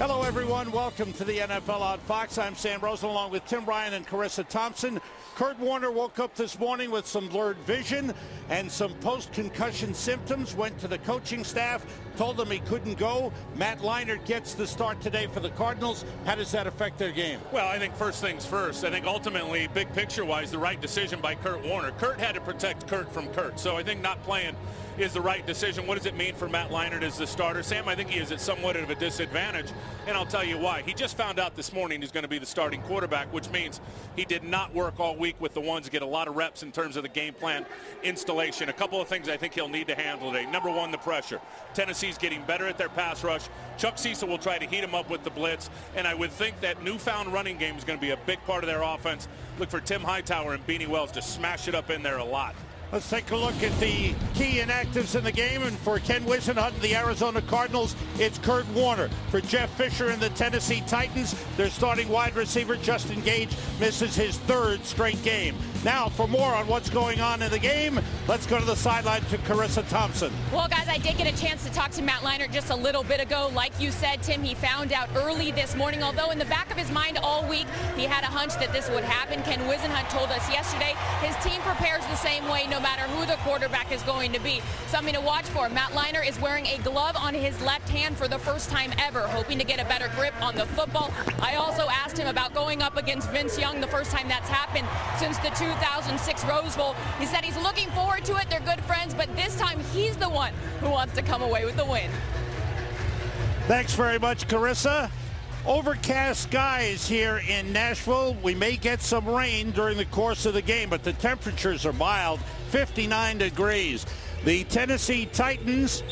Hello, everyone. Welcome to the NFL on Fox. I'm Sam Rosen along with Tim Ryan and Carissa Thompson. Kurt Warner woke up this morning with some blurred vision and some post-concussion symptoms. Went to the coaching staff, told them he couldn't go. Matt Leinart gets the start today for the Cardinals. How does that affect their game? Well, I think first things first. I think ultimately, big picture-wise, the right decision by Kurt Warner. Kurt had to protect Kurt from Kurt, so I think not playing is the right decision. What does it mean for Matt Leinart as the starter? Sam, I think he is at somewhat of a disadvantage, and I'll tell you why. He just found out this morning he's going to be the starting quarterback, which means he did not work all week with the ones to get a lot of reps in terms of the game plan installation. A couple of things I think he'll need to handle today. Number one, the pressure. Tennessee's getting better at their pass rush. Chuck Cecil will try to heat him up with the blitz, and I would think that newfound running game is going to be a big part of their offense. Look for Tim Hightower and Beanie Wells to smash it up in there a lot. Let's take a look at the key inactives in the game. And for Ken Whisenhunt and the Arizona Cardinals, it's Kurt Warner. For Jeff Fisher and the Tennessee Titans, their starting wide receiver, Justin Gage, misses his third straight game. Now, for more on what's going on in the game, let's go to the sideline to Carissa Thompson. Well, guys, I did get a chance to talk to Matt Leinart just a little bit ago. Like you said, Tim, he found out early this morning, although in the back of his mind all week, he had a hunch that this would happen. Ken Whisenhunt told us yesterday his team prepares the same way no matter who the quarterback is going to be. Something to watch for. Matt Leinart is wearing a glove on his left hand for the first time ever, hoping to get a better grip on the football. I also asked him about going up against Vince Young, the first time that's happened since the 2006 Rose Bowl. He said he's looking forward to it. They're good friends, but this time he's the one who wants to come away with the win. Thanks very much, Carissa. Overcast skies here in Nashville. We may get some rain during the course of the game, but the temperatures are mild, 59 degrees. The Tennessee Titans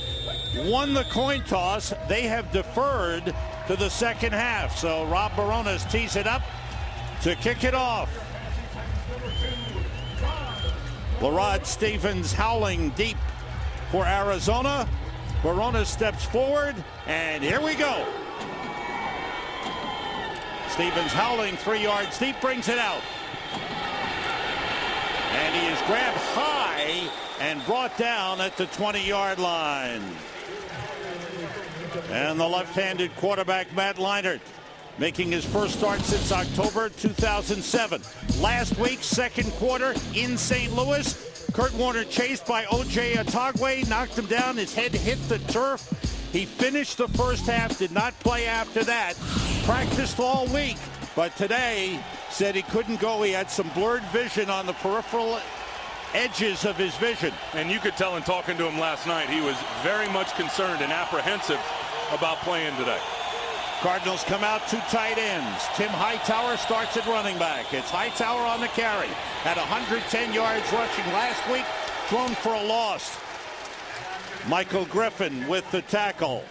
won the coin toss. They have deferred to the second half. So Rob Barones tees it up to kick it off. Larod Stevens howling deep for Arizona. Barones steps forward, and here we go. Stevens howling 3 yards deep, brings it out. And he is grabbed high and brought down at the 20-yard line. And the left-handed quarterback, Matt Leinart, making his first start since October 2007. Last week, second quarter in St. Louis. Kurt Warner chased by O.J. Atogwe, knocked him down. His head hit the turf. He finished the first half, did not play after that. Practiced all week, but today said he couldn't go. He had some blurred vision on the peripheral edges of his vision. And you could tell in talking to him last night, he was very much concerned and apprehensive about playing today. Cardinals come out two tight ends. Tim Hightower starts at running back. It's Hightower on the carry. Had 110 yards rushing last week, thrown for a loss. Michael Griffin with the tackle.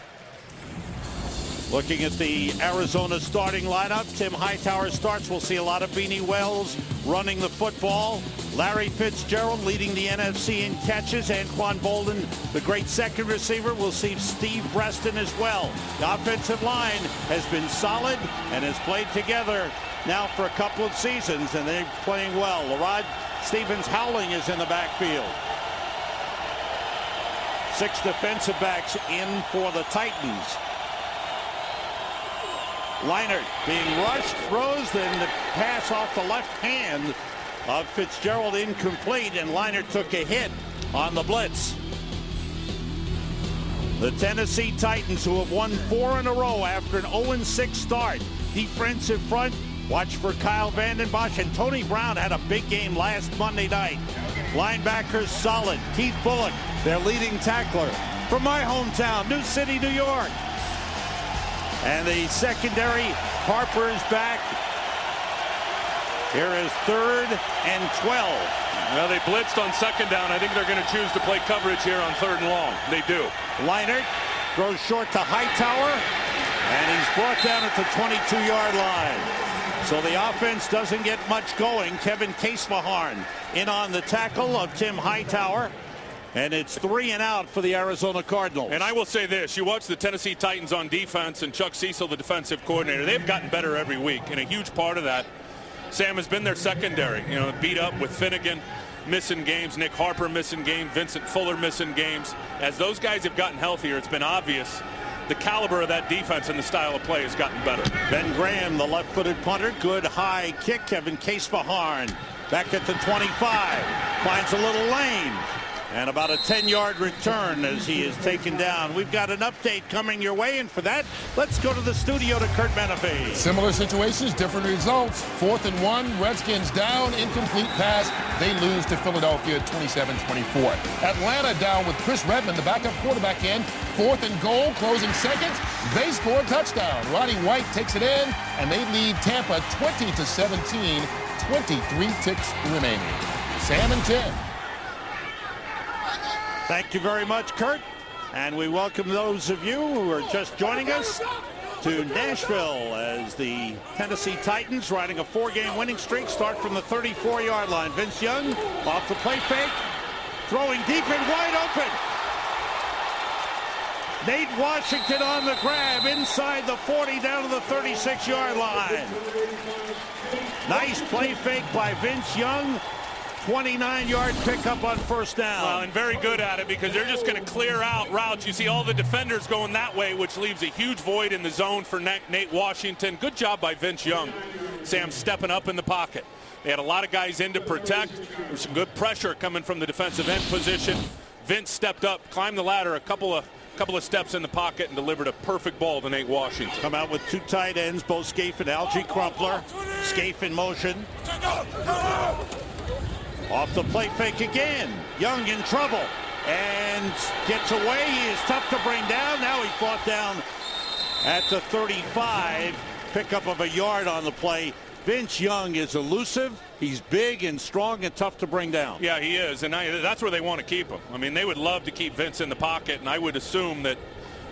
Looking at the Arizona starting lineup, Tim Hightower starts. We'll see a lot of Beanie Wells running the football. Larry Fitzgerald leading the NFC in catches. Anquan Bolden, the great second receiver. We'll see Steve Breston as well. The offensive line has been solid and has played together now for a couple of seasons, and they're playing well. Larod Stevens Howling is in the backfield. 6 defensive backs in for the Titans. Leinart being rushed, throws, then the pass off the left hand of Fitzgerald incomplete, and Leinart took a hit on the blitz. The Tennessee Titans, who have won 4 in a row after an 0-6 start. Defensive front, watch for Kyle Vanden Bosch, and Tony Brown had a big game last Monday night. Linebackers solid. Keith Bullock, their leading tackler from my hometown, New City, New York. And the secondary, Harper is back. Here is 3rd and 12. Well, they blitzed on second down. I think they're going to choose to play coverage here on 3rd and long. They do. Leinart throws short to Hightower, and he's brought down at the 22-yard line. So the offense doesn't get much going. Kevin Casefaharn in on the tackle of Tim Hightower. And it's 3 and out for the Arizona Cardinals. And I will say this, you watch the Tennessee Titans on defense and Chuck Cecil, the defensive coordinator, they've gotten better every week. And a huge part of that, Sam, has been their secondary. You know, beat up with Finnegan missing games, Nick Harper missing games, Vincent Fuller missing games. As those guys have gotten healthier, it's been obvious the caliber of that defense and the style of play has gotten better. Ben Graham, the left-footed punter, good high kick. Kevin Casefaharn back at the 25, finds a little lane. And about a 10-yard return as he is taken down. We've got an update coming your way, and for that, let's go to the studio to Kurt Menefee. Similar situations, different results. 4th and 1, Redskins down, incomplete pass. They lose to Philadelphia 27-24. Atlanta down with Chris Redmond, the backup quarterback in. 4th and goal, closing seconds. They score a touchdown. Roddy White takes it in, and they lead Tampa 20-17. 23 ticks remaining. Sam and Tim. Thank you very much, Kurt. And we welcome those of you who are just joining us to Nashville as the Tennessee Titans, riding a 4-game winning streak, start from the 34-yard line. Vince Young off the play fake, throwing deep and wide open. Nate Washington on the grab inside the 40 down to the 36-yard line. Nice play fake by Vince Young. 29-yard pickup on first down. Well, and very good at it because they're just going to clear out routes. You see all the defenders going that way, which leaves a huge void in the zone for Nate Washington. Good job by Vince Young. Sam stepping up in the pocket. They had a lot of guys in to protect. There was some good pressure coming from the defensive end position. Vince stepped up, climbed the ladder a couple of steps in the pocket and delivered a perfect ball to Nate Washington. Come out with 2 tight ends, both Scaife and Algie Crumpler. Scaife in motion. Off the play fake again. Young in trouble and gets away. He is tough to bring down. Now he's brought down at the 35. Pickup of a yard on the play. Vince Young is elusive. He's big and strong and tough to bring down. Yeah, he is, and that's where they want to keep him. I mean, they would love to keep Vince in the pocket, and I would assume that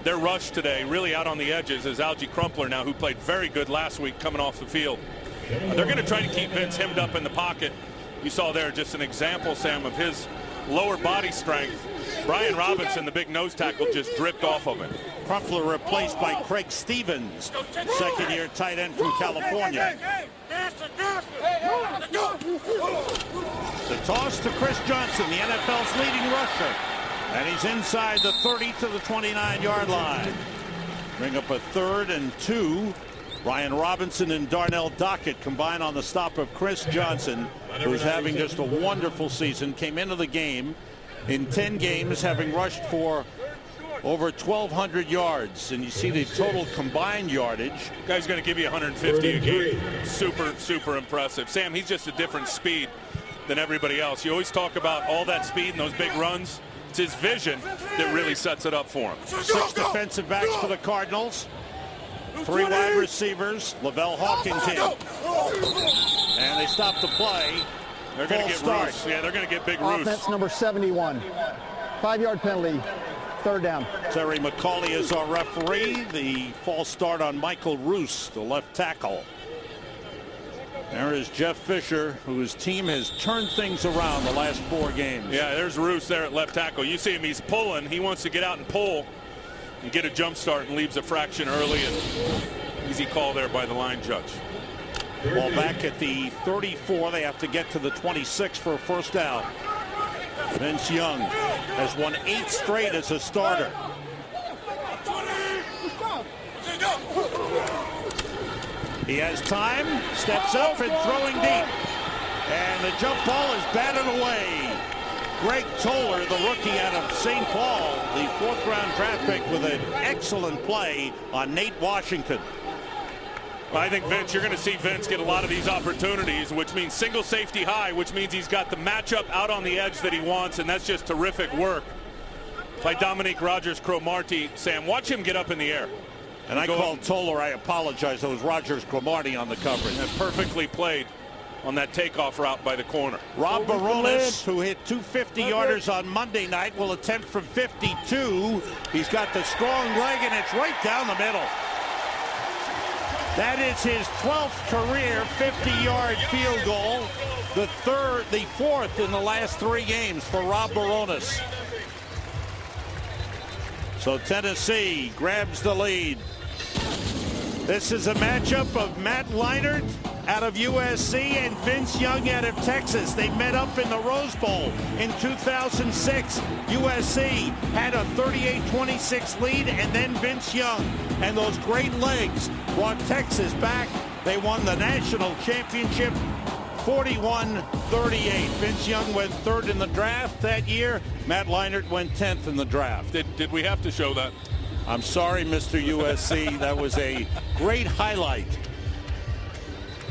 their rush today, really out on the edges, is Algie Crumpler now, who played very good last week coming off the field. They're going to try to keep Vince hemmed up in the pocket. You saw there just an example, Sam, of his lower body strength. Brian Robinson, the big nose tackle, just dripped off of him. Crumpler replaced by Craig Stevens, second-year tight end from California. The toss to Chris Johnson, the NFL's leading rusher. And he's inside the 30 to the 29-yard line. Bring up a 3rd and 2. Brian Robinson and Darnell Dockett combine on the stop of Chris Johnson, who's having just a wonderful season. Came into the game in 10 games, having rushed for over 1,200 yards. And you see the total combined yardage. Guy's going to give you 150 a game. Super impressive. Sam, he's just a different speed than everybody else. You always talk about all that speed and those big runs. It's his vision that really sets it up for him. 6 defensive backs for the Cardinals. 3 wide receivers, Lavelle Hawkins in. And they stop the play. They're going to get Roos. Yeah, they're going to get big Roos. Offense number 71. 5-yard penalty, 3rd down. Terry McCauley is our referee. The false start on Michael Roos, the left tackle. There is Jeff Fisher, whose team has turned things around the last 4 games. Yeah, there's Roos there at left tackle. You see him, he's pulling. He wants to get out and pull and get a jump start and leaves a fraction early, and easy call there by the line judge. Ball back at the 34. They have to get to the 26 for a first down. Vince Young has won 8 straight as a starter. He has time, steps up and throwing deep. And the jump ball is batted away. Greg Toller, the rookie out of St. Paul, the 4th-round draft pick, with an excellent play on Nate Washington. I think Vince, you're going to see Vince get a lot of these opportunities, which means single safety high, which means he's got the matchup out on the edge that he wants, and that's just terrific work by Dominique Rodgers-Cromartie. Sam, watch him get up in the air. And I called Toller, I apologize. It was Rodgers-Cromartie on the coverage. And perfectly played on that takeoff route by the corner. Rob Baronis, who hit 2 50-yarders on Monday night, will attempt from 52. He's got the strong leg, and it's right down the middle. That is his 12th career 50-yard field goal, the 4th in the last 3 games for Rob Baronis. So Tennessee grabs the lead. This is a matchup of Matt Leinart out of USC and Vince Young out of Texas. They met up in the Rose Bowl in 2006. USC had a 38-26 lead, and then Vince Young and those great legs brought Texas back. They won the national championship 41-38. Vince Young went third in the draft that year. Matt Leinart went 10th in the draft. Did we have to show that? I'm sorry, Mr. USC. That was a great highlight.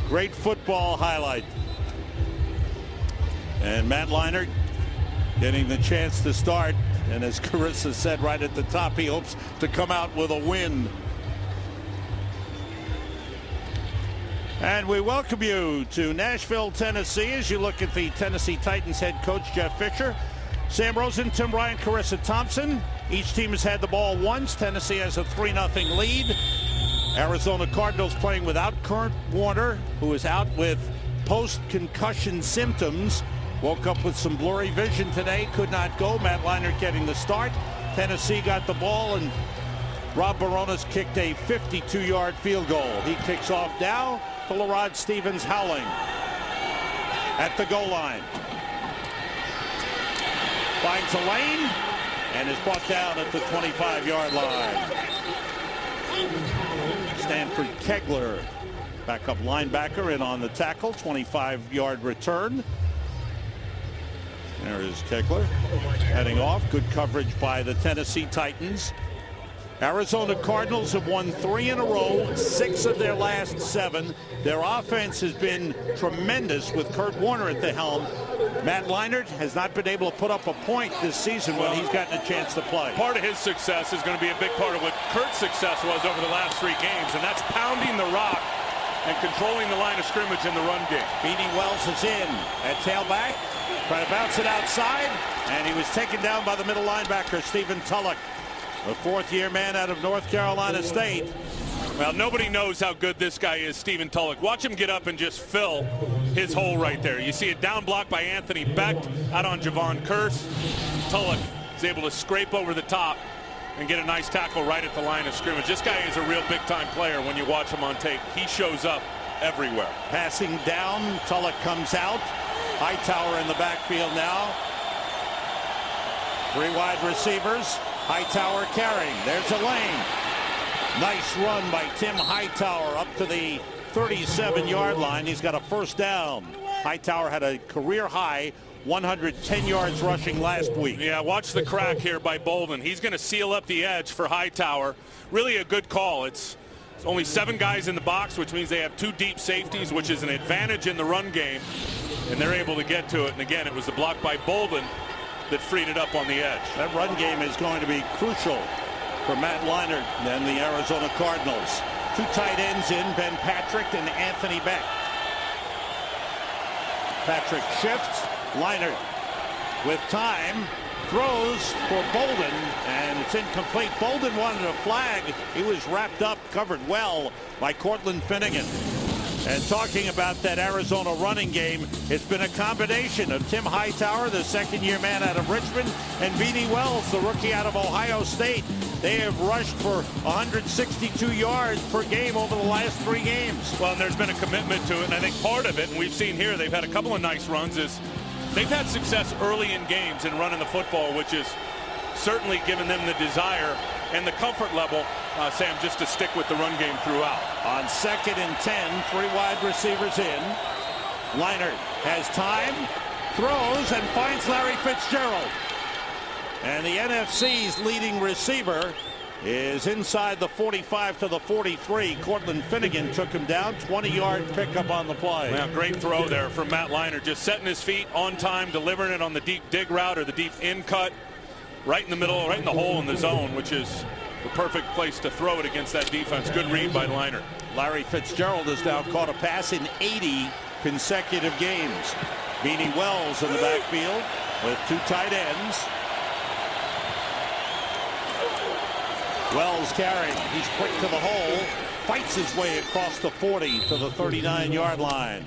Great football highlight. And Matt Leinart getting the chance to start. And as Carissa said right at the top, he hopes to come out with a win. And we welcome you to Nashville, Tennessee, as you look at the Tennessee Titans head coach Jeff Fisher. Sam Rosen, Tim Ryan, Carissa Thompson. Each team has had the ball once. Tennessee has a 3-0 lead. Arizona Cardinals playing without Kurt Warner, who is out with post-concussion symptoms. Woke up with some blurry vision today, could not go. Matt Leinart getting the start. Tennessee got the ball, and Rob Barones kicked a 52-yard field goal. He kicks off now to LaRod Stevens Howling at the goal line. Finds a lane and is brought down at the 25-yard line. Stanford Kegler, backup linebacker, in on the tackle. 25-yard return. There is Kegler heading off. Good coverage by the Tennessee Titans. Arizona Cardinals have won 3 in a row, 6 of their last 7. Their offense has been tremendous with Kurt Warner at the helm. Matt Leinart has not been able to put up a point this season when he's gotten a chance to play. Part of his success is going to be a big part of what Kurt's success was over the last 3 games, and that's pounding the rock and controlling the line of scrimmage in the run game. Beanie Wells is in at tailback, trying to bounce it outside, and he was taken down by the middle linebacker, Stephen Tulloch, a 4th-year man out of North Carolina State. Well, nobody knows how good this guy is, Stephen Tulloch. Watch him get up and just fill his hole right there. You see a down block by Anthony Becht out on Javon Curse. Tulloch is able to scrape over the top and get a nice tackle right at the line of scrimmage. This guy is a real big-time player when you watch him on tape. He shows up everywhere. Passing down, Tulloch comes out. Hightower in the backfield now. 3 wide receivers. Hightower carrying. There's a lane. Nice run by Tim Hightower up to the 37-yard line. He's got a first down. Hightower had a career high 110 yards rushing last week. Yeah, watch the crack here by Bolden. He's going to seal up the edge for Hightower. Really a good call. It's only 7 guys in the box, which means they have 2 deep safeties, which is an advantage in the run game, and they're able to get to it. And again, it was the block by Bolden that freed it up on the edge. That run game is going to be crucial for Matt Leinart and the Arizona Cardinals. 2 tight ends in, Ben Patrick and Anthony Becht. Patrick shifts. Leinart with time throws for Bolden, and it's incomplete. Bolden wanted a flag. He was wrapped up, covered well by Cortland Finnegan. And talking about that Arizona running game, it's been a combination of Tim Hightower, the 2nd-year man out of Richmond, and Beanie Wells, the rookie out of Ohio State. They have rushed for 162 yards per game over the last 3 games. Well, and there's been a commitment to it, and I think part of it, and we've seen here, they've had a couple of nice runs, is they've had success early in games in running the football, which has certainly given them the desire and the comfort level, Sam, just to stick with the run game throughout. On 2nd and 10, 3 wide receivers in. Leinart has time, throws, and finds Larry Fitzgerald. And the NFC's leading receiver is inside the 45 to the 43. Cortland Finnegan took him down. 20-yard pickup on the play. Well, great throw there from Matt Leinart, just setting his feet on time, delivering it on the deep dig route or the deep in cut, right in the middle, right in the hole in the zone, which is the perfect place to throw it against that defense. Good read by Leinart. Larry Fitzgerald has now caught a pass in 80 consecutive games. Beanie Wells in the backfield with 2 tight ends. Wells carrying. He's quick to the hole. Fights his way across the 40 to the 39-yard line.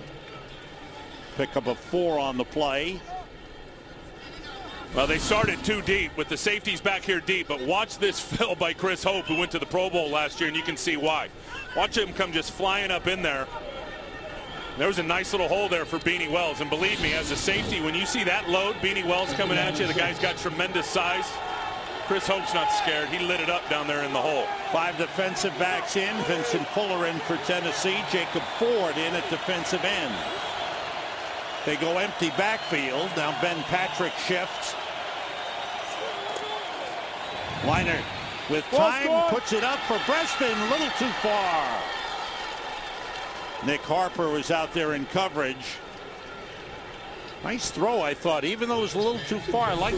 Pick up a 4 on the play. Well, they started 2 deep with the safeties back here deep, but watch this fill by Chris Hope, who went to the Pro Bowl last year, and you can see why. Watch him come just flying up in there There was a nice little hole there for Beanie Wells, and believe me, as a safety, when you see that load, Beanie Wells coming at you, the guy's got tremendous size. Chris Hope's not scared. He lit it up down there in the hole. 5 defensive backs in. Vincent Fuller in for Tennessee. Jacob Ford in at defensive end. They go empty backfield. Now Ben Patrick shifts. Leinart with time puts it up for Preston. A little too far. Nick Harper was out there in coverage. Nice throw, I thought, even though it was a little too far. I like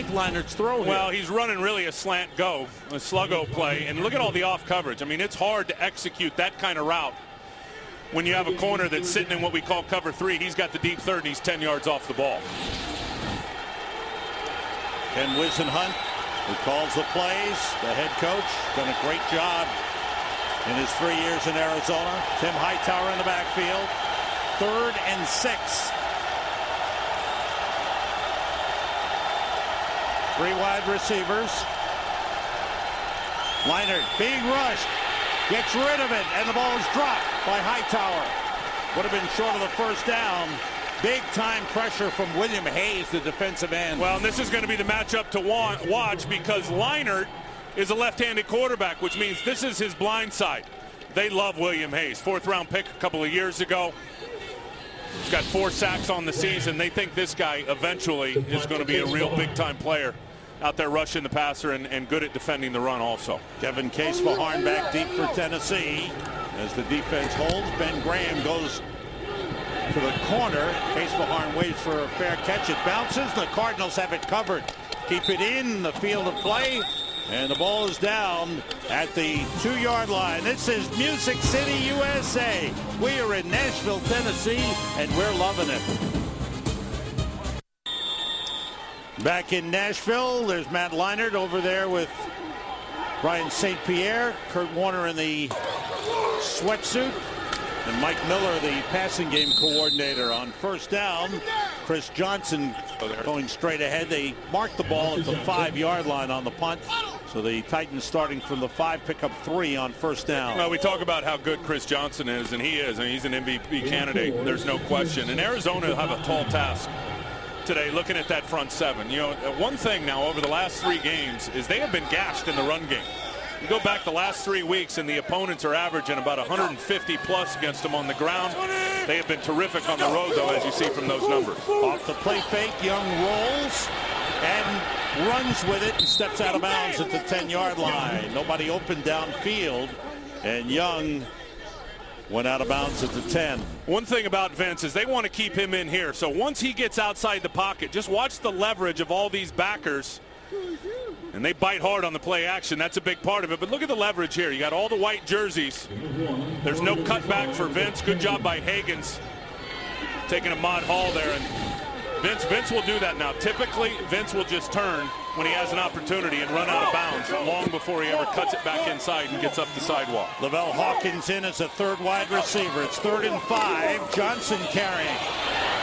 Leinart's throw here. Well, he's running really a slant go, a sluggo play, and look at all the off coverage. I mean, it's hard to execute that kind of route when you have a corner that's sitting in what we call cover 3. He's got the deep third, and he's 10 yards off the ball. Ken Wisenhunt, who calls the plays, the head coach, done a great job in his 3 years in Arizona. Tim Hightower in the backfield. 3rd and 6. 3 wide receivers. Leinart being rushed. Gets rid of it, and the ball is dropped by Hightower. Would have been short of the first down. Big time pressure from William Hayes, the defensive end. Well, and this is going to be the matchup to watch because Leinart is a left-handed quarterback, which means this is his blind side. They love William Hayes. 4th round pick a couple of years ago. He's got 4 sacks on the season. They think this guy eventually is going to be a real big-time player out there rushing the passer and good at defending the run also. Kevin Case-Maharn back deep for Tennessee. As the defense holds, Ben Graham goes to the corner. Case-Maharn waits for a fair catch. It bounces. The Cardinals have it covered. Keep it in the field of play. And the ball is down at the 2-yard line. This is Music City, USA. We are in Nashville, Tennessee, and we're loving it. Back in Nashville, there's Matt Leinart over there with Brian St. Pierre, Kurt Warner in the sweatsuit, and Mike Miller, the passing game coordinator. On first down, Chris Johnson going straight ahead. They mark the ball at the 5-yard line on the punt. So the Titans starting from the 5, pick up 3 on first down. Well, we talk about how good Chris Johnson is, and he is. I mean, he's an MVP candidate. There's no question. And Arizona will have a tall task today looking at that front 7. You know, one thing now over the last 3 games is they have been gashed in the run game. You go back the last 3 weeks and the opponents are averaging about 150 plus against them on the ground. They have been terrific on the road, though, as you see from those numbers. Off the play fake, Young rolls and runs with it and steps out of bounds at the 10-yard line. Nobody open downfield, and Young went out of bounds at the 10. One thing about Vince is they want to keep him in here. So once he gets outside the pocket, just watch the leverage of all these backers. And they bite hard on the play action. That's a big part of it. But look at the leverage here. You got all the white jerseys. There's no cutback for Vince. Good job by Hagens taking a Mod Hall there. And Vince will do that now. Typically, Vince will just turn when he has an opportunity and run out of bounds long before he ever cuts it back inside and gets up the sidewalk. Lavelle Hawkins in as a 3rd wide receiver. It's 3rd and 5. Johnson carrying.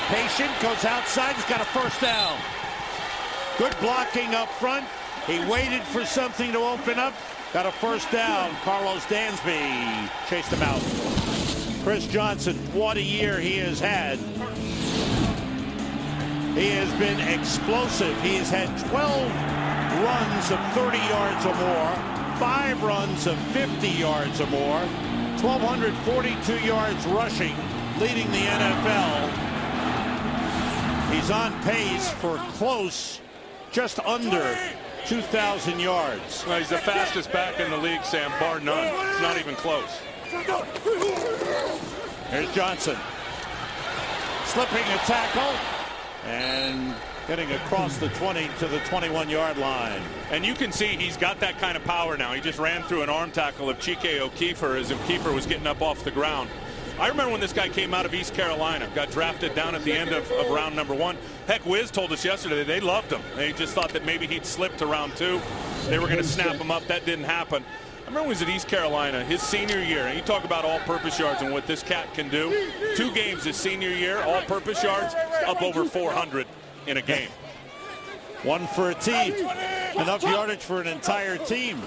Patient goes outside. He's got a first down. Good blocking up front. He waited for something to open up. Got a first down. Carlos Dansby chased him out. Chris Johnson, what a year he has had. He has been explosive. He has had 12 runs of 30 yards or more, 5 runs of 50 yards or more, 1,242 yards rushing, leading the NFL. He's on pace for close, just under 2,000 yards. Well, he's the fastest back in the league, Sam, bar none. It's not even close. Here's Johnson. Slipping a tackle and getting across the 20 to the 21-yard line. And you can see he's got that kind of power now. He just ran through an arm tackle of Chike O'Keefer as if Kiefer was getting up off the ground. I remember when this guy came out of East Carolina, got drafted down at the end of round number 1. Heck, Wiz told us yesterday they loved him. They just thought that maybe he'd slip to round 2. They were going to snap him up. That didn't happen. I remember when he was at East Carolina, his senior year, and you talk about all-purpose yards and what this cat can do. 2 games his senior year, all-purpose yards, up over 400 in a game. 1 for a team. Enough yardage for an entire team.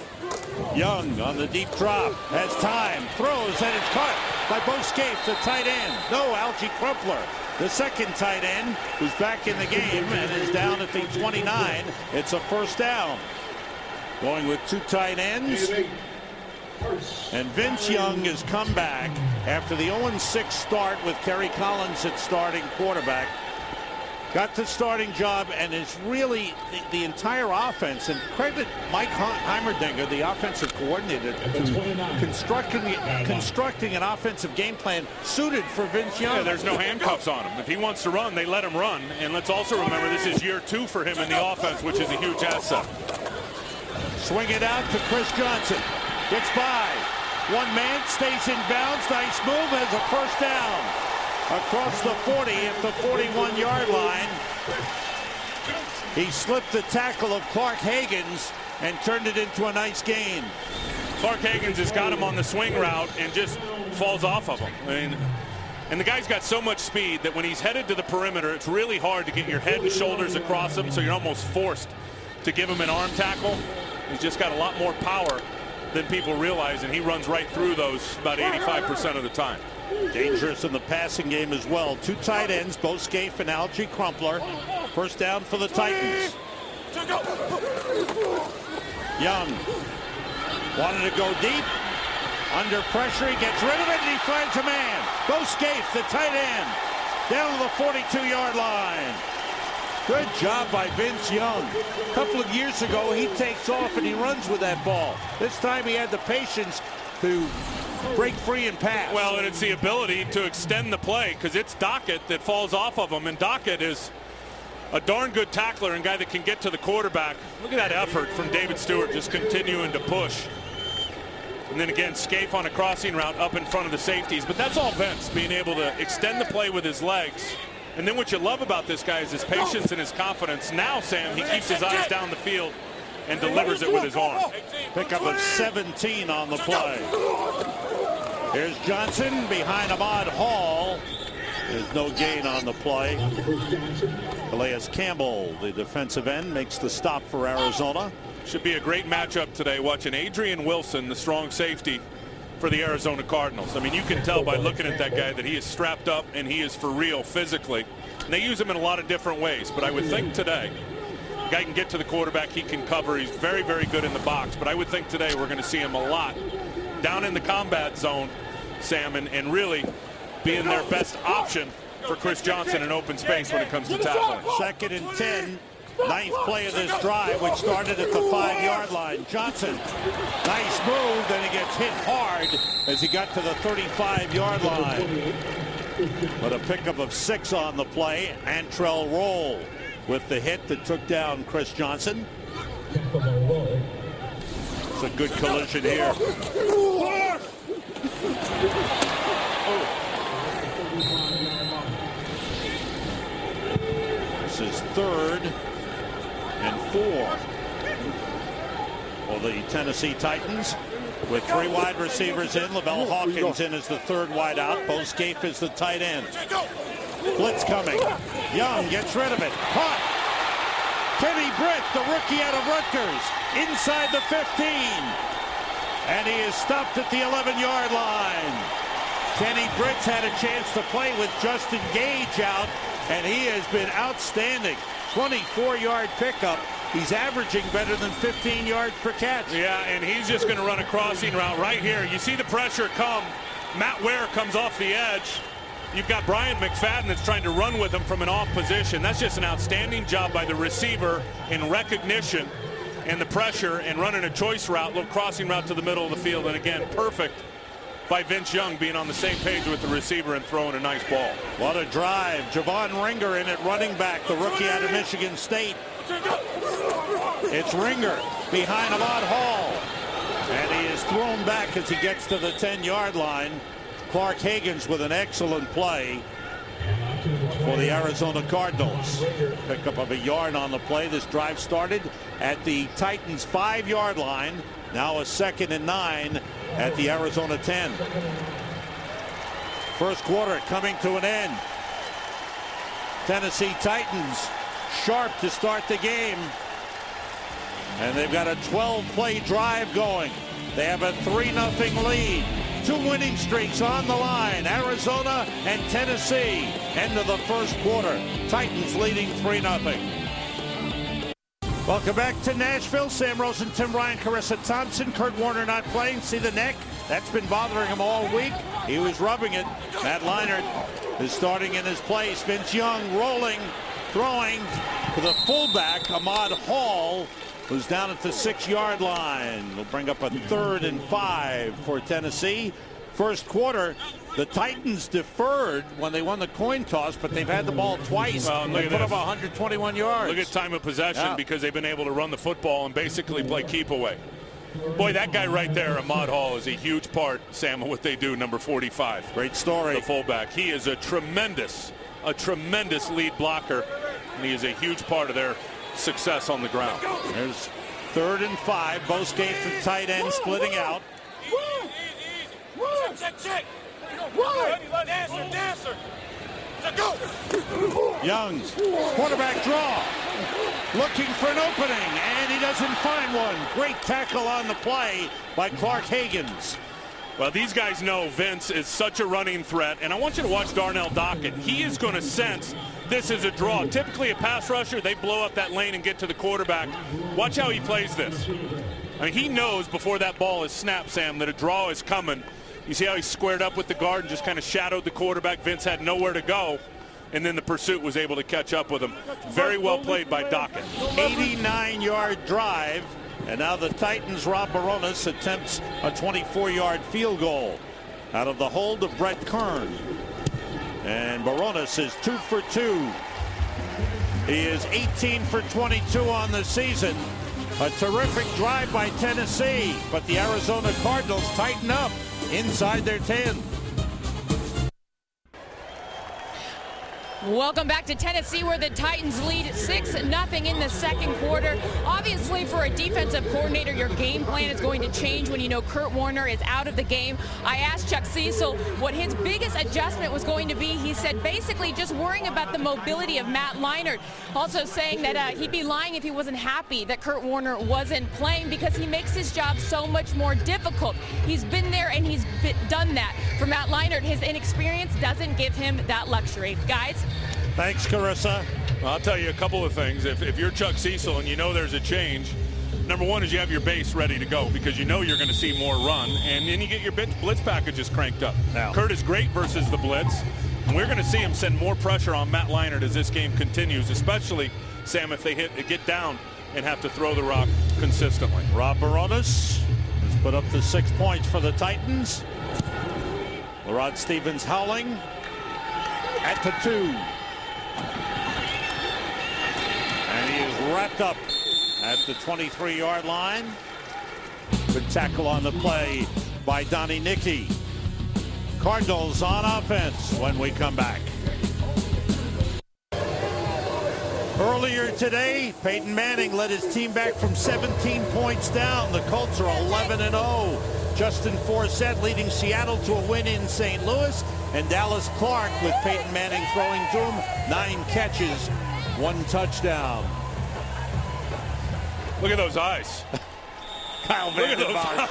Young on the deep drop, has time, throws, and it's caught. by Bo Scaife, the tight end. No, Algie Crumpler, the second tight end, who's back in the game and is down at the 29. It's a first down. Going with two tight ends. And Vince Young has come back after the 0-6 start with Kerry Collins at starting quarterback. Got the starting job and is really the entire offense, and credit Mike Heimerdinger, the offensive coordinator, constructing an offensive game plan suited for Vince Young. Yeah, there's no handcuffs on him. If he wants to run, they let him run. And let's also remember this is year 2 for him in the offense, which is a huge asset. Swing it out to Chris Johnson. Gets by. One man, stays in bounds. Nice move, has a first down. Across the 40 at the 41-yard line. He slipped the tackle of Clark Hagans and turned it into a nice gain. Clark Hagans has got him on the swing route and just falls off of him. I mean, and the guy's got so much speed that when he's headed to the perimeter, it's really hard to get your head and shoulders across him, so you're almost forced to give him an arm tackle. He's just got a lot more power than people realize, and he runs right through those about 85% of the time. Dangerous in the passing game as well. Two tight ends, Bo Scaife and Algie Crumpler. First down for the Titans. Young wanted to go deep. Under pressure, he gets rid of it, and he finds a man. Bo Scaife, the tight end, down to the 42-yard line. Good job by Vince Young. A couple of years ago, he takes off and he runs with that ball. This time he had the patience to break free and pass. Well, and it's the ability to extend the play, because it's Dockett that falls off of him, and Dockett is a darn good tackler and guy that can get to the quarterback. Look at that effort from David Stewart, just continuing to push. And then again, Scaife on a crossing route up in front of the safeties. But that's all Vince, being able to extend the play with his legs. And then what you love about this guy is his patience and his confidence. Now, Sam, he keeps his eyes down the field and delivers it with his arm. Pickup of 17 on the play. Here's Johnson behind Ahmad Hall. There's no gain on the play. Calais Campbell, the defensive end, makes the stop for Arizona. Should be a great matchup today, watching Adrian Wilson, the strong safety for the Arizona Cardinals. I mean, you can tell by looking at that guy that he is strapped up and he is for real physically. And they use him in a lot of different ways, but I would think today, the guy can get to the quarterback, he can cover, he's very, very good in the box. But I would think today we're going to see him a lot down in the combat zone, Sam, and really being their best option for Chris Johnson in open space when it comes to tackling. 2nd and 10. Ninth play of this drive, which started at the 5-yard line. Johnson, nice move, then he gets hit hard as he got to the 35-yard line. But a pickup of 6 on the play. Antrell Roll with the hit that took down Chris Johnson. It's a good collision here. This is 3rd and 4 for the Tennessee Titans, with 3 wide receivers in. Lavelle Hawkins in as the 3rd wide out. Bo Scaife is the tight end. Blitz coming. Young gets rid of it. Caught. Kenny Britt, the rookie out of Rutgers, inside the 15. And he is stopped at the 11-yard line. Kenny Britt's had a chance to play with Justin Gage out, and he has been outstanding. 24-yard pickup. He's averaging better than 15 yards per catch. Yeah, and he's just going to run a crossing route right here. You see the pressure come. Matt Ware comes off the edge. You've got Brian McFadden that's trying to run with him from an off position. That's just an outstanding job by the receiver in recognition and the pressure and running a choice route, little crossing route to the middle of the field. And again, perfect by Vince Young being on the same page with the receiver and throwing a nice ball. What a drive. Javon Ringer in at running back, the rookie out of Michigan State. It's Ringer behind Ahmad Hall. And he is thrown back as he gets to the 10-yard line. Clark Hagans with an excellent play for the Arizona Cardinals. Pickup of a yard on the play. This drive started at the Titans' 5-yard line. Now a 2nd and 9 at the Arizona 10. First quarter coming to an end. Tennessee Titans sharp to start the game. And they've got a 12-play drive going. They have a 3-0 lead. Two winning streaks on the line. Arizona and Tennessee. End of the first quarter. Titans leading 3-0. Welcome back to Nashville. Sam Rosen, Tim Ryan, Carissa Thompson. Kurt Warner not playing. See the neck? That's been bothering him all week. He was rubbing it. Matt Leinart is starting in his place. Vince Young rolling, throwing to the fullback, Ahmad Hall, who's down at the 6-yard line. They'll bring up a 3rd and 5 for Tennessee. First quarter, the Titans deferred when they won the coin toss, but they've had the ball twice. Well, they put up 121 yards. Look at time of possession because they've been able to run the football and basically play keep away. Boy, that guy right there, Ahmad Hall, is a huge part, Sam, of what they do, number 45. Great story. The fullback. He is a tremendous lead blocker, and he is a huge part of their success on the ground. There's 3rd and 5. Both skates from tight end splitting out. Check. Dancer. Young, quarterback draw. Looking for an opening, and he doesn't find one. Great tackle on the play by Clark Hagans. Well, these guys know Vince is such a running threat, and I want you to watch Darnell Dockett. He is going to sense this is a draw. Typically a pass rusher, they blow up that lane and get to the quarterback. Watch how he plays this. I mean, he knows before that ball is snapped, Sam, that a draw is coming. You see how he squared up with the guard and just kind of shadowed the quarterback. Vince had nowhere to go, and then the pursuit was able to catch up with him. Very well played by Dockett. 89-yard drive, and now the Titans' Rob Baronis attempts a 24-yard field goal out of the hold of Brett Kern. And Baronis is 2 for 2. He is 18 for 22 on the season. A terrific drive by Tennessee, but the Arizona Cardinals tighten up inside their 10. Welcome back to Tennessee, where the Titans lead 6-0 in the second quarter. Obviously, for a defensive coordinator, your game plan is going to change when you know Kurt Warner is out of the game. I asked Chuck Cecil what his biggest adjustment was going to be. He said basically just worrying about the mobility of Matt Leinart. Also saying that he'd be lying if he wasn't happy that Kurt Warner wasn't playing, because he makes his job so much more difficult. He's been there and he's done that. For Matt Leinart, his inexperience doesn't give him that luxury. Guys? Thanks, Carissa. I'll tell you a couple of things. If you're Chuck Cecil and you know there's a change, number one is you have your base ready to go, because you know you're going to see more run, and then you get your blitz packages cranked up. Now, Kurt is great versus the blitz, and we're going to see him send more pressure on Matt Leinart as this game continues, especially, Sam, if they get down and have to throw the rock consistently. Rob Baronis has put up the 6 points for the Titans. LaRod Stevens howling at the 2. And he is wrapped up at the 23-yard line. Good tackle on the play by Donnie Nicky. Cardinals on offense when we come back. Earlier today, Peyton Manning led his team back from 17 points down. The Colts are 11-0. Justin Forsett leading Seattle to a win in St. Louis. And Dallas Clark with Peyton Manning throwing to him. 9 catches, 1 touchdown. Look at those eyes. Kyle Vandermark.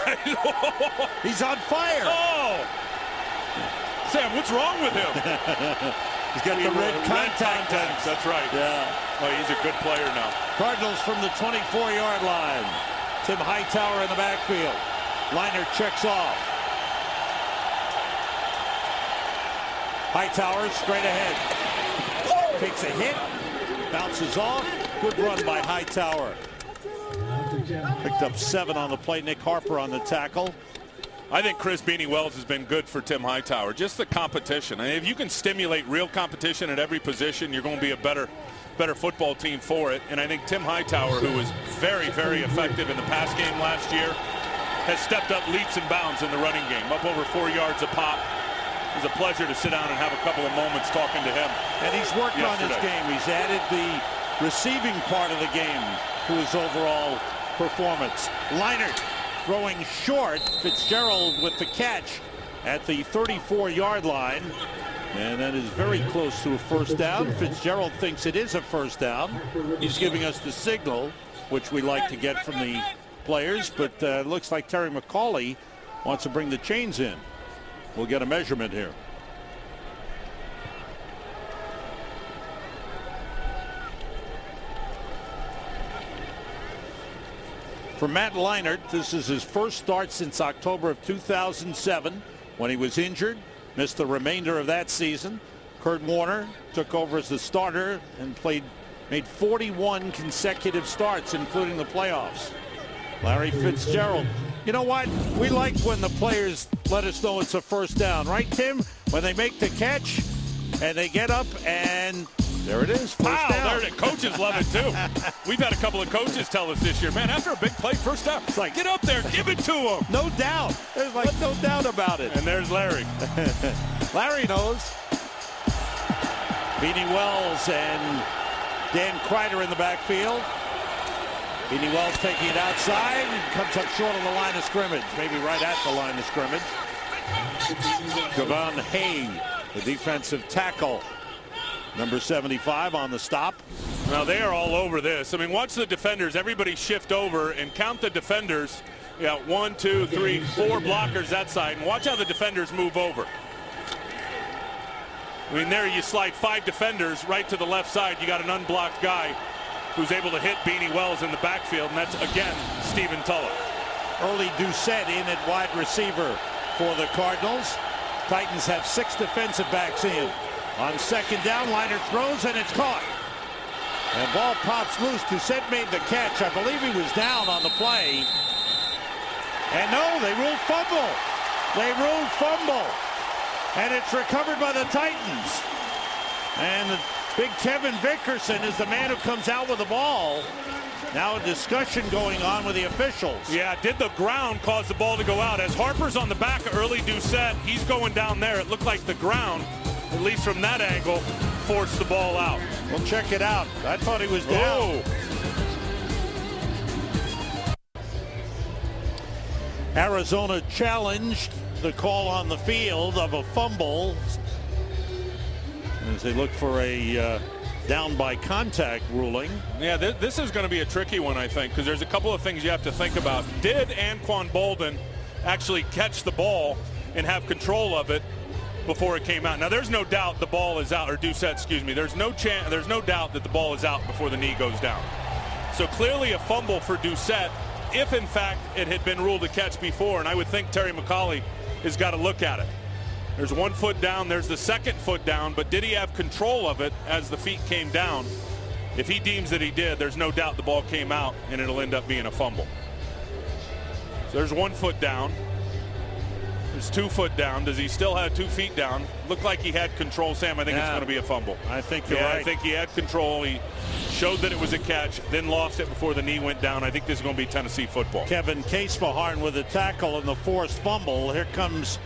He's on fire. Oh! Sam, what's wrong with him? He's got the red contacts. That's right. Yeah. Oh, he's a good player now. Cardinals from the 24-yard line. Tim Hightower in the backfield. Leinart checks off. Hightower straight ahead. Takes a hit. Bounces off. Good run by Hightower. Picked up 7 on the play. Nick Harper on the tackle. I think Chris Beanie Wells has been good for Tim Hightower. Just the competition. I mean, if you can stimulate real competition at every position, you're going to be a better football team for it. And I think Tim Hightower, who was very, very effective in the pass game last year, has stepped up leaps and bounds in the running game, up over 4 yards a pop. It was a pleasure to sit down and have a couple of moments talking to him. And he's worked on his game. He's added the receiving part of the game to his overall performance. Leinart throwing short. Fitzgerald with the catch at the 34-yard line. And that is very close to a first down. Fitzgerald thinks it is a first down. He's giving us the signal, which we like to get from the players. But it looks like Terry McCauley wants to bring the chains in. We'll get a measurement here. For Matt Leinart, this is his first start since October of 2007 when he was injured, missed the remainder of that season. Kurt Warner took over as the starter and made 41 consecutive starts, including the playoffs. Larry Fitzgerald. You know what? We like when the players let us know it's a first down, right, Tim? When they make the catch and they get up and there it is, first down. There it is. Coaches love it too. We've had a couple of coaches tell us this year, man, after a big play, first down, it's like, get up there, give it to him. No doubt. There's like no doubt about it. And there's Larry. Larry knows. Beanie Wells and Dan Kreider in the backfield. Beanie Wells taking it outside and comes up short on the line of scrimmage, maybe right at the line of scrimmage. Javon Hay, the defensive tackle, number 75 on the stop. Now they are all over this. I mean, watch the defenders. Everybody shift over and count the defenders. You got 1, 2, 3, 4 blockers that side, and watch how the defenders move over. I mean, there you slide 5 defenders right to the left side. You got an unblocked guy who's able to hit Beanie Wells in the backfield, and that's, again, Stephen Tulloch. Early Doucette in at wide receiver for the Cardinals. Titans have 6 defensive backs in. On second down, Leinart throws, and it's caught. And ball pops loose. Doucette made the catch. I believe he was down on the play. And no, they ruled fumble. They ruled fumble. And it's recovered by the Titans. And the big Kevin Vickerson is the man who comes out with the ball. Now a discussion going on with the officials. Yeah, did the ground cause the ball to go out? As Harper's on the back of early Doucette, he's going down there. It looked like the ground, at least from that angle, forced the ball out. We'll check it out. I thought he was down. Arizona challenged the call on the field of a fumble as they look for a down by contact ruling. Yeah, this is going to be a tricky one, I think, because there's a couple of things you have to think about. Did Anquan Bolden actually catch the ball and have control of it before it came out? Now, there's no doubt the ball is out, or Doucette, excuse me. There's no doubt that the ball is out before the knee goes down. So clearly a fumble for Doucette, if in fact it had been ruled a catch before, and I would think Terry McCauley has got to look at it. There's 1 foot down, there's the 2nd foot down, but did he have control of it as the feet came down? If he deems that he did, there's no doubt the ball came out and it'll end up being a fumble. So there's 1 foot down. There's 2 foot down. Does he still have 2 feet down? Looked like he had control, Sam. I think it's going to be a fumble. I think you're right. I think he had control. He showed that it was a catch, then lost it before the knee went down. I think this is going to be Tennessee football. Kevin Casefaharn with a tackle and the forced fumble. Here comes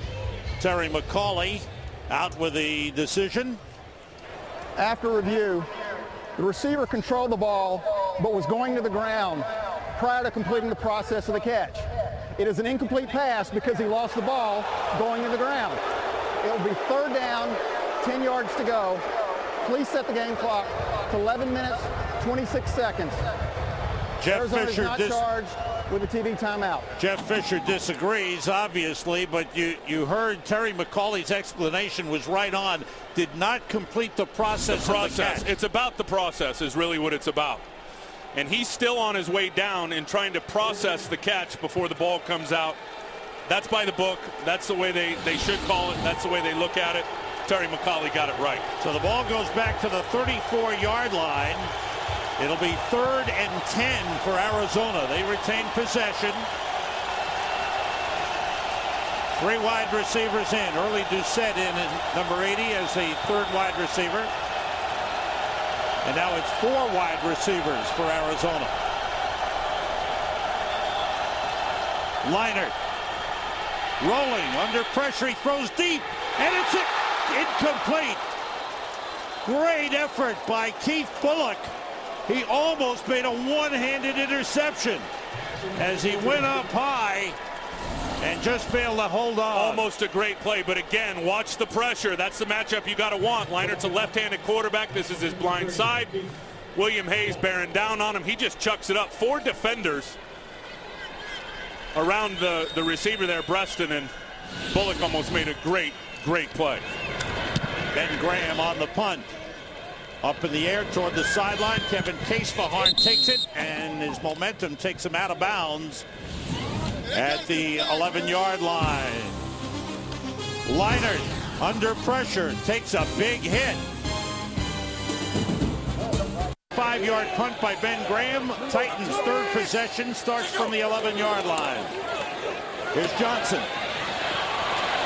Terry McCauley out with the decision. After review, the receiver controlled the ball but was going to the ground prior to completing the process of the catch. It is an incomplete pass because he lost the ball going to the ground. It will be 3rd down, 10 yards to go. Please set the game clock to 11 minutes, 26 seconds. Jeff Arizona Fisher is not charged with a TV timeout. Jeff Fisher disagrees, obviously, but you heard Terry McCauley's explanation was right on. Did not complete the process. Of the catch. It's about the process is really what it's about. And he's still on his way down and trying to process the catch before the ball comes out. That's by the book. That's the way they should call it. That's the way they look at it. Terry McCauley got it right. So the ball goes back to the 34-yard line. It'll be 3rd and 10 for Arizona. They retain possession. 3 wide receivers in. Early Doucette in at number 80 as the 3rd wide receiver. And now it's 4 wide receivers for Arizona. Leinart rolling under pressure. He throws deep, and it's incomplete. Great effort by Keith Bullock. He almost made a one-handed interception as he went up high and just failed to hold on. Almost a great play, but again, watch the pressure. That's the matchup you got to want. Leinart's a left-handed quarterback. This is his blind side. William Hayes bearing down on him. He just chucks it up. 4 defenders around the receiver there, Breston, and Bullock almost made a great play. Ben Graham on the punt. Up in the air toward the sideline. Kevin Casebahorn takes it, and his momentum takes him out of bounds at the 11-yard line. Leinart under pressure takes a big hit. 5-yard punt by Ben Graham. Titans' third possession starts from the 11-yard line. Here's Johnson.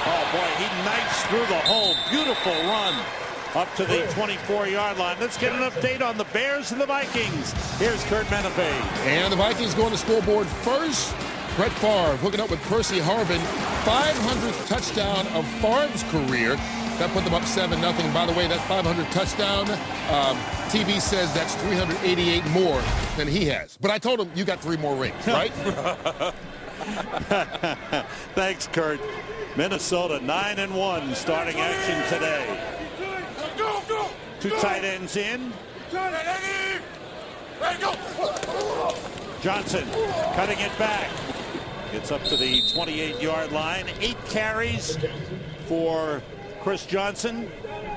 Oh boy, he knifes through the hole. Beautiful run up to the 24-yard line. Let's get an update on the Bears and the Vikings. Here's Kurt Menefee. And the Vikings go on the scoreboard first. Brett Favre hooking up with Percy Harvin. 500th touchdown of Favre's career. That put them up 7-0. By the way, that 500 touchdown, TV says that's 388 more than he has. But I told him, you got 3 more rings, right? Thanks, Kurt. Minnesota 9-1 starting action today. 2 tight ends in. Johnson cutting it back. Gets up to the 28-yard line. 8 carries for Chris Johnson.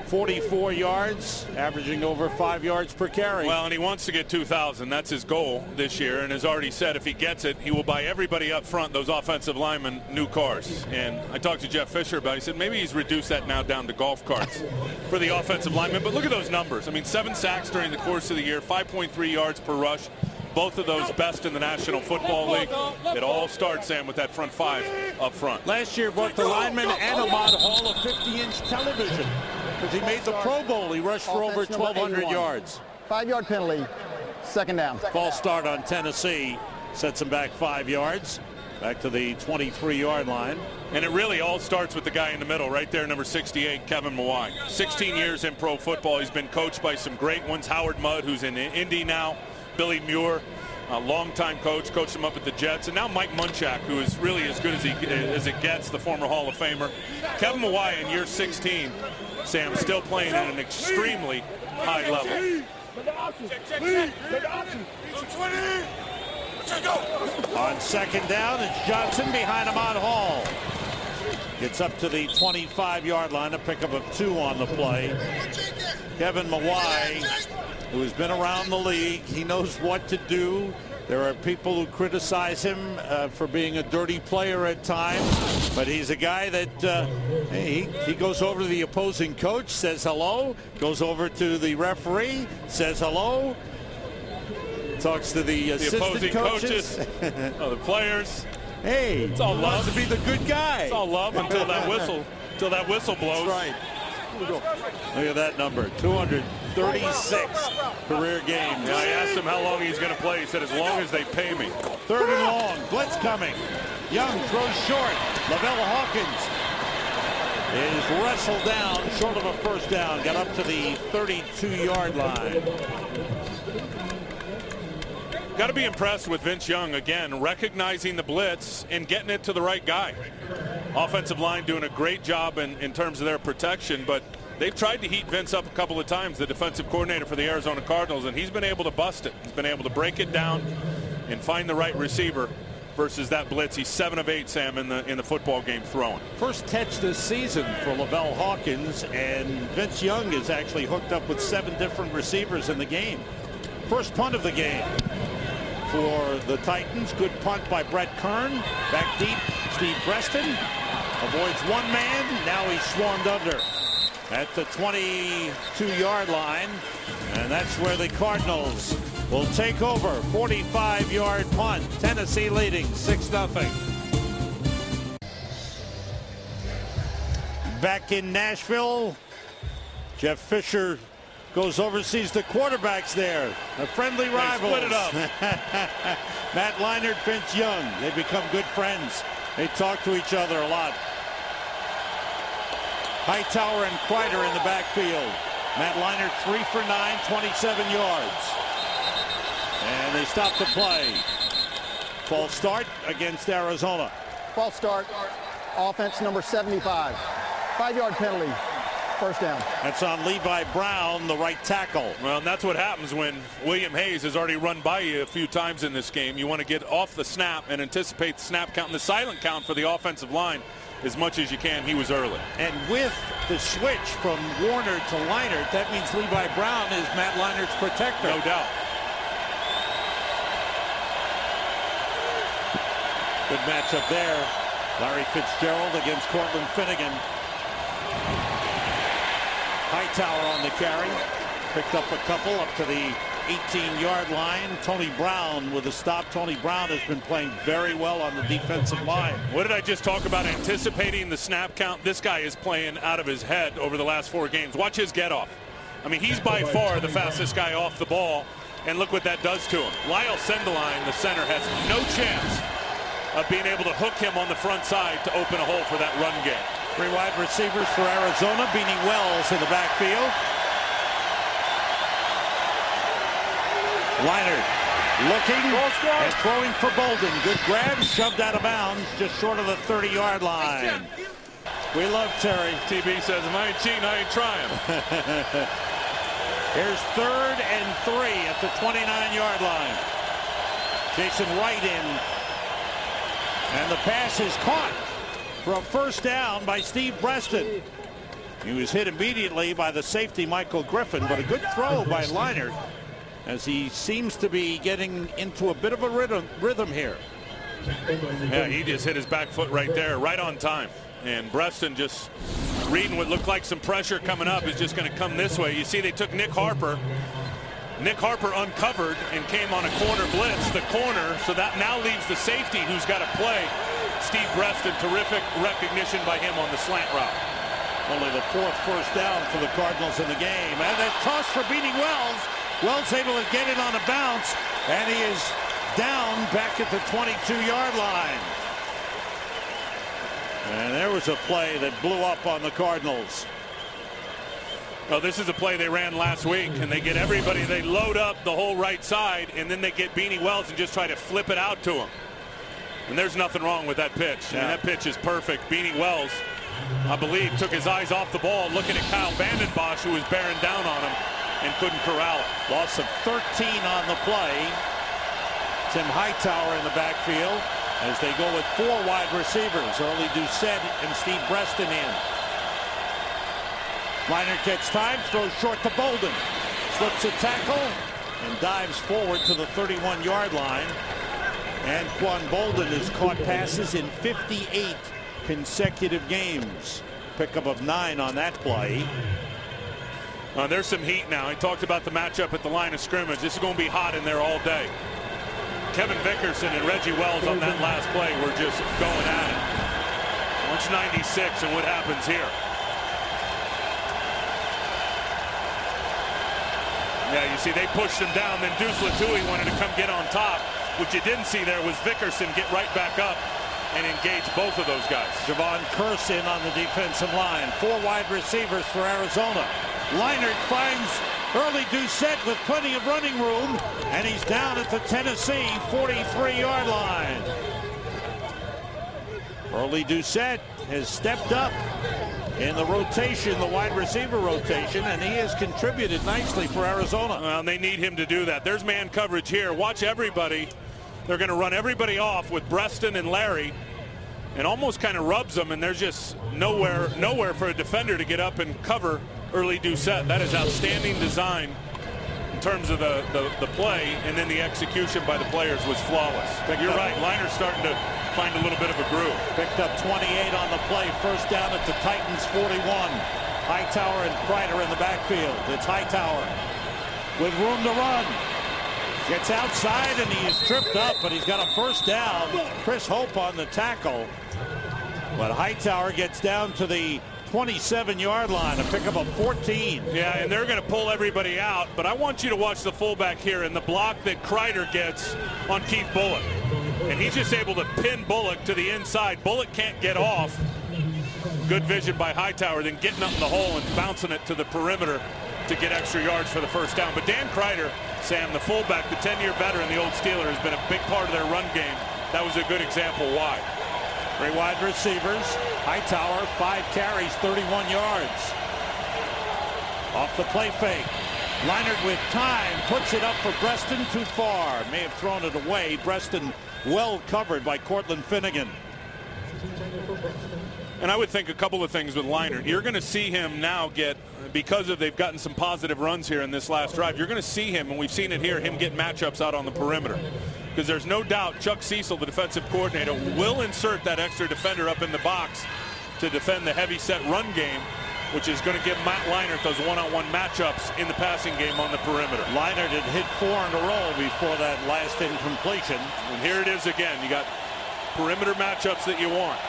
44 yards, averaging over 5 yards per carry. Well, and he wants to get 2,000. That's his goal this year, and has already said if he gets it, he will buy everybody up front, those offensive linemen, new cars. And I talked to Jeff Fisher about it. He said maybe he's reduced that now down to golf carts for the offensive linemen. But look at those numbers. I mean, 7 sacks during the course of the year, 5.3 yards per rush. Both of those best in the National Football League. It all starts, Sam, with that front 5 up front. Last year brought the lineman and Ahmad Hall a 50-inch television. Because he made the Pro Bowl. He rushed for over 1,200 yards. 5-yard penalty, second down. False start on Tennessee. Sets him back 5 yards. Back to the 23-yard line. And it really all starts with the guy in the middle, right there, number 68, Kevin Mawai. 16 years in pro football. He's been coached by some great ones. Howard Mudd, who's in Indy now. Billy Muir, a longtime coach, coached him up at the Jets. And now Mike Munchak, who is really as good as it gets, the former Hall of Famer. Kevin Mawai in year 16, Sam, still playing at an extremely high level. On second down, it's Johnson behind Ahmad Hall. Gets up to the 25-yard line, a pickup of 2 on the play. Kevin Mawai, who has been around the league, he knows what to do. There are people who criticize him for being a dirty player at times, but he's a guy that he goes over to the opposing coach, says hello, goes over to the referee, says hello, talks to the assistant opposing coaches, the players. Hey, it's all love. Wants to be the good guy. It's all love until that whistle blows. That's right. Look at that number, 236 career games. Yeah, I asked him how long he's going to play. He said, as long as they pay me. 3rd and long, blitz coming. Young throws short. Lavelle Hawkins is wrestled down, short of a first down. Got up to the 32-yard line. Got to be impressed with Vince Young, again, recognizing the blitz and getting it to the right guy. Offensive line doing a great job in terms of their protection, but they've tried to heat Vince up a couple of times, the defensive coordinator for the Arizona Cardinals, and he's been able to bust it. He's been able to break it down and find the right receiver versus that blitz. He's 7 of 8, Sam, in the football game throwing. First catch this season for Lavelle Hawkins, and Vince Young is actually hooked up with 7 different receivers in the game. First punt of the game for the Titans. Good punt by Brett Kern. Back deep, Steve Preston avoids one man. Now he's swarmed under at the 22-yard line. And that's where the Cardinals will take over. 45-yard punt. Tennessee leading 6-0. Back in Nashville, Jeff Fisher goes over, sees the quarterbacks there. A friendly rival. Split it up. Matt Leinart, Vince Young. They become good friends. They talk to each other a lot. Hightower and Kreider in the backfield. Matt Leinart 3 for 9, 27 yards. And they stop the play. False start against Arizona. False start. Offense number 75. 5-yard penalty. First down. That's on Levi Brown, the right tackle. Well, and that's what happens when William Hayes has already run by you a few times in this game. You want to get off the snap and anticipate the snap count and the silent count for the offensive line. as much as you can. He was early. And with the switch from Warner to Leinart, that means Levi Brown is Matt Leinart's protector. No doubt. Good matchup there. Larry Fitzgerald against Cortland Finnegan. Hightower on the carry. Picked up a couple up to the 18-yard line. Tony Brown with a stop. Tony Brown has been playing very well on the defensive line. What did I just talk about? Anticipating the snap count. This guy is playing out of his head over the last 4 games. Watch his get off. I mean, he's by far the fastest guy off the ball. And look what that does to him. Lyle Sendeline, the center, has no chance of being able to hook him on the front side to open a hole for that run game. 3 wide receivers for Arizona. Beanie Wells in the backfield. Leinart looking and throwing for Bolden. Good grab, shoved out of bounds, just short of the 30-yard line. We love Terry. TB says, if I ain't cheating, I ain't trying. Here's 3rd and 3 at the 29-yard line. Jason Wright in. And the pass is caught for a first down by Steve Breston. He was hit immediately by the safety Michael Griffin, but a good throw by Leinart as he seems to be getting into a bit of a rhythm here. Yeah, he just hit his back foot right there, right on time. And Breston just reading what looked like some pressure coming up is just going to come this way. You see they took Nick Harper. Nick Harper uncovered and came on a corner blitz. The corner, so that now leaves the safety who's got to play Steve Breston. Terrific recognition by him on the slant route. Only the 4th first down for the Cardinals in the game. And that toss for Beanie Wells. Wells able to get it on a bounce, and he is down back at the 22-yard line. And there was a play that blew up on the Cardinals. Well, this is a play they ran last week, and they get everybody, they load up the whole right side, and then they get Beanie Wells and just try to flip it out to him. And there's nothing wrong with that pitch. Yeah. I mean, that pitch is perfect. Beanie Wells, I believe, took his eyes off the ball, looking at Kyle Vandenbosch, who was bearing down on him, and couldn't corral it. Loss of 13 on the play. Tim Hightower in the backfield as they go with 4 wide receivers. Early Doucette and Steve Breston in. Leinart gets time, throws short to Bolden. Slips a tackle and dives forward to the 31-yard line. And Quan Bolden has caught passes in 58 consecutive games. Pickup of 9 on that play. There's some heat now. He talked about the matchup at the line of scrimmage. This is going to be hot in there all day. Kevin Vickerson and Reggie Wells on that last play were just going at it. Watch 96 and what happens here. Yeah, you see they pushed him down. Then Deuce Latouille wanted to come get on top. What you didn't see there was Vickerson get right back up and engage both of those guys. Javon Curse in on the defensive line. 4 wide receivers for Arizona. Leinart finds Early Doucette with plenty of running room, and he's down at the Tennessee 43-yard line. Early Doucette has stepped up in the rotation, the wide receiver rotation, and he has contributed nicely for Arizona. Well, they need him to do that. There's man coverage here. Watch everybody. They're going to run everybody off with Breston and Larry, and almost kind of rubs them, and there's just nowhere for a defender to get up and cover Early Doucette. That is outstanding design in terms of the play, and then the execution by the players was flawless. You're right, Leinert's starting to find a little bit of a groove. Picked up 28 on the play. First down at the Titans 41. Hightower and Kreider in the backfield. It's Hightower with room to run. Gets outside and he is tripped up, but he's got a first down. Chris Hope on the tackle. But Hightower gets down to the 27-yard line, a pickup of 14. Yeah, and they're going to pull everybody out, but I want you to watch the fullback here and the block that Kreider gets on Keith Bullock. And he's just able to pin Bullock to the inside. Bullock can't get off. Good vision by Hightower, then getting up in the hole and bouncing it to the perimeter to get extra yards for the first down. But Dan Kreider, Sam, the fullback, the 10-year veteran, the old Steeler, has been a big part of their run game. That was a good example why. 3 wide receivers. Hightower, 5 carries, 31 yards. Off the play fake. Leinart with time, puts it up for Breston, too far. May have thrown it away. Breston well covered by Cortland Finnegan. And I would think a couple of things with Leinart. You're going to see him now get, because they've gotten some positive runs here in this last drive, you're going to see him, and we've seen it here, him get matchups out on the perimeter. Because there's no doubt Chuck Cecil, the defensive coordinator, will insert that extra defender up in the box to defend the heavy-set run game, which is going to give Matt Leinart those one-on-one matchups in the passing game on the perimeter. Leinart had hit 4 in a row before that last incompletion. And here it is again. You got perimeter matchups that you want.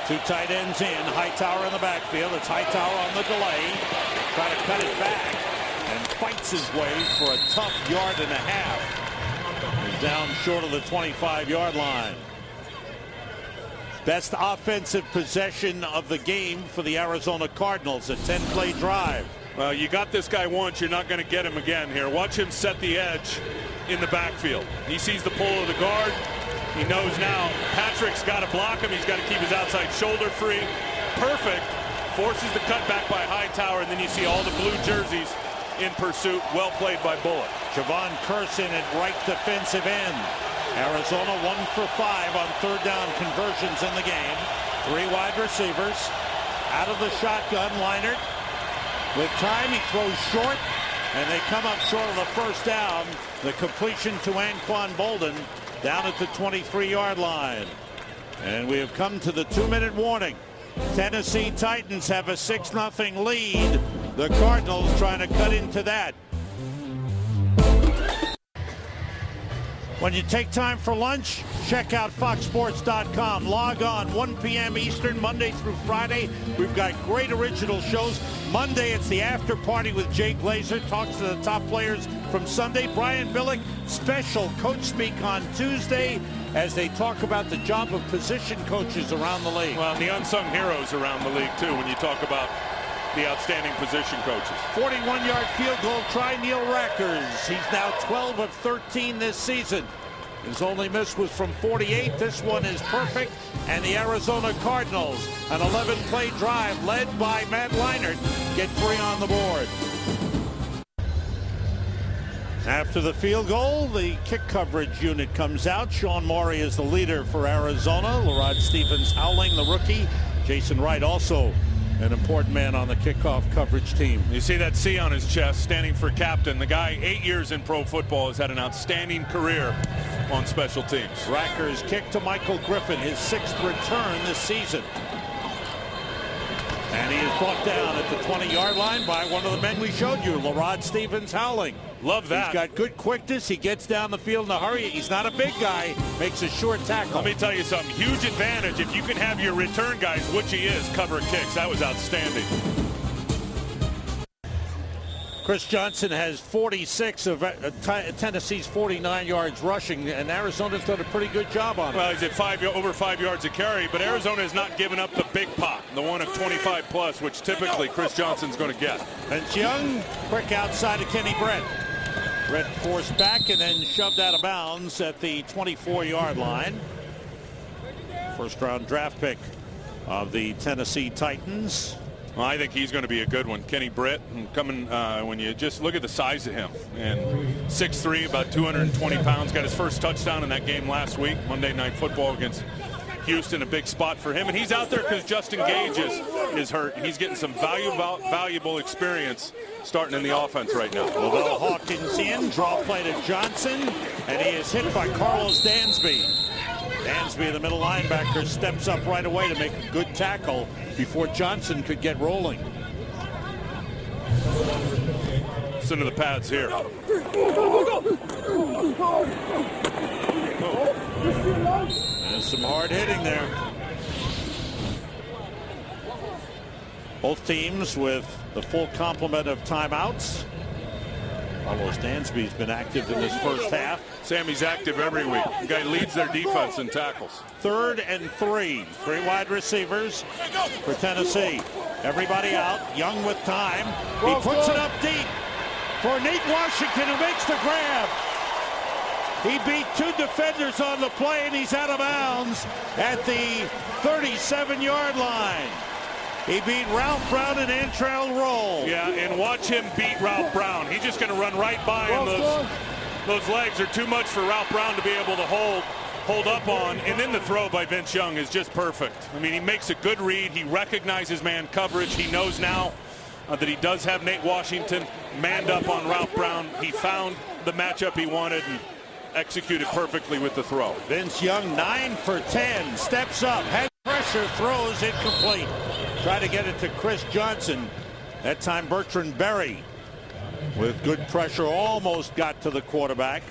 2 tight ends in, Hightower in the backfield. It's Hightower on the delay, trying to cut it back, and fights his way for a tough 1.5 yards. He's down short of the 25-yard line. Best offensive possession of the game for the Arizona Cardinals, a 10-play drive. Well, you got this guy once, you're not going to get him again here. Watch him set the edge in the backfield. He sees the pull of the guard. He knows now Patrick's got to block him. He's got to keep his outside shoulder free. Perfect. Forces the cutback by Hightower, and then you see all the blue jerseys in pursuit. Well played by Bullock. Javon Curson at right defensive end. Arizona 1 for 5 on 3rd down conversions in the game. 3 wide receivers. Out of the shotgun, Leinart. With time, he throws short, and they come up short of the 1st down. The completion to Anquan Bolden down at the 23-yard line. And we have come to the 2-minute warning. Tennessee Titans have a 6-0 lead. The Cardinals trying to cut into that. When you take time for lunch, check out foxsports.com. Log on 1 p.m. Eastern, Monday through Friday. We've got great original shows. Monday, it's the after party with Jay Glazer. Talks to the top players from Sunday. Brian Billick, special coach speak on Tuesday as they talk about the job of position coaches around the league. Well, the unsung heroes around the league, too, when you talk about the outstanding position coaches. 41-yard field goal try, Neil Rackers. He's now 12 of 13 this season. His only miss was from 48. This one is perfect. And the Arizona Cardinals, an 11-play drive led by Matt Leinart, get 3 on the board. After the field goal, the kick coverage unit comes out. Sean Morey is the leader for Arizona. Larod Stevens howling, the rookie. Jason Wright also an important man on the kickoff coverage team. You see that C on his chest, standing for captain. The guy, 8 years in pro football, has had an outstanding career on special teams. Racker's kick to Michael Griffin, his 6th return this season. And he is brought down at the 20-yard line by one of the men we showed you, Larod Stevens howling. Love that. He's got good quickness. He gets down the field in a hurry. He's not a big guy. Makes a short tackle. Let me tell you something. Huge advantage if you can have your return guys, which he is, cover kicks. That was outstanding. Chris Johnson has 46 of Tennessee's 49 yards rushing, and Arizona's done a pretty good job on it. Well, he's at over 5 yards a carry, but Arizona has not given up the big pop, the one of 25 plus, which typically Chris Johnson's going to get. And Young, quick outside of Kenny Brett. Brett forced back and then shoved out of bounds at the 24-yard line. First-round draft pick of the Tennessee Titans. Well, I think he's going to be a good one. Kenny Britt, coming when you just look at the size of him, and 6'3", about 220 pounds, got his first touchdown in that game last week, Monday Night Football against Houston, a big spot for him. And he's out there because Justin Gage is hurt. He's getting some valuable experience starting in the offense right now. Lavelle Hawkins in, draw play to Johnson, and he is hit by Carlos Dansby. Dansby, the middle linebacker, steps up right away to make a good tackle before Johnson could get rolling. Listen to the pads here. There's some hard hitting there. Both teams with the full complement of timeouts. Carlos Dansby's been active in this first half. Sammy's active every week. The guy leads their defense in tackles. 3rd and 3. 3 wide receivers for Tennessee. Everybody out. Young with time. He puts it up deep for Nate Washington, who makes the grab. He beat 2 defenders on the play, and he's out of bounds at the 37-yard line. He beat Ralph Brown and Antrell Roll. Yeah, and watch him beat Ralph Brown. He's just going to run right by him. Those legs are too much for Ralph Brown to be able to hold. hold up on, and then the throw by Vince Young is just perfect. I mean, he makes a good read. He recognizes man coverage. He knows now that he does have Nate Washington manned up on Ralph Brown. He found the matchup he wanted and executed perfectly with the throw. Vince Young 9 for 10, steps up, has pressure, throws incomplete. Try to get it to Chris Johnson. That time Bertrand Berry with good pressure almost got to the quarterback.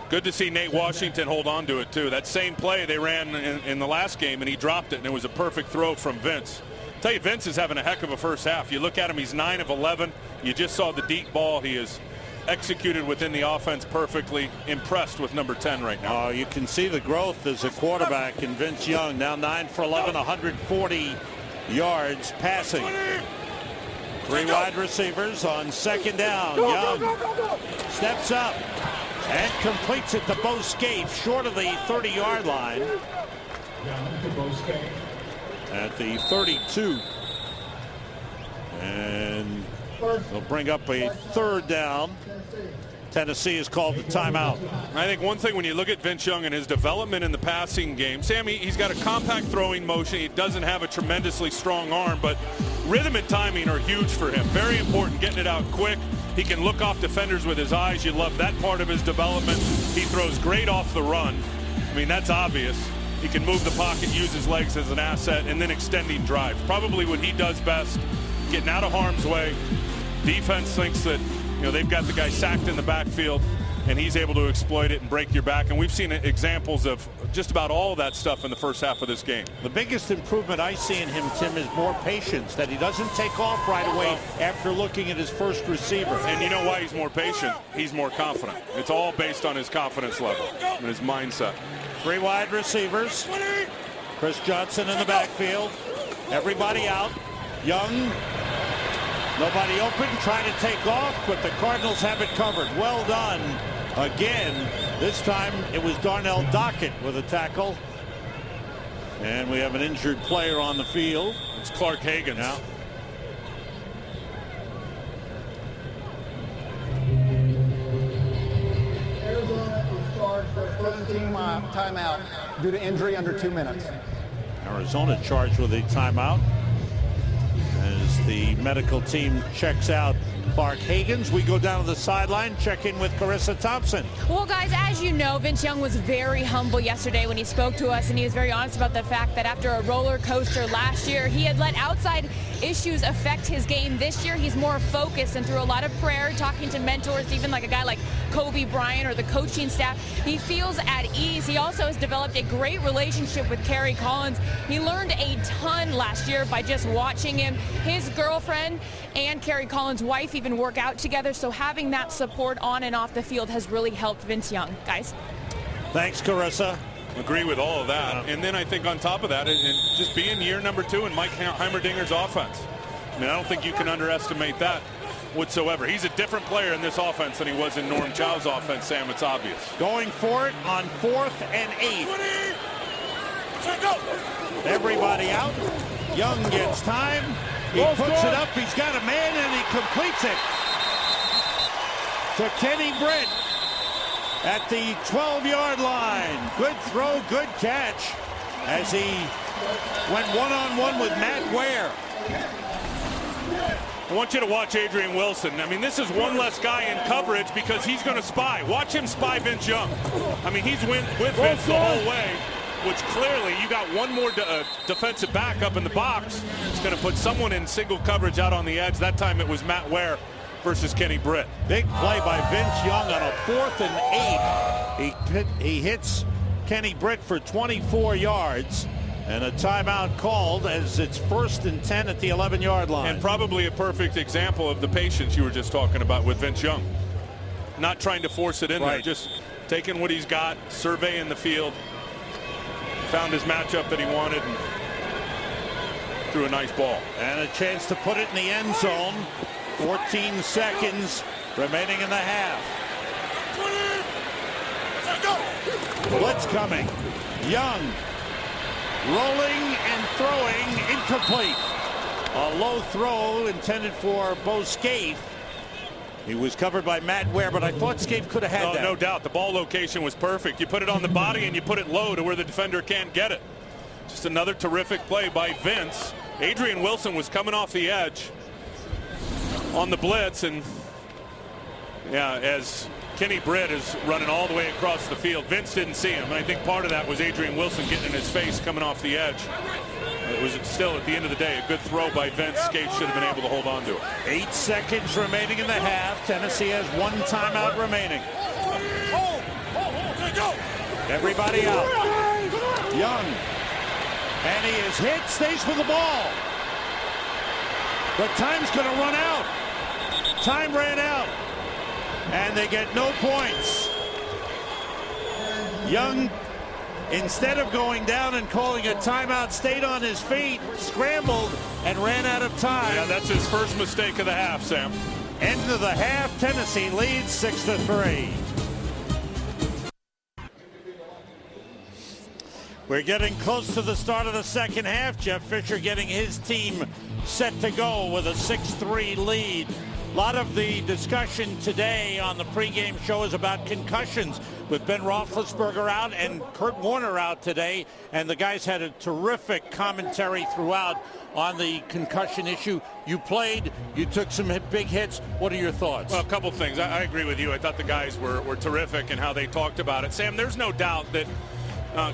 Good to see Nate Washington hold on to it too. That same play they ran in the last game, and he dropped it, and it was a perfect throw from Vince. I'll tell you, Vince is having a heck of a first half. You look at him, he's 9 of 11. You just saw the deep ball. He is executed within the offense perfectly. Impressed with number 10 right now. You can see the growth as a quarterback in Vince Young. Now 9 for 11, 140 yards passing. 3 wide receivers on second down. Young steps up and completes it to Bo Scaife, short of the 30-yard line. At the 32. And they'll bring up a third down. Tennessee has called the timeout. I think one thing when you look at Vince Young and his development in the passing game, Sammy, he's got a compact throwing motion. He doesn't have a tremendously strong arm, but rhythm and timing are huge for him. Very important, getting it out quick. He can look off defenders with his eyes. You love that part of his development. He throws great off the run. I mean, that's obvious. He can move the pocket, use his legs as an asset, and then extending drive. Probably what he does best, getting out of harm's way. Defense thinks that, you know, they've got the guy sacked in the backfield, and he's able to exploit it and break your back. And we've seen examples of just about all of that stuff in the first half of this game. The biggest improvement I see in him, Tim, is more patience, that he doesn't take off right away after looking at his first receiver. And you know why he's more patient? He's more confident. It's all based on his confidence level and his mindset. 3 wide receivers. Chris Johnson in the backfield. Everybody out. Young. Nobody open, trying to take off, but the Cardinals have it covered. Well done. Again, this time it was Darnell Dockett with a tackle. And we have an injured player on the field. It's Clark Higgins. Yeah. Arizona is charged with 13 timeout due to injury under 2 minutes. Arizona charged with a timeout as the medical team checks out Clark Higgins. We go down to the sideline, check in with Carissa Thompson. Well, guys, as you know, Vince Young was very humble yesterday when he spoke to us, and he was very honest about the fact that after a roller coaster last year, he had let outside issues affect his game. This year, he's more focused, and through a lot of prayer, talking to mentors, even like a guy like Kobe Bryant or the coaching staff, he feels at ease. He also has developed a great relationship with Kerry Collins. He learned a ton last year by just watching him. His girlfriend and Kerry Collins' wife even work out together, so having that support on and off the field has really helped Vince Young. Guys. Thanks, Carissa. Agree with all of that. And then I think on top of that, and just being year number 2 in Mike Heimerdinger's offense. I mean, I don't think you can underestimate that whatsoever. He's a different player in this offense than he was in Norm Chow's offense, Sam. It's obvious. Going for it on 4th and 8. Everybody out. Young gets time. He puts it up. He's got a man, and he completes it to Kenny Britt at the 12-yard line. Good throw, good catch as he went one-on-one with Matt Ware. I want you to watch Adrian Wilson. I mean, this is one less guy in coverage because he's going to spy. Watch him spy Vince Young. I mean, he's with Vince the whole way, which clearly you got one more defensive back up in the box. It's going to put someone in single coverage out on the edge. That time it was Matt Ware versus Kenny Britt. Big play by Vince Young on a 4th and 8. He hits Kenny Britt for 24 yards. And a timeout called as it's 1st and 10 at the 11-yard line. And probably a perfect example of the patience you were just talking about with Vince Young. Not trying to force it in there, just taking what he's got, surveying the field. Found his matchup that he wanted and threw a nice ball. And a chance to put it in the end zone. 14 seconds remaining in the half. Blitz coming. Young rolling and throwing, incomplete. A low throw intended for Bo Scaife. He was covered by Matt Ware, but I thought Scaife could have had that. No doubt. The ball location was perfect. You put it on the body and you put it low to where the defender can't get it. Just another terrific play by Vince. Adrian Wilson was coming off the edge on the blitz, and yeah, as Kenny Britt is running all the way across the field, Vince didn't see him, and I think part of that was Adrian Wilson getting in his face coming off the edge. It was still, at the end of the day, a good throw by Vince. Scaife should have been able to hold on to it. 8 seconds remaining in the half. Tennessee has 1 timeout remaining. Everybody out. Young. And he is hit, stays with the ball. But time's going to run out. Time ran out. And they get no points. Young, instead of going down and calling a timeout, stayed on his feet, scrambled, and ran out of time. Yeah, that's his first mistake of the half, Sam. End of the half, Tennessee leads 6-3. We're getting close to the start of the second half. Jeff Fisher getting his team set to go with a 6-3 lead. A lot of the discussion today on the pregame show is about concussions, with Ben Roethlisberger out and Kurt Warner out today. And the guys had a terrific commentary throughout on the concussion issue. You played, you took some big hits. What are your thoughts? Well, a couple things. I agree with you. I thought the guys were terrific in how they talked about it. Sam, there's no doubt that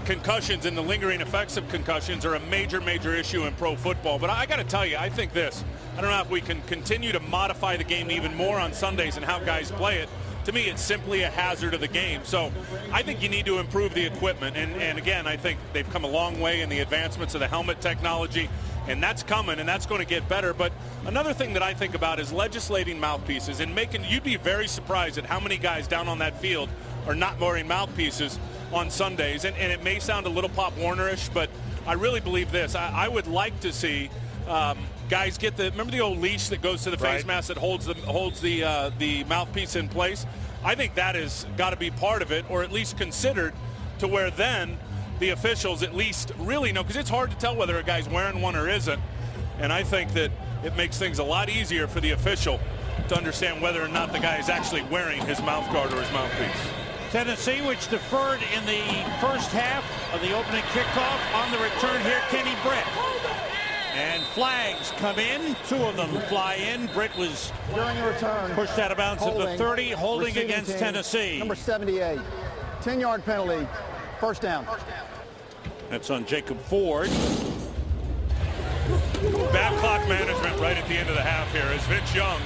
concussions and the lingering effects of concussions are a major issue in pro football. But I got to tell you, I think this. I don't know if we can continue to modify the game even more on Sundays and how guys play it. To me, it's simply a hazard of the game. So I think you need to improve the equipment. And again, I think they've come a long way in the advancements of the helmet technology. And that's coming, and that's going to get better. But another thing that I think about is legislating mouthpieces and making, you'd be very surprised at how many guys down on that field are not wearing mouthpieces on Sundays. And it may sound a little Pop Warner-ish, but I really believe this. I would like to see guys get remember the old leash that goes to the face mask that holds the mouthpiece in place? I think that has got to be part of it, or at least considered, to where then the officials at least really know, because it's hard to tell whether a guy's wearing one or isn't. And I think that it makes things a lot easier for the official to understand whether or not the guy is actually wearing his mouth guard or his mouthpiece. Tennessee, which deferred in the first half of the opening kickoff. On the return here, Kenny Britt. And flags come in. 2 of them fly in. Britt was During the return, pushed out of bounds at the 30, holding against team, Tennessee. Number 78. 10-yard penalty. First down. That's on Jacob Ford. Bad clock management right at the end of the half here as Vince Young.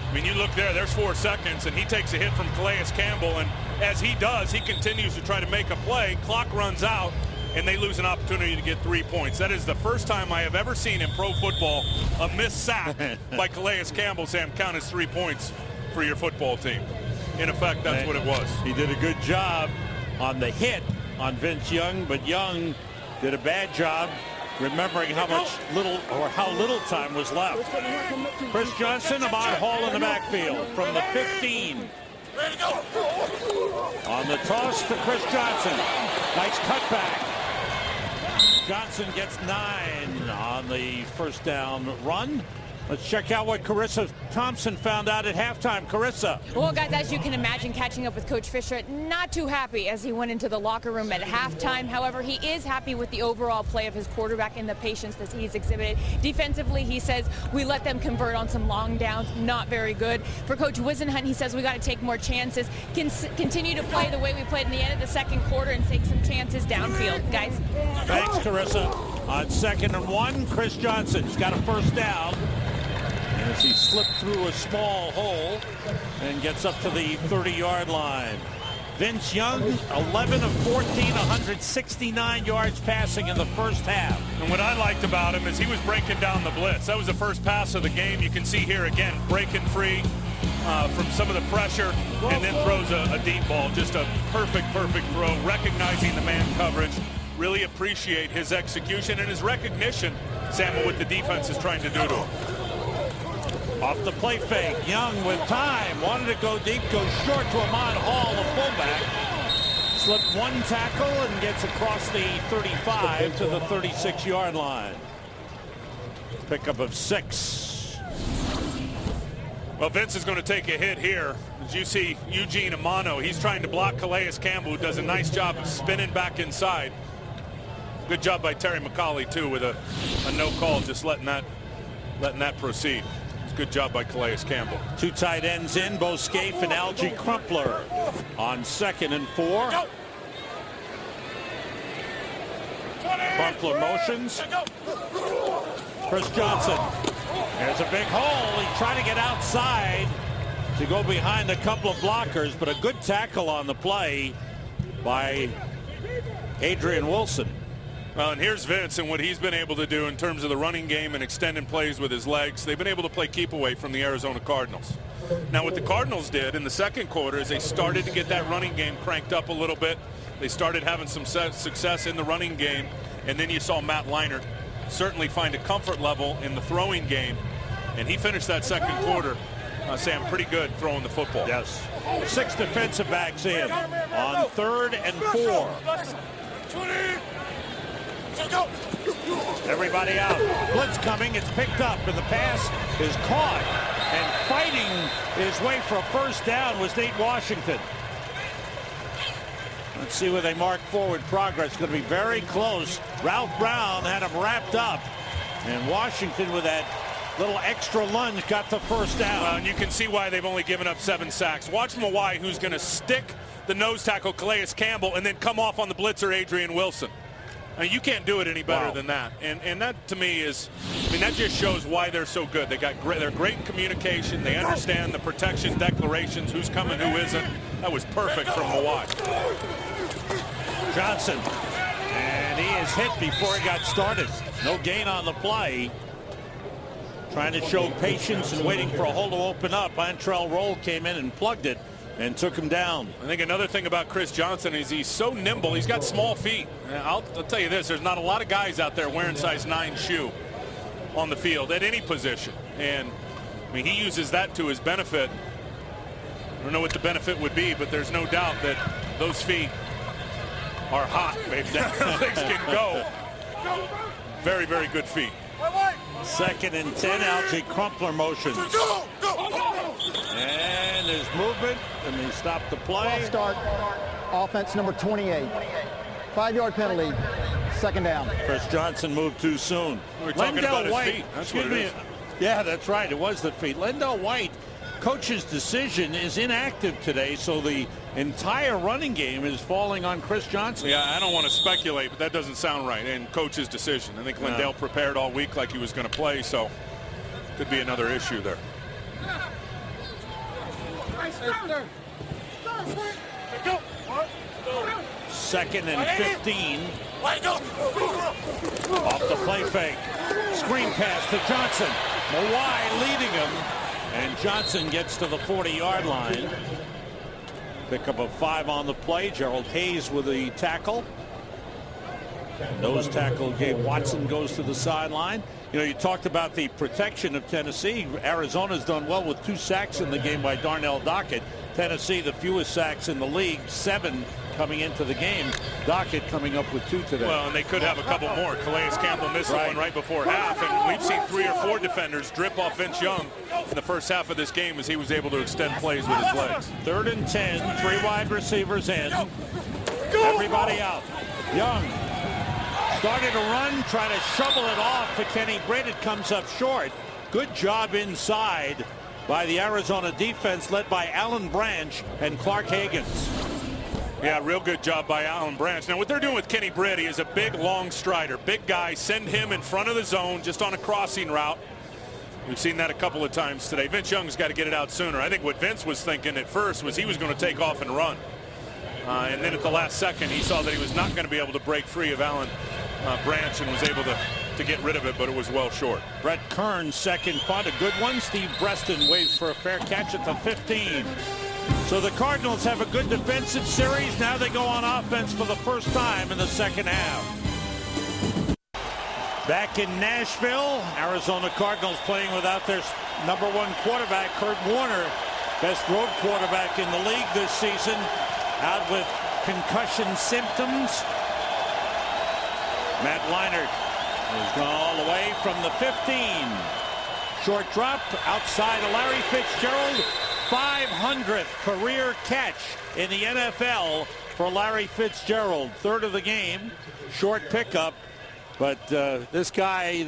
I mean, you look there, there's 4 seconds, and he takes a hit from Calais Campbell, and as he does, he continues to try to make a play. Clock runs out, and they lose an opportunity to get 3 points. That is the first time I have ever seen in pro football a missed sack by Calais Campbell, Sam, count as 3 points for your football team. In effect, that's what it was. He did a good job on the hit on Vince Young, but Young did a bad job remembering how little time was left. Chris Johnson, Ahmad Hall in the backfield from the 15. On the toss to Chris Johnson. Nice cutback. Johnson gets 9 on the first down run. Let's check out what Carissa Thompson found out at halftime. Carissa. Well, guys, as you can imagine, catching up with Coach Fisher, not too happy as he went into the locker room at halftime. However, he is happy with the overall play of his quarterback and the patience that he's exhibited. Defensively, he says, we let them convert on some long downs. Not very good. For Coach Wisenhunt, he says we got to take more chances. Continue to play the way we played in the end of the second quarter and take some chances downfield, guys. Thanks, Carissa. On 2nd and 1, Chris Johnson's got a first down as he slipped through a small hole and gets up to the 30-yard line. Vince Young, 11 of 14, 169 yards passing in the first half. And what I liked about him is he was breaking down the blitz. That was the first pass of the game. You can see here again, breaking free from some of the pressure, and then throws a deep ball. Just a perfect throw, recognizing the man coverage. Really appreciate his execution and his recognition, Samuel, what the defense is trying to do to him. Off the play fake, Young with time, wanted to go deep, goes short to Ahmad Hall, the fullback. Slipped 1 tackle and gets across the 35 to the 36-yard line. Pickup of 6. Well, Vince is going to take a hit here. As you see, Eugene Amano, he's trying to block Calais Campbell, who does a nice job of spinning back inside. Good job by Terry McCauley, too, with a no call, just letting that proceed. It's a good job by Calais Campbell. Two tight ends in, Bo Scaife and Algie Crumpler on 2nd and 4. Crumpler motions. Chris Johnson. There's a big hole. He's trying to get outside to go behind a couple of blockers, but a good tackle on the play by Adrian Wilson. Well, and here's Vince and what he's been able to do in terms of the running game and extending plays with his legs. They've been able to play keep away from the Arizona Cardinals. Now, what the Cardinals did in the second quarter is they started to get that running game cranked up a little bit. They started having some success in the running game, and then you saw Matt Leinart certainly find a comfort level in the throwing game, and he finished that second quarter, Sam, pretty good throwing the football. Yes. 6 defensive backs in on 3rd and 4. Everybody out. Blitz coming. It's picked up, and the pass is caught. And fighting his way for a first down was Nate Washington. Let's see where they mark forward progress. It's going to be very close. Ralph Brown had him wrapped up, and Washington with that little extra lunge got the first down. Well, and you can see why they've only given up 7 sacks. Watch Mawai, who's going to stick the nose tackle Calais Campbell and then come off on the blitzer Adrian Wilson. I mean, you can't do it any better than that. And that to me is, I mean, that just shows why they're so good. They're great in communication. They understand the protection declarations, who's coming, who isn't. That was perfect from Mawai. Johnson, and he is hit before he got started. No gain on the play. Trying to show patience and waiting for a hole to open up. Antrell Roll came in and plugged it and took him down. I think another thing about Chris Johnson is he's so nimble. He's got small feet. I'll tell you this, there's not a lot of guys out there wearing size 9 shoe on the field at any position. And I mean, he uses that to his benefit. I don't know what the benefit would be, but there's no doubt that those feet are hot. Things can go. Very, very good feet. 2nd and 10, Algie Crumpler motions. And there's movement, and they stop the play. False start, offense number 28. 5-yard penalty, 2nd down. Chris Johnson moved too soon. We're talking about his feet. That's what it is. Yeah, that's right. It was the feet. Lendell White, coach's decision, is inactive today, so the entire running game is falling on Chris Johnson. Yeah, I don't want to speculate, but that doesn't sound right. And coach's decision. I think Lendell prepared all week like he was going to play, so could be another issue there. 2nd and 15. Off the play fake. Screen pass to Johnson. Mawai leading him. And Johnson gets to the 40-yard line. Pick up a 5 on the play. Gerald Hayes with the tackle. Nose tackle Gabe Watson goes to the sideline. You know, you talked about the protection of Tennessee. Arizona's done well with 2 sacks in the game by Darnell Dockett. Tennessee, the fewest sacks in the league, 7 coming into the game. Dockett coming up with 2 today. Well, and they could have a couple more. Calais Campbell missed one right before half, and we've seen 3 or 4 defenders drip off Vince Young in the first half of this game as he was able to extend plays with his legs. 3rd and 10, 3 wide receivers in. Everybody out. Young started to run, try to shovel it off to Kenny Britt. It comes up short. Good job inside by the Arizona defense led by Alan Branch and Clark Higgins. Yeah, real good job by Alan Branch. Now, what they're doing with Kenny Britt, he is a big, long strider. Big guy, send him in front of the zone just on a crossing route. We've seen that a couple of times today. Vince Young's got to get it out sooner. I think what Vince was thinking at first was he was going to take off and run. And then at the last second, he saw that he was not going to be able to break free of Alan Branch and was able to get rid of it, but it was well short. Brett Kern's 2nd punt, a good one. Steve Breston waits for a fair catch at the 15. So the Cardinals have a good defensive series. Now they go on offense for the first time in the 2nd half. Back in Nashville, Arizona Cardinals playing without their #1 quarterback, Kurt Warner, best road quarterback in the league this season, out with concussion symptoms. Matt Leinart has gone all the way from the 15. Short drop outside of Larry Fitzgerald. 500th career catch in the NFL for Larry Fitzgerald. Third of the game. Short pickup. But this guy,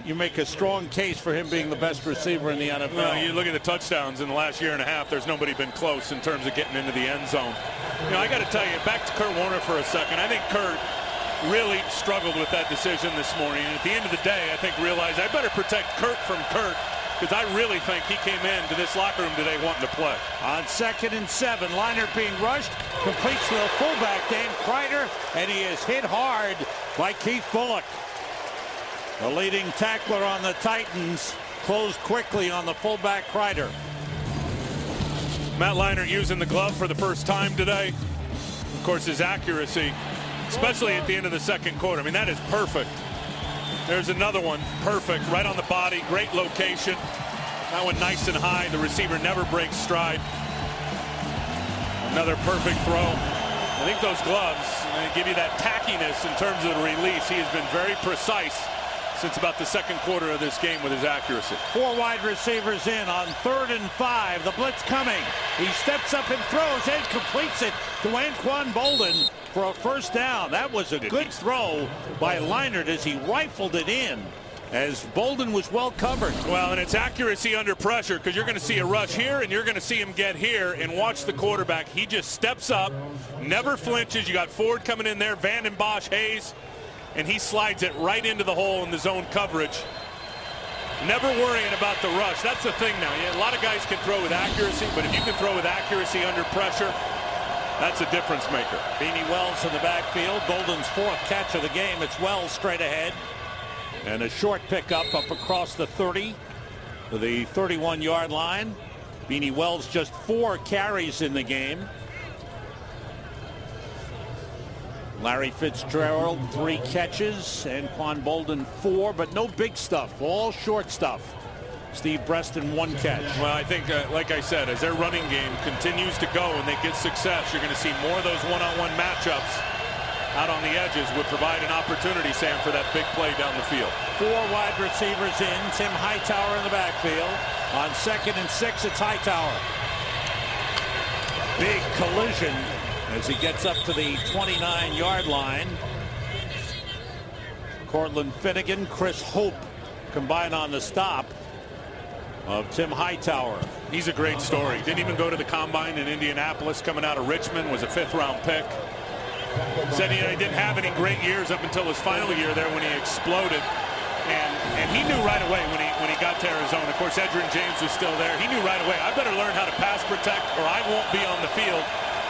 you make a strong case for him being the best receiver in the NFL. Well, you look at the touchdowns in the last year and a half, there's nobody been close in terms of getting into the end zone. You know, I got to tell you, back to Kurt Warner for a second. I think Kurt really struggled with that decision this morning. And at the end of the day, I think realized I better protect Kurt from Kurt, because I really think he came into this locker room today wanting to play. On 2nd and 7, Leinart being rushed, completes to the fullback, Dan Kreider, and he is hit hard by Keith Bullock. The leading tackler on the Titans closed quickly on the fullback Kreider. Matt Leinart using the glove for the first time today. Of course, his accuracy, especially at the end of the second quarter. I mean, that is perfect. There's another one, perfect, right on the body, great location. That one nice and high. The receiver never breaks stride. Another perfect throw. I think those gloves give you that tackiness in terms of the release. He has been very precise since about the second quarter of this game with his accuracy. 4 wide receivers in on 3rd and 5. The blitz coming. He steps up and throws and completes it to Anquan Boldin for a first down. That was a good throw by Leinart as he rifled it in, as Boldin was well covered. Well, and it's accuracy under pressure, because you're going to see a rush here and you're going to see him get here, and watch the quarterback. He just steps up, never flinches. You got Ford coming in there, Van den Bosch, Hayes, and he slides it right into the hole in the zone coverage. Never worrying about the rush. That's the thing now. Yeah, a lot of guys can throw with accuracy, but if you can throw with accuracy under pressure, that's a difference maker. Beanie Wells in the backfield. Boldin's 4th catch of the game. It's Wells straight ahead. And a short pickup up across the 30 to the 31-yard line. Beanie Wells just 4 carries in the game. Larry Fitzgerald 3 catches, and Anquan Boldin 4, but no big stuff, all short stuff. Steve Breston 1 catch. Well, I think, like I said, as their running game continues to go and they get success, you're going to see more of those one-on-one matchups out on the edges. Would provide an opportunity, Sam, for that big play down the field. 4 wide receivers in. Tim Hightower in the backfield. On 2nd and 6, it's Hightower. Big collision as he gets up to the 29-yard line. Cortland Finnegan, Chris Hope combine on the stop of Tim Hightower. He's a great story. Didn't even go to the combine in Indianapolis, coming out of Richmond, was a 5th-round pick. Said he didn't have any great years up until his final year there when he exploded. And he knew right away when he got to Arizona. Of course, Edgerrin James was still there. He knew right away, I better learn how to pass protect or I won't be on the field.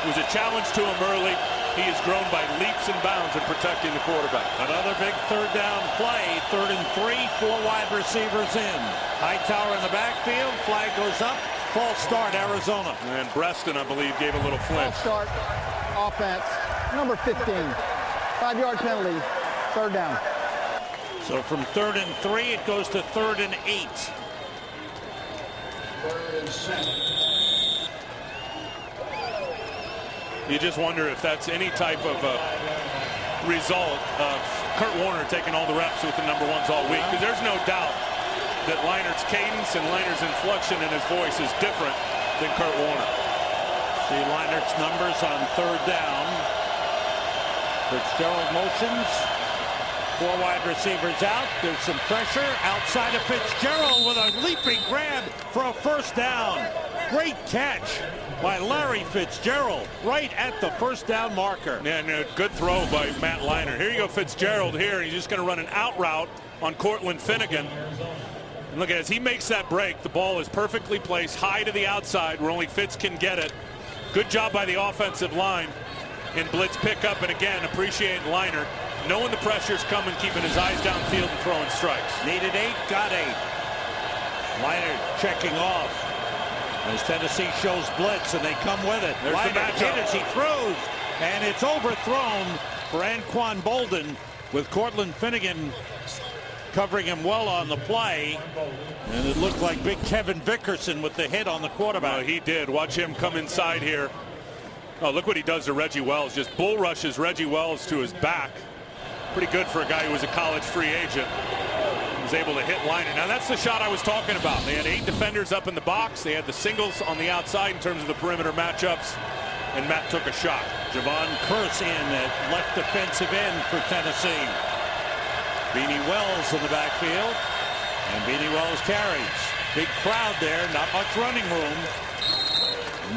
It was a challenge to him early. He has grown by leaps and bounds in protecting the quarterback. Another big 3rd down play. 3rd and 3, 4 wide receivers in. Hightower in the backfield. Flag goes up. False start, Arizona. And Breston, I believe, gave a little flinch. False start, offense, number 15. 5-yard penalty, 3rd down. So from 3rd and 3, it goes to 3rd and 8. 3rd and 7. You just wonder if that's any type of result of Kurt Warner taking all the reps with the number 1s all week, because there's no doubt that Leinart's cadence and Leinart's inflection in his voice is different than Kurt Warner. See Leinart's numbers on 3rd down. Fitzgerald motions. 4 wide receivers out. There's some pressure outside of Fitzgerald with a leaping grab for a first down. Great catch by Larry Fitzgerald right at the first down marker. Yeah, and a good throw by Matt Leinart. Here you go, Fitzgerald here. He's just going to run an out route on Cortland Finnegan. And look at it, as he makes that break, the ball is perfectly placed high to the outside where only Fitz can get it. Good job by the offensive line in blitz pickup, and again, appreciate Leinart knowing the pressure's coming, keeping his eyes downfield and throwing strikes. Needed 8, got 8. Leinart checking off as Tennessee shows blitz, and they come with it. There's the matchup. Hit as he throws, and it's overthrown for Anquan Boldin, with Cortland Finnegan covering him well on the play. And it looked like big Kevin Vickerson with the hit on the quarterback. Oh, he did. Watch him come inside here. Oh, look what he does to Reggie Wells. Just bull rushes Reggie Wells to his back. Pretty good for a guy who was a college free agent. was able to hit Leinart. Now that's the shot I was talking about. They had 8 defenders up in the box. They had the singles on the outside in terms of the perimeter matchups, and Matt took a shot. Javon Curse in at left defensive end for Tennessee. Beanie Wells in the backfield, and Beanie Wells carries. Big crowd there, not much running room.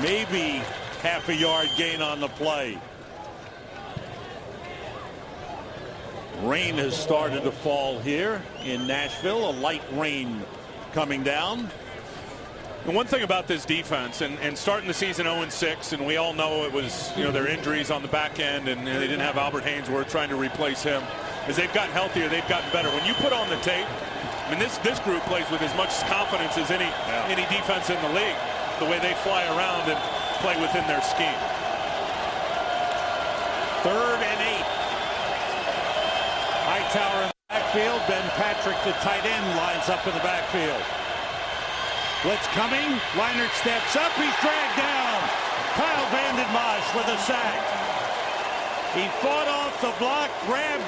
Maybe half a yard gain on the play. Rain has started to fall here in Nashville, a light rain coming down. And one thing about this defense, and starting the season 0-6, and we all know it was, their injuries on the back end, and they didn't have Albert Haynesworth trying to replace him. As they've gotten healthier, they've gotten better. When you put on the tape, I mean, this group plays with as much confidence as any defense in the league, the way they fly around and play within their scheme. 3rd and 8. Hightower in the backfield. Ben Patrick, the tight end, lines up in the backfield. Blitz coming. Leinart steps up. He's dragged down. Kyle Vanden Bosch with a sack. He fought off the block, grabbed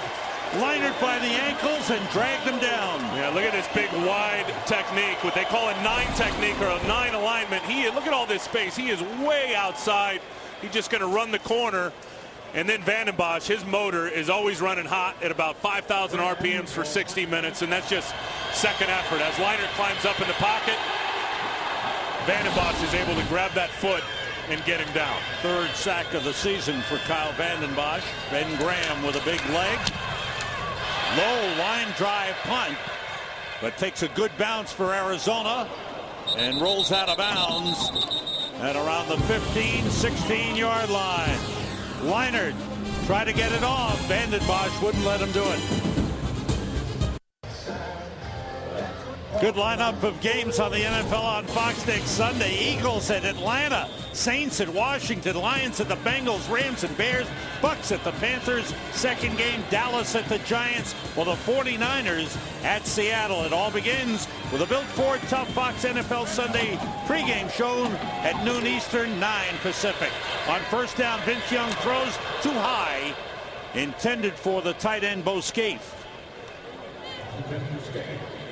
Leinart by the ankles, and dragged him down. Yeah, look at this big wide technique, what they call a 9 technique or a 9 alignment. Look at all this space. He is way outside. He's just going to run the corner. And then Vanden Bosch, his motor is always running hot at about 5,000 RPMs for 60 minutes, and that's just second effort. As Leinart climbs up in the pocket, Vanden Bosch is able to grab that foot and get him down. 3rd sack of the season for Kyle Vanden Bosch. Ben Graham with a big leg. Low line drive punt, but takes a good bounce for Arizona and rolls out of bounds at around the 15, 16-yard line. Leinart tried to get it off. Vanden Bosch wouldn't let him do it. Good lineup of games on the NFL on Fox next Sunday. Eagles at Atlanta, Saints at Washington, Lions at the Bengals, Rams and Bears, Bucks at the Panthers. Second game, Dallas at the Giants, while the 49ers at Seattle. It all begins with a Built Ford Tough Fox NFL Sunday pregame shown at noon Eastern, 9 Pacific. On first down, Vince Young throws too high, intended for the tight end Bo Scaife.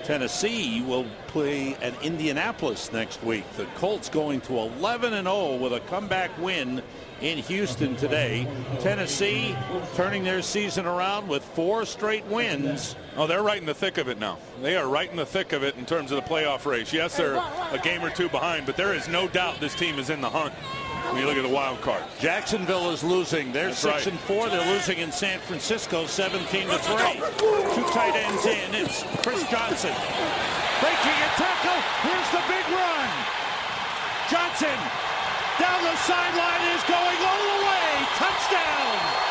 Tennessee will play at Indianapolis next week. The Colts going to 11-0 with a comeback win in Houston today. Tennessee turning their season around with 4 straight wins. Oh, they're right in the thick of it now. They are right in the thick of it in terms of the playoff race. Yes, they're a game or 2 behind, but there is no doubt this team is in the hunt when you look at the wild card. Jacksonville is losing. They're 6-4. They're losing in San Francisco 17-3. 2 tight ends in. It's Chris Johnson breaking a tackle. Here's the big run. Johnson down the sideline is going all the way. Touchdown.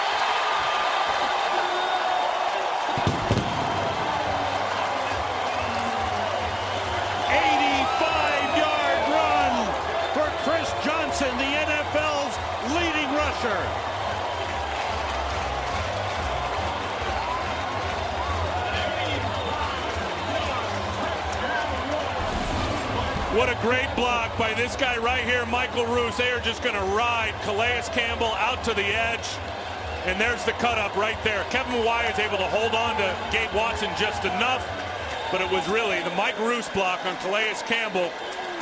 Chris Johnson, the NFL's leading rusher. What a great block by this guy right here, Michael Roos. They are just going to ride Calais Campbell out to the edge. And there's the cut up right there. Kevin Mawae is able to hold on to Gabe Watson just enough. But it was really the Mike Roos block on Calais Campbell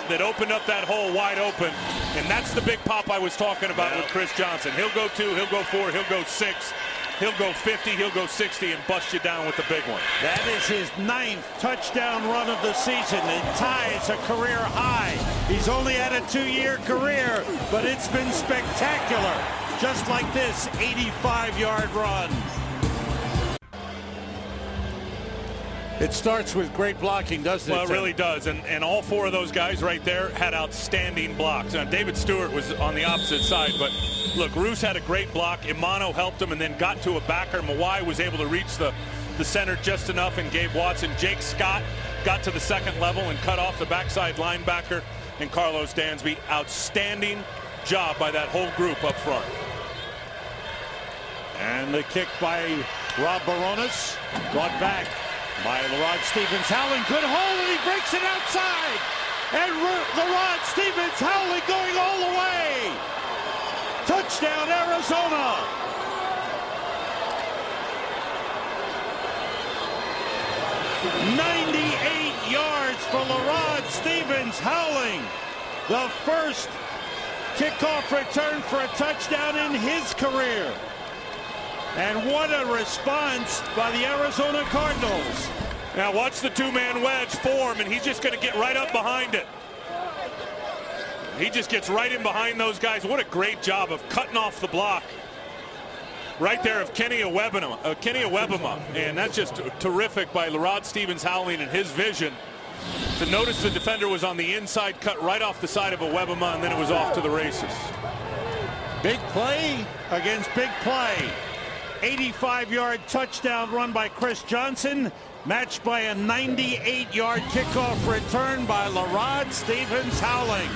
that opened up that hole wide open. And that's the big pop I was talking about with Chris Johnson. He'll go 2, he'll go 4, he'll go 6, he'll go 50, he'll go 60 and bust you down with the big one. That is his 9th touchdown run of the season. It ties a career high. He's only had a 2-year career, but it's been spectacular. Just like this 85-yard run. It starts with great blocking, doesn't it? Well, it really does. And all 4 of those guys right there had outstanding blocks. Now, David Stewart was on the opposite side, but look, Roos had a great block. Imano helped him and then got to a backer. Mawae was able to reach the center just enough, and Gabe Watson. Jake Scott got to the second level and cut off the backside linebacker, and Carlos Dansby. Outstanding job by that whole group up front. And the kick by Rob Baronis, brought back by LaRod Stevens-Howling. Good hole, and he breaks it outside. And LaRod Stevens-Howling going all the way. Touchdown, Arizona. LaRod Stevens howling. The first kickoff return for a touchdown in his career. And what a response by the Arizona Cardinals. Now watch the two-man wedge form, and he's just going to get right up behind it. He just gets right in behind those guys. What a great job of cutting off the block. Right there of Kenny Awebama. And that's just terrific by LaRod Stevens howling and his vision to notice the defender was on the inside, cut right off the side of Awebama, and then it was off to the races. Big play against big play. 85-yard touchdown run by Chris Johnson, matched by a 98-yard kickoff return by LaRod Stevens howling.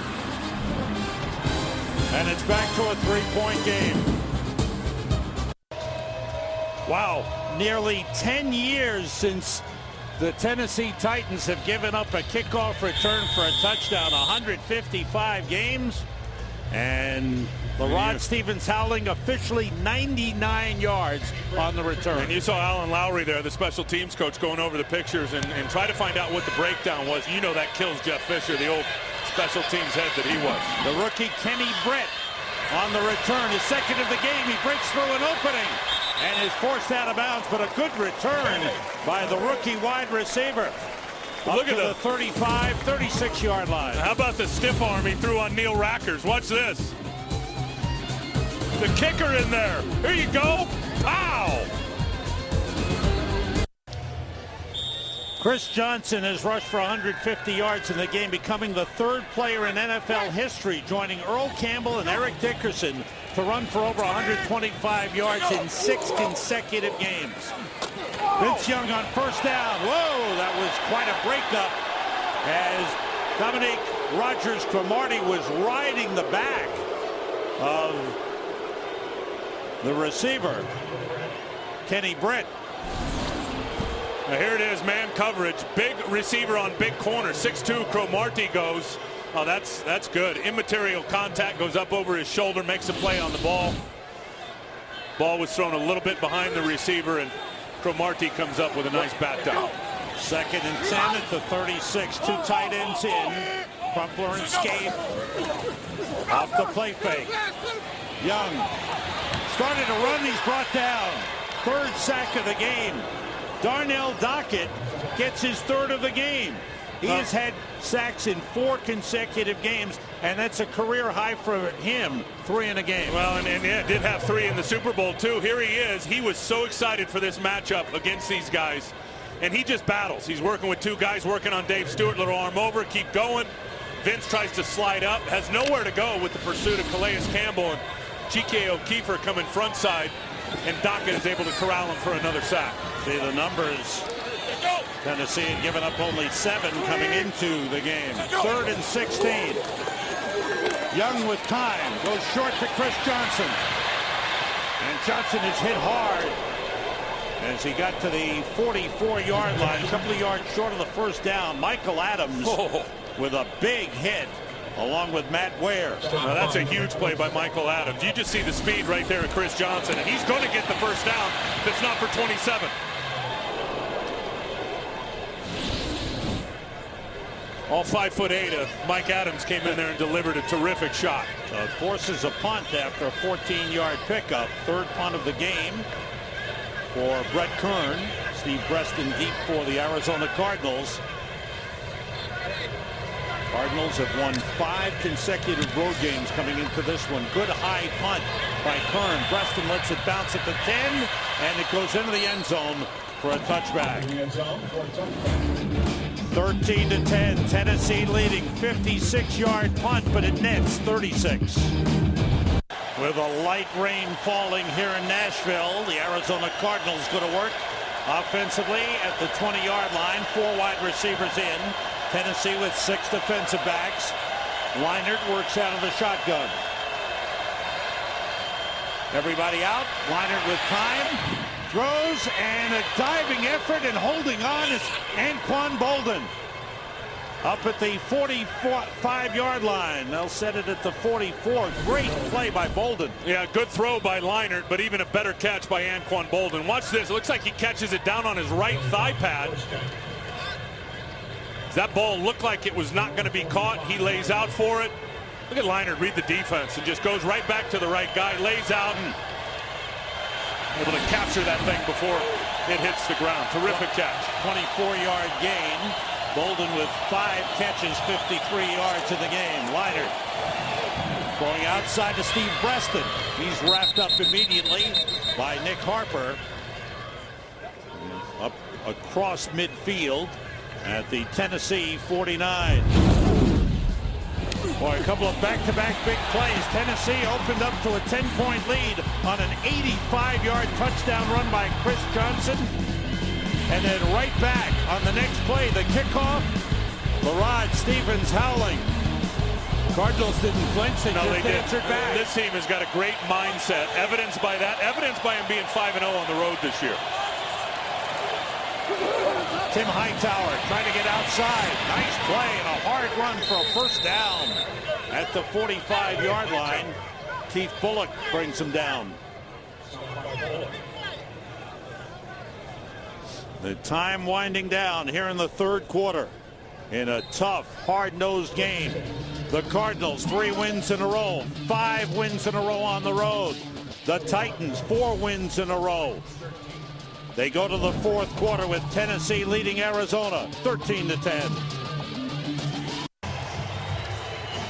And it's back to a 3-point game. Wow, nearly 10 years since the Tennessee Titans have given up a kickoff return for a touchdown. 155 games, and LaRod Stevens howling officially 99 yards on the return. And you saw Alan Lowry there, the special teams coach, going over the pictures and try to find out what the breakdown was. You know that kills Jeff Fisher, the old special teams head that he was. The rookie Kenny Britt on the return, his second of the game. He breaks through an opening and is forced out of bounds, but a good return by the rookie wide receiver. Look at the 35, 36-yard line. How about the stiff arm he threw on Neil Rackers? Watch this. The kicker in there. Here you go. Pow! Chris Johnson has rushed for 150 yards in the game, becoming the third player in NFL history, joining Earl Campbell and Eric Dickerson to run for over 125 yards in 6 consecutive games. Vince Young on first down. Whoa, that was quite a breakup as Dominique Rodgers-Cromartie was riding the back of the receiver, Kenny Britt. Now here it is, man coverage. Big receiver on big corner. 6'2", Cromartie goes. Oh, that's good. Immaterial contact, goes up over his shoulder, makes a play on the ball. Ball was thrown a little bit behind the receiver, and Cromartie comes up with a nice bat down. 2nd and 10 at the 36. Two tight ends in. Crumpler and Scaife. Off the play fake. Young started to run. He's brought down. 3rd sack of the game. Darnell Dockett gets his 3rd of the game. He has had sacks in 4 consecutive games, and that's a career high for him, 3 in a game. Well, and yeah, did have 3 in the Super Bowl, too. Here he is. He was so excited for this matchup against these guys, and he just battles. He's working with 2 guys, working on Dave Stewart, little arm over, keep going. Vince tries to slide up, has nowhere to go with the pursuit of Calais Campbell, and Chike O'Keefer coming front side, and Dockett is able to corral him for another sack. See the numbers. Tennessee had given up only 7 coming into the game. 3rd and 16. Young with time, goes short to Chris Johnson. And Johnson is hit hard as he got to the 44-yard line, a couple of yards short of the first down. Michael Adams with a big hit, along with Matt Ware. Now that's a huge play by Michael Adams. You just see the speed right there of Chris Johnson, and he's going to get the first down if it's not for 27. All 5'8" Mike Adams came in there and delivered a terrific shot. So it forces a punt after a 14-yard pickup. 3rd punt of the game for Brett Kern. Steve Breston deep for the Arizona Cardinals. Cardinals have won 5 consecutive road games coming into this one. Good high punt by Kern. Breston lets it bounce at the 10, and it goes into the end zone for a touchback. 13-10, Tennessee leading. 56-yard punt, but it nets 36. With a light rain falling here in Nashville, the Arizona Cardinals go to work offensively at the 20-yard line. 4 wide receivers in. Tennessee with 6 defensive backs. Leinart works out of the shotgun. Everybody out. Leinart with time. Throws, and a diving effort and holding on is Anquan Boldin. Up at the 45-yard line. They'll set it at the 44. Great play by Boldin. Yeah, good throw by Leinart, but even a better catch by Anquan Boldin. Watch this. It looks like he catches it down on his right thigh pad. That ball looked like it was not going to be caught. He lays out for it. Look at Leinart read the defense and just goes right back to the right guy, lays out and able to capture that thing before it hits the ground. Terrific catch. 24-yard gain. Bolden with 5 catches, 53 yards in the game. Leinart going outside to Steve Breaston. He's wrapped up immediately by Nick Harper. Up across midfield at the Tennessee 49. Boy, a couple of back-to-back big plays. Tennessee opened up to a 10-point lead on an 85-yard touchdown run by Chris Johnson. And then right back on the next play, the kickoff, Larod Stevens howling. Cardinals didn't flinch, they just answered back. This team has got a great mindset. Evidenced by that. Evidenced by him being 5-0 on the road this year. Tim Hightower trying to get outside. Nice play and a hard run for a first down at the 45-yard line. Keith Bullock brings him down. The time winding down here in the third quarter in a tough, hard-nosed game. The Cardinals 3 wins in a row, 5 wins in a row on the road. The Titans 4 wins in a row. They go to the fourth quarter with Tennessee leading Arizona 13-10.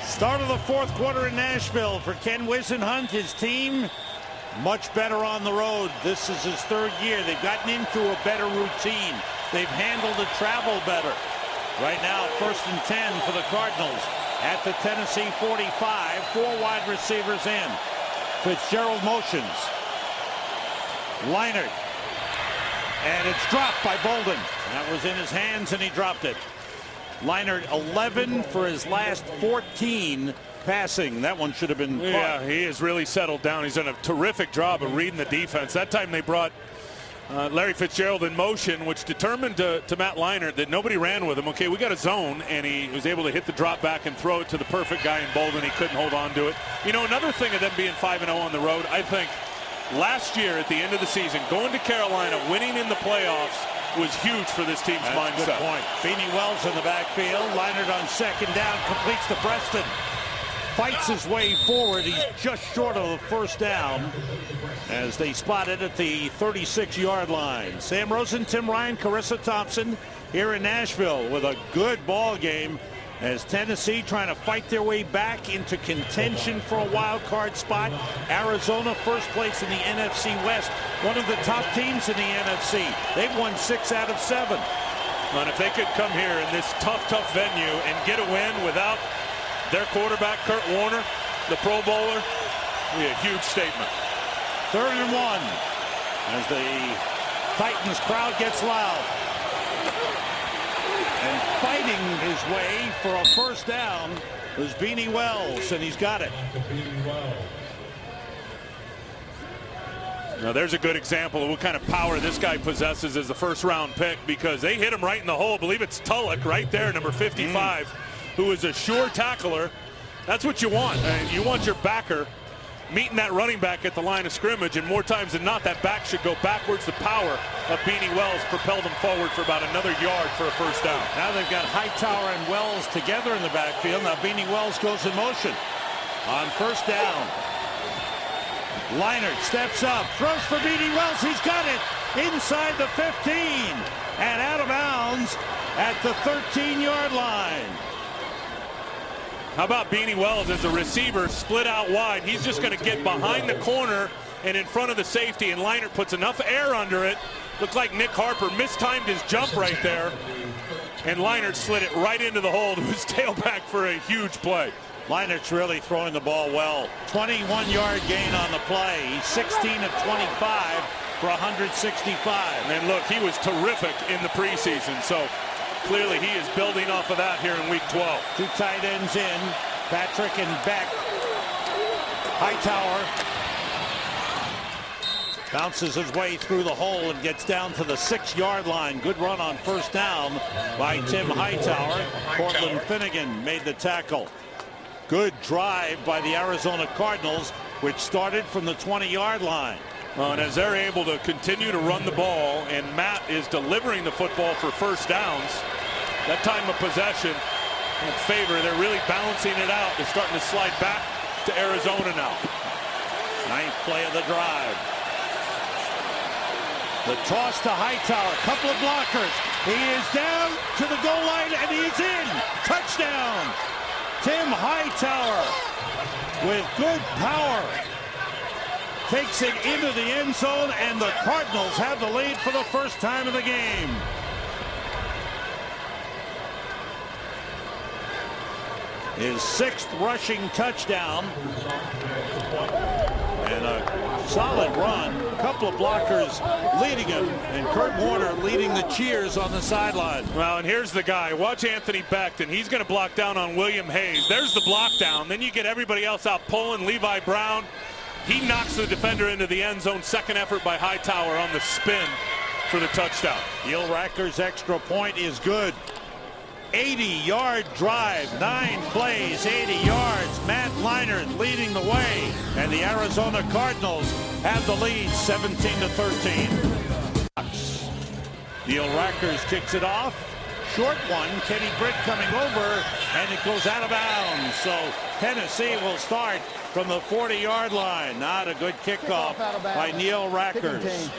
Start of the fourth quarter in Nashville for Ken Whisenhunt. His team much better on the road. This is his 3rd year. They've gotten into a better routine. They've handled the travel better. Right now, 1st and 10 for the Cardinals at the Tennessee 45. 4 wide receivers in. Fitzgerald motions. Leinart. And it's dropped by Bolden. That was in his hands and he dropped it. Leinart 11 for his last 14 passing. That one should have been caught. Yeah, he has really settled down. He's done a terrific job of reading the defense. That time they brought Larry Fitzgerald in motion, which determined to Matt Leinart that nobody ran with him. Okay, we got a zone, and he was able to hit the drop back and throw it to the perfect guy in Bolden. He couldn't hold on to it. You know, another thing of them being 5-0 on the road, I think last year at the end of the season, going to Carolina, winning in the playoffs was huge for this team's mindset. Good point. Beanie Wells in the backfield. Leinart on 2nd down, completes to Preston. Fights his way forward. He's just short of the first down as they spot it at the 36-yard line. Sam Rosen, Tim Ryan, Carissa Thompson here in Nashville with a good ball game as Tennessee trying to fight their way back into contention for a wild card spot. Arizona 1st place in the NFC West, one of the top teams in the NFC. They've won 6 out of 7. And if they could come here in this tough venue and get a win without their quarterback, Kurt Warner, the Pro Bowler, it'd be a huge statement. 3rd and 1 as the Titans crowd gets loud. And fighting his way for a first down was Beanie Wells, and he's got it. Now there's a good example of what kind of power this guy possesses as a 1st-round pick, because they hit him right in the hole. I believe it's Tulloch right there, number 55, who is a sure tackler. That's what you want. You want your backer meeting that running back at the line of scrimmage, and more times than not, that back should go backwards. The power of Beanie Wells propelled him forward for about another yard for a first down. Now they've got Hightower and Wells together in the backfield. Now Beanie Wells goes in motion on 1st down. Leinart steps up, throws for Beanie Wells. He's got it inside the 15 and out of bounds at the 13-yard line. How about Beanie Wells as a receiver split out wide? He's just going to get behind the corner and in front of the safety, and Leinart puts enough air under it. Looked like Nick Harper mistimed his jump right there, and Leinart slid it right into the hole to his tailback for a huge play. Leinart's really throwing the ball well. 21-yard gain on the play. He's 16 of 25 for 165. And look, he was terrific in the preseason, so clearly he is building off of that here in week 12. 2 tight ends in, Patrick and Beck. Hightower bounces his way through the hole and gets down to the 6-yard line. Good run on 1st down by Tim Hightower. Cortland Finnegan made the tackle. Good drive by the Arizona Cardinals, which started from the 20-yard line. And as they're able to continue to run the ball, and Matt is delivering the football for first downs, That time of possession in favor. They're really balancing it out. They're starting to slide back to Arizona now. 9th play of the drive. The toss to Hightower. Couple of blockers. He is down to the goal line and he's in. Touchdown. Tim Hightower with good power takes it into the end zone, and the Cardinals have the lead for the first time in the game. His 6th rushing touchdown. And a solid run. A couple of blockers leading him, and Kurt Warner leading the cheers on the sideline. Well, and here's the guy. Watch Anthony Beckton. He's going to block down on William Hayes. There's the block down. Then you get everybody else out pulling. Levi Brown. He knocks the defender into the end zone. Second effort by Hightower on the spin for the touchdown. Neil Racker's extra point is good. 80-yard drive, 9 plays, 80 yards. Matt Leinart leading the way, and the Arizona Cardinals have the lead 17-13. Neil Rackers kicks it off. Short one. Kenny Britt coming over, and it goes out of bounds. So Tennessee will start from the 40-yard line. Not a good kickoff by Neil Rackers.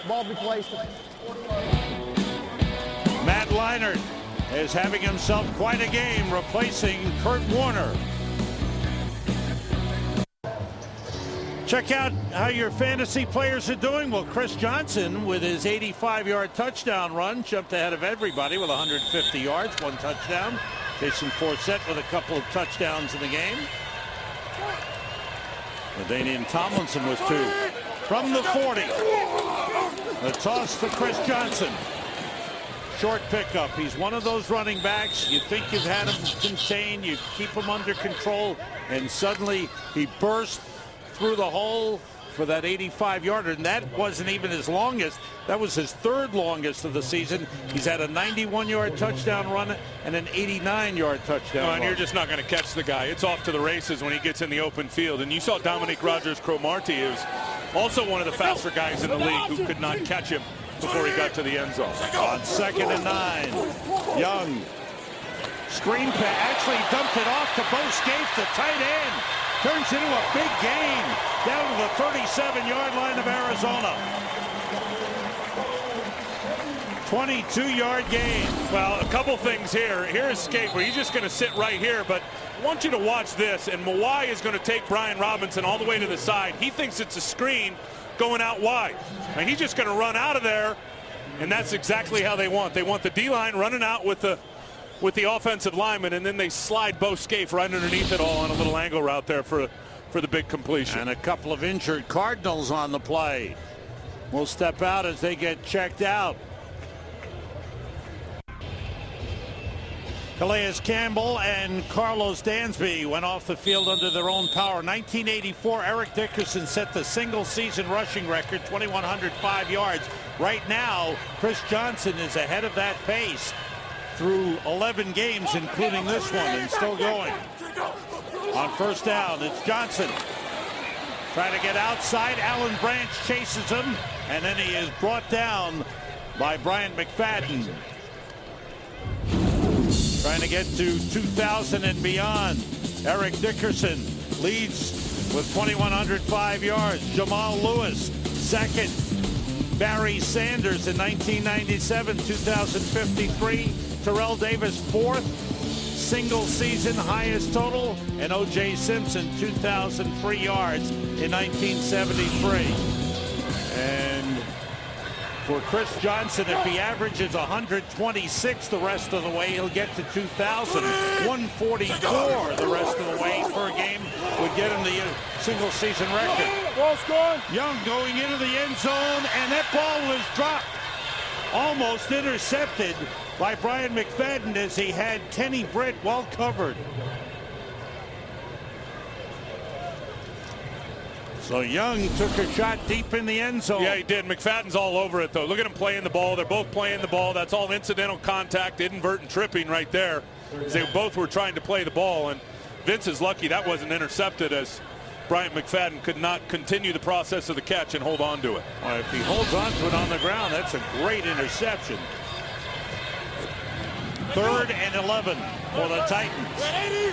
Ball be placed. Matt Leinart is having himself quite a game, replacing Kurt Warner. Check out how your fantasy players are doing. Well, Chris Johnson, with his 85-yard touchdown run, jumped ahead of everybody with 150 yards, 1 touchdown. Jason Forsett with a couple of touchdowns in the game. LaDainian Tomlinson with 2. From the 40, the toss to Chris Johnson. Short pickup. He's one of those running backs. You think you've had him contained, you keep him under control, and suddenly he burst through the hole for that 85-yarder, and that wasn't even his longest. That was his 3rd longest of the season. He's had a 91-yard touchdown run and an 89-yard touchdown and run. you're just not going to catch the guy. It's off to the races when he gets in the open field. And you saw Dominique Rodgers-Cromartie is also one of the faster guys in the league who could not catch him before he got to the end zone. On 2nd and 9, Young. Screen pass, actually dumped it off to Bo Scaife, the tight end. Turns into a big gain down to the 37-yard line of Arizona. 22-yard gain. Well, a couple things here. Here's Scaife, where he's just going to sit right here, but I want you to watch this, and Mawai is going to take Brian Robinson all the way to the side. He thinks it's a screen going out wide. And he's just going to run out of there, and that's exactly how they want. They want the D-line running out with the offensive lineman, and then they slide Bo Scaife right underneath it all on a little angle route there for the big completion. And a couple of injured Cardinals on the play. Will step out as they get checked out. Calais Campbell and Carlos Dansby went off the field under their own power. 1984, Eric Dickerson set the single-season rushing record, 2,105 yards. Right now, Chris Johnson is ahead of that pace through 11 games, including this one, and still going. On 1st down, it's Johnson. Trying to get outside. Alan Branch chases him, and then he is brought down by Bryant McFadden. Trying to get to 2,000 and beyond. Eric Dickerson leads with 2,105 yards. Jamal Lewis, 2nd. Barry Sanders in 1997, 2,053. Terrell Davis, 4th. Single season highest total. And O.J. Simpson, 2,003 yards in 1973. And for Chris Johnson, if he averages 126 the rest of the way, he'll get to 2,000. 144 the rest of the way per game would get him the single season record. Young going into the end zone, and that ball was dropped. Almost intercepted by Brian McFadden as he had Kenny Britt well covered. So Young took a shot deep in the end zone. Yeah, he did. McFadden's all over it, though. Look at him playing the ball. They're both playing the ball. That's all incidental contact, inadvertent tripping right there. They both were trying to play the ball, and Vince is lucky that wasn't intercepted, as Bryant McFadden could not continue the process of the catch and hold on to it. Well, if he holds on to it on the ground, that's a great interception. 3rd and 11 for the Titans. Ready,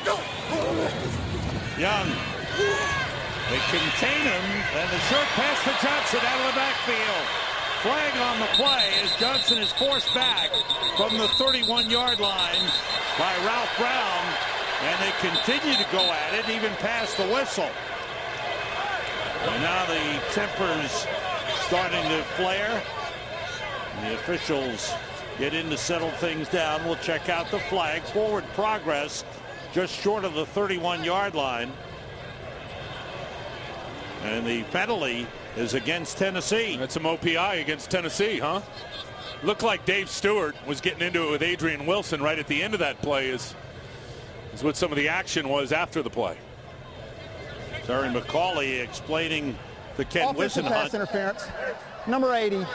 go. Young. They contain him, and the short pass to Johnson out of the backfield. Flag on the play as Johnson is forced back from the 31-yard line by Ralph Brown, and they continue to go at it even past the whistle. And now the tempers starting to flare. The officials get in to settle things down. We'll check out the flag. Forward progress just short of the 31-yard line. And the penalty is against Tennessee. That's some OPI against Tennessee, huh? Looked like Dave Stewart was getting into it with Adrian Wilson right at the end of that play is what some of the action was after the play. Terry McCauley explaining the Ken Offensive Wisenhunt. pass interference. Number 80.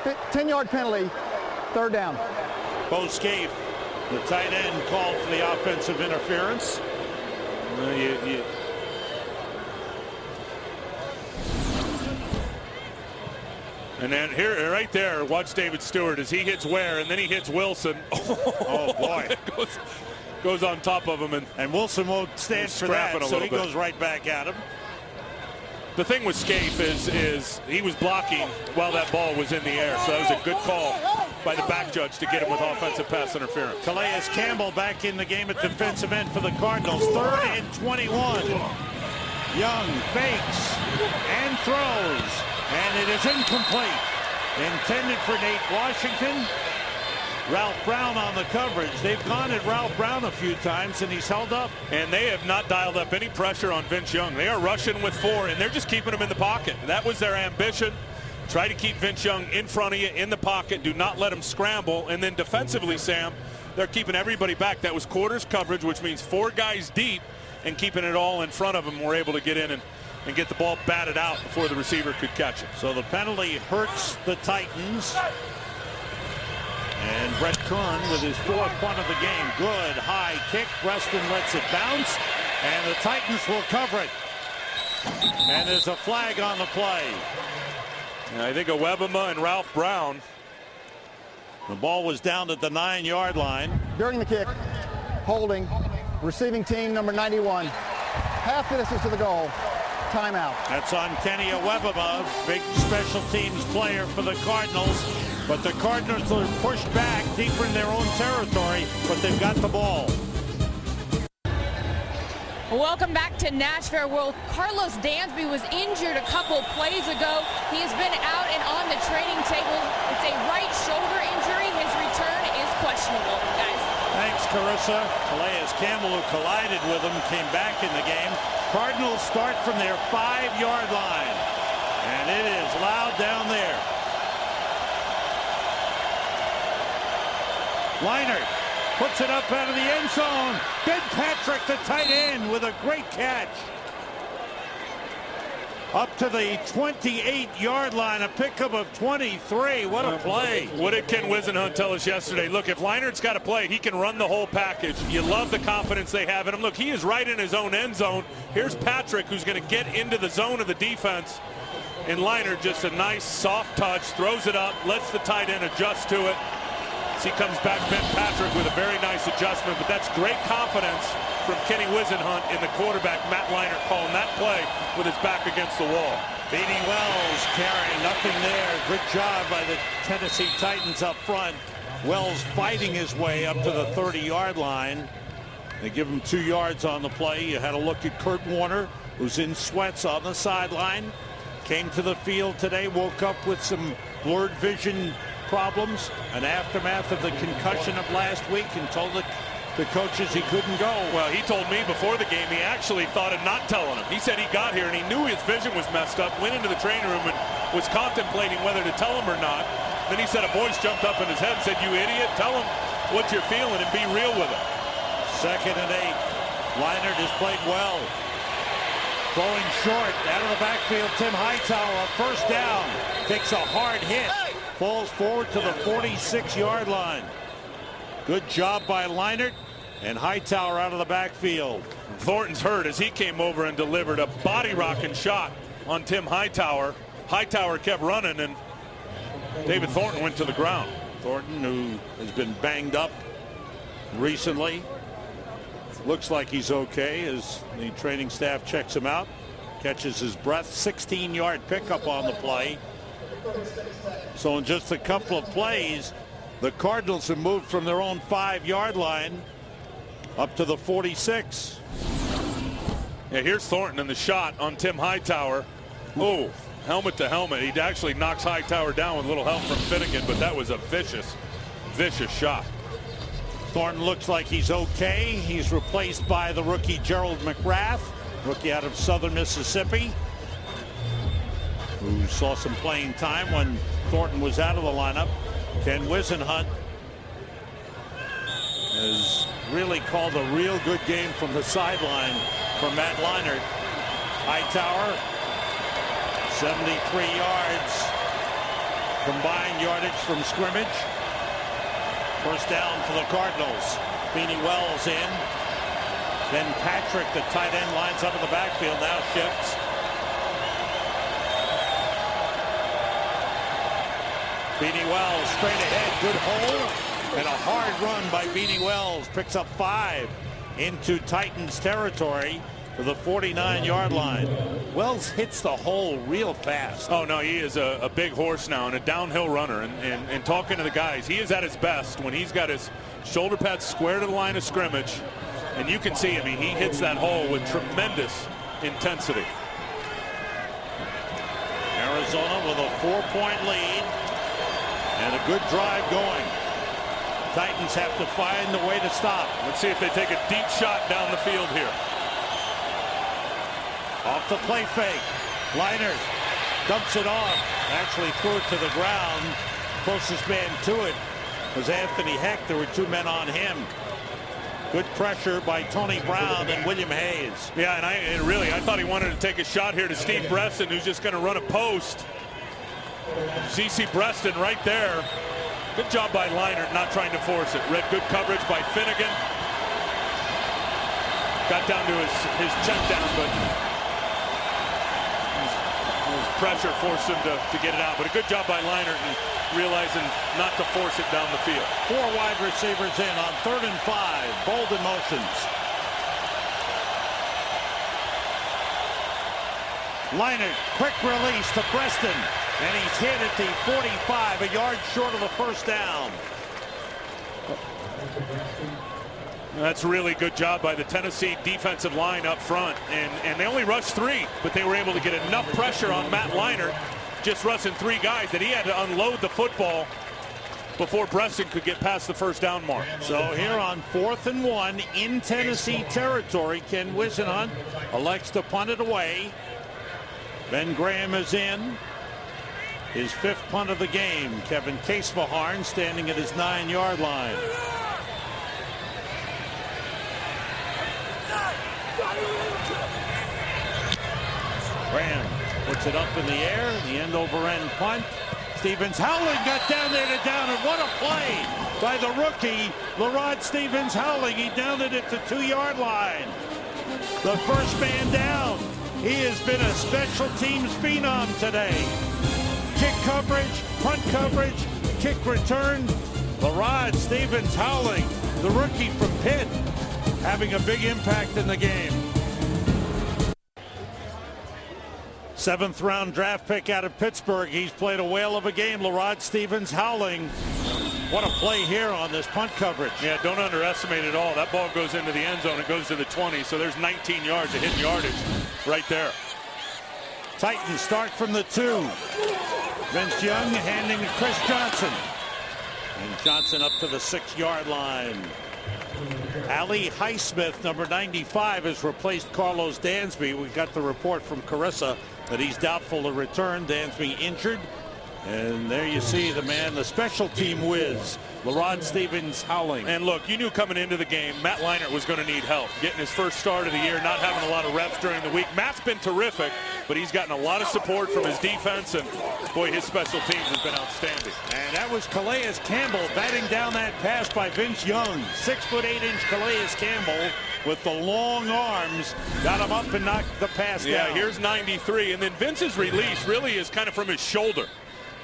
10-yard penalty. 3rd down. Bo Scaife, the tight end, called for the offensive interference. And then here, right there, watch David Stewart as he hits Ware, and then he hits Wilson. Oh, boy. goes on top of him. And Wilson won't stand for that, so he goes right back at him. The thing with Scaife is he was blocking while that ball was in the air, so that was a good call by the back judge to get him with offensive pass interference. Calais Campbell back in the game at defensive end for the Cardinals. 3rd and 21. Young fakes and throws, and it is incomplete. Intended for Nate Washington. Ralph Brown on the coverage. They've gone at Ralph Brown a few times, and he's held up. And they have not dialed up any pressure on Vince Young. They are rushing with 4, and they're just keeping him in the pocket. That was their ambition. Try to keep Vince Young in front of you in the pocket. Do not let him scramble. And then defensively, Sam, they're keeping everybody back. That was quarters coverage, which means 4 guys deep and keeping it all in front of him. We're able to get in and get the ball batted out before the receiver could catch it. So the penalty hurts the Titans. And Brett Kern with his 4th punt of the game. Good high kick. Preston lets it bounce. And the Titans will cover it. And there's a flag on the play. And I think Awebama and Ralph Brown. The ball was down at the 9-yard line. During the kick, holding, receiving team number 91. Half the distance to the goal. Timeout. That's on Kenny Awebama, big special teams player for the Cardinals. But the Cardinals are pushed back deeper in their own territory, but they've got the ball. Welcome back to Nashville. Well, Carlos Dansby was injured a couple plays ago. He has been out and on the training table. It's a right shoulder injury. His return is questionable, guys. Thanks, Carissa. Calais Campbell, who collided with him, came back in the game. Cardinals start from their 5-yard line. And it is loud down there. Leinart puts it up out of the end zone. Ben Patrick, the tight end, with a great catch. Up to the 28-yard line, a pickup of 23. What a play. What did Ken Wisenhunt tell us yesterday? Look, if Leinart's got to play, he can run the whole package. You love the confidence they have in him. Look, he is right in his own end zone. Here's Patrick, who's going to get into the zone of the defense. And Leinart, just a nice soft touch, throws it up, lets the tight end adjust to it. He comes back, Ben Patrick, with a very nice adjustment, but that's great confidence from Kenny Wisenhunt in the quarterback, Matt Leinart, calling that play with his back against the wall. Beatty Wells carrying nothing there. Good job by the Tennessee Titans up front. Wells fighting his way up to the 30-yard line. They give him 2 yards on the play. You had a look at Kurt Warner, who's in sweats on the sideline. Came to the field today, woke up with some blurred vision problems, an aftermath of the concussion of last week, and told the coaches he couldn't go. Well, he told me before the game he actually thought of not telling him. He said he got here and he knew his vision was messed up, went into the training room and was contemplating whether to tell him or not. Then he said a voice jumped up in his head and said, "You idiot, tell him what you're feeling and be real with it." 2nd and 8. Leinart has played well. Throwing short out of the backfield. Tim Hightower, a 1st down. Takes a hard hit. Falls forward to the 46-yard line. Good job by Leinart, and Hightower out of the backfield. Thornton's hurt as he came over and delivered a body-rocking shot on Tim Hightower. Hightower kept running, and David Thornton went to the ground. Thornton, who has been banged up recently, looks like he's okay as the training staff checks him out, catches his breath. 16-yard pickup on the play. So in just a couple of plays, the Cardinals have moved from their own 5-yard line up to the 46. Yeah, here's Thornton in the shot on Tim Hightower. Oh, helmet to helmet. He actually knocks Hightower down with a little help from Finnegan, but that was a vicious, vicious shot. Thornton looks like he's okay. He's replaced by the rookie Gerald McGrath, rookie out of Southern Mississippi, who saw some playing time when Thornton was out of the lineup. Ken Wisenhunt has really called a real good game from the sideline for Matt Leinart. Hightower, 73 yards, combined yardage from scrimmage. First down for the Cardinals. Beanie Wells in. Then Patrick, the tight end, lines up in the backfield, now shifts. Beanie Wells straight ahead, good hole, and a hard run by Beanie Wells. Picks up 5 into Titans territory to the 49-yard line. Wells hits the hole real fast. Oh, no, he is a big horse now and a downhill runner. And talking to the guys, he is at his best when he's got his shoulder pads square to the line of scrimmage. And you can see, I mean, he hits that hole with tremendous intensity. Arizona with a 4-point lead and a good drive going. Titans have to find the way to stop. Let's see if they take a deep shot down the field here. Off the play fake. Leinart dumps it off. Actually threw it to the ground. Closest man to it was Anthony Heck. There were 2 men on him. Good pressure by Tony Brown and William Hayes. Yeah, and I thought he wanted to take a shot here to Steve Breston, who's just going to run a post. CC Breston right there. Good job by Leinart not trying to force it. Read good coverage by Finnegan. Got down to his check down, but his pressure forced him to get it out. But a good job by Leinart and realizing not to force it down the field. 4 wide receivers in on 3rd and 5. Bolden motions. Leinart, quick release to Breston. And he's hit at the 45, a yard short of the first down. That's a really good job by the Tennessee defensive line up front. And they only rushed 3, but they were able to get enough pressure on Matt Leinart, just rushing 3 guys, that he had to unload the football before Breston could get past the first down mark. So here on 4th and 1 in Tennessee territory, Ken Wisenhunt elects to punt it away. Ben Graham is in. His 5th punt of the game. Kevin Casevaharn standing at his 9-yard line. Graham puts it up in the air. The end over end punt. Stevens Howling got down there to down it. What a play by the rookie, LaRod Stevens Howling. He downed it at the 2-yard line. The first man down. He has been a special teams phenom today. Kick coverage, punt coverage, kick return. LaRod Stevens Howling, the rookie from Pitt, having a big impact in the game. 7th round draft pick out of Pittsburgh. He's played a whale of a game. LaRod Stevens Howling. What a play here on this punt coverage. Yeah, don't underestimate it all. That ball goes into the end zone. It goes to the 20, so there's 19 yards of hidden yardage right there. Titans start from the 2. Vince Young handing to Chris Johnson. And Johnson up to the 6-yard line. Ali Highsmith, number 95, has replaced Carlos Dansby. We got the report from Carissa that he's doubtful to return. Dansby injured. And there you see the man, the special team whiz, LaRod Stevens Howling. And look, you knew coming into the game, Matt Leinart was going to need help. Getting his first start of the year, not having a lot of reps during the week. Matt's been terrific, but he's gotten a lot of support from his defense, and boy, his special teams has been outstanding. And that was Calais Campbell batting down that pass by Vince Young. 6'8" Calais Campbell with the long arms, got him up and knocked the pass down. Yeah, here's 93, and then Vince's release really is kind of from his shoulder.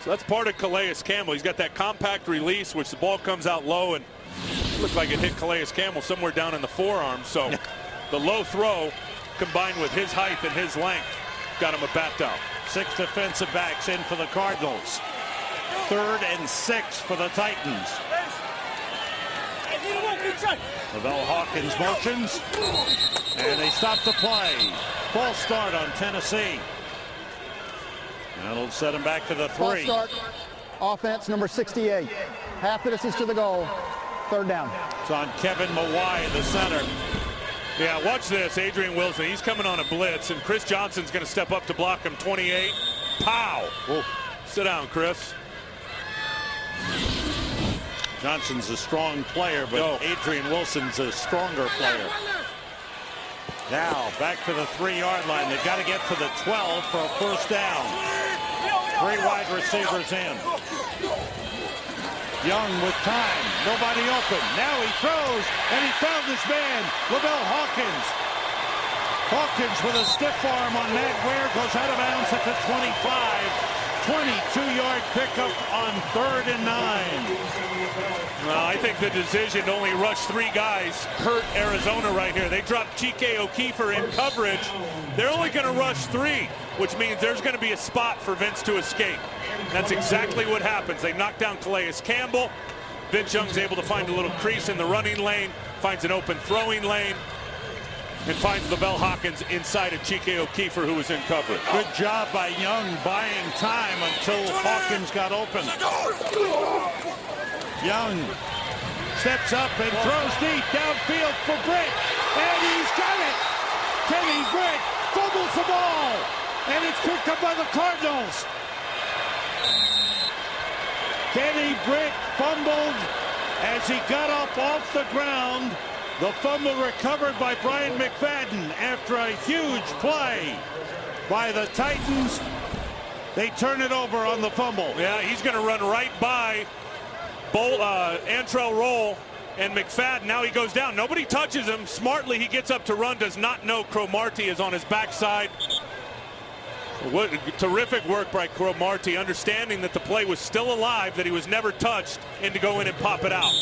that's part of Calais Campbell. He's got that compact release, which the ball comes out low, and it looked like it hit Calais Campbell somewhere down in the forearm. So the low throw combined with his height and his length got him a bat down. 6 defensive backs in for the Cardinals. 3rd and 6 for the Titans. Lavelle Hawkins motions, and they stop the play. False start on Tennessee. That'll set him back to the 3. False start. Offense number 68. Half the distance to the goal. 3rd down. It's on Kevin Mawai, the center. Yeah, watch this. Adrian Wilson, he's coming on a blitz, and Chris Johnson's going to step up to block him. 28. Pow. Whoa. Sit down, Chris. Johnson's a strong player, but Adrian Wilson's a stronger player. Now back to the 3-yard line. They've got to get to the 12 for a first down. 3 wide receivers in. Young with time. Nobody open. Now he throws, and he found his man, Lavelle Hawkins. Hawkins with a stiff arm on Matt Ware goes out of bounds at the 25. 22-yard pickup on 3rd and 9. Well, I think the decision to only rush 3 guys hurt Arizona right here. They dropped Chike O'Keefer in coverage. They're only going to rush 3, which means there's going to be a spot for Vince to escape. That's exactly what happens. They knock down Calais Campbell. Vince Young's able to find a little crease in the running lane, finds an open throwing lane, and finds Lavelle Hawkins inside of Chike O'Keefer, who was in coverage. Good job by Young buying time until Hawkins got open. Young steps up and throws deep downfield for Britt, and he's got it. Kenny Britt fumbles the ball, and it's picked up by the Cardinals. Kenny Britt fumbled as he got up off the ground. The fumble recovered by Brian McFadden after a huge play by the Titans. They turn it over on the fumble. Yeah, he's going to run right by Antrell Roll and McFadden. Now he goes down. Nobody touches him. Smartly, he gets up to run. Does not know Cromartie is on his backside. What terrific work by Cromartie, understanding that the play was still alive, that he was never touched, and to go in and pop it out.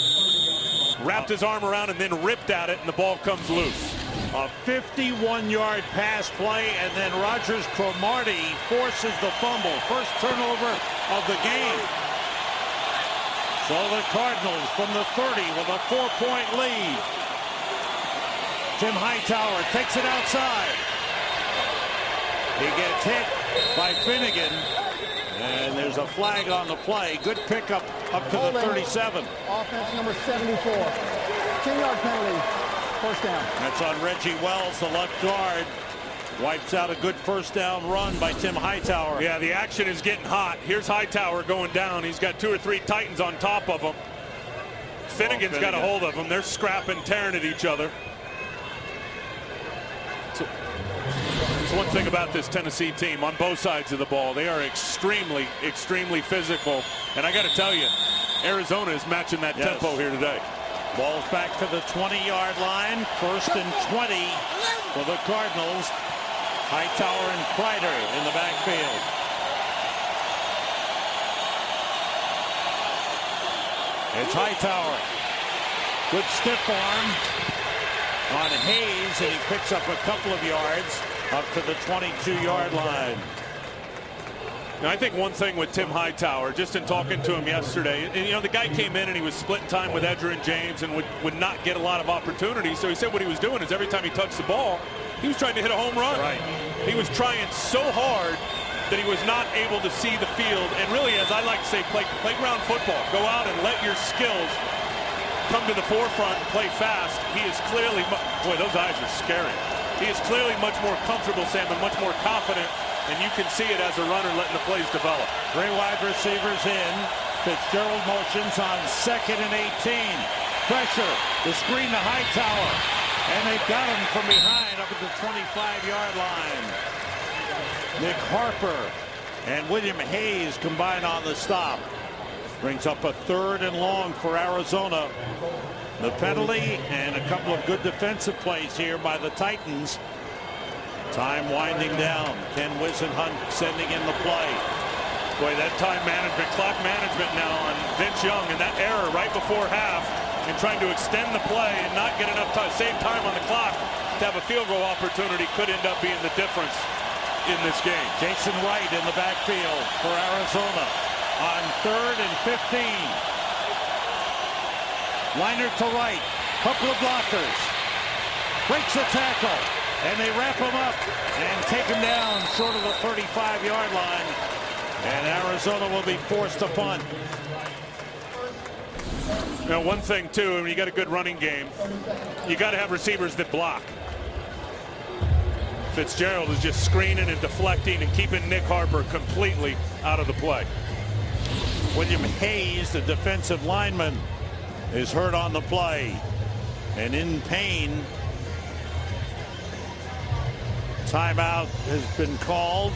Wrapped his arm around and then ripped at it, and the ball comes loose. A 51-yard pass play, and then Rogers Cromartie forces the fumble. First turnover of the game. So the Cardinals from the 30 with a 4-point lead. Tim Hightower takes it outside. He gets hit by Finnegan, and there's a flag on the play. Good pickup up to the 37. Offense number 74. 10-yard penalty. First down. That's on Reggie Wells, the left guard. Wipes out a good first down run by Tim Hightower. Yeah, the action is getting hot. Here's Hightower going down. He's got 2 or 3 Titans on top of him. Finnegan's got a hold of him. They're scrapping, tearing at each other. That's one thing about this Tennessee team on both sides of the ball. They are extremely, extremely physical. And I got to tell you, Arizona is matching that tempo here today. Ball's back to the 20-yard line. 1st and 20 for the Cardinals. Hightower and Kreider in the backfield. It's Hightower. Good stiff arm on Hayes, and he picks up a couple of yards up to the 22-yard line. Now, I think one thing with Tim Hightower, just in talking to him yesterday, and, you know, the guy came in and he was splitting time with Edgerrin James and would not get a lot of opportunities. So he said what he was doing is every time he touched the ball, he was trying to hit a home run. Right. He was trying so hard that he was not able to see the field. And really, as I like to say, play playground football. Go out and let your skills come to the forefront and play fast. He is clearly, boy, those eyes are scary. He is clearly much more comfortable, Sam, and much more confident. And you can see it as a runner letting the plays develop. 3 wide receivers in. Fitzgerald motions on 2nd and 18. Pressure. The screen to Hightower. And they've got him from behind up at the 25-yard line. Nick Harper and William Hayes combine on the stop. Brings up a 3rd and long for Arizona. The penalty and a couple of good defensive plays here by the Titans. Time winding down. Ken Whisenhunt sending in the play. Boy, that time management, clock management now on Vince Young, and that error right before half and trying to extend the play and not get enough time, save time on the clock to have a field goal opportunity could end up being the difference in this game. Jason Wright in the backfield for Arizona on 3rd and 15. Leinart to right, couple of blockers, breaks the tackle, and they wrap him up and take him down short of the 35-yard line. And Arizona will be forced to punt. Now, one thing, too, when you got a good running game, you got to have receivers that block. Fitzgerald is just screening and deflecting and keeping Nick Harper completely out of the play. William Hayes, the defensive lineman, is hurt on the play and in pain. Timeout has been called.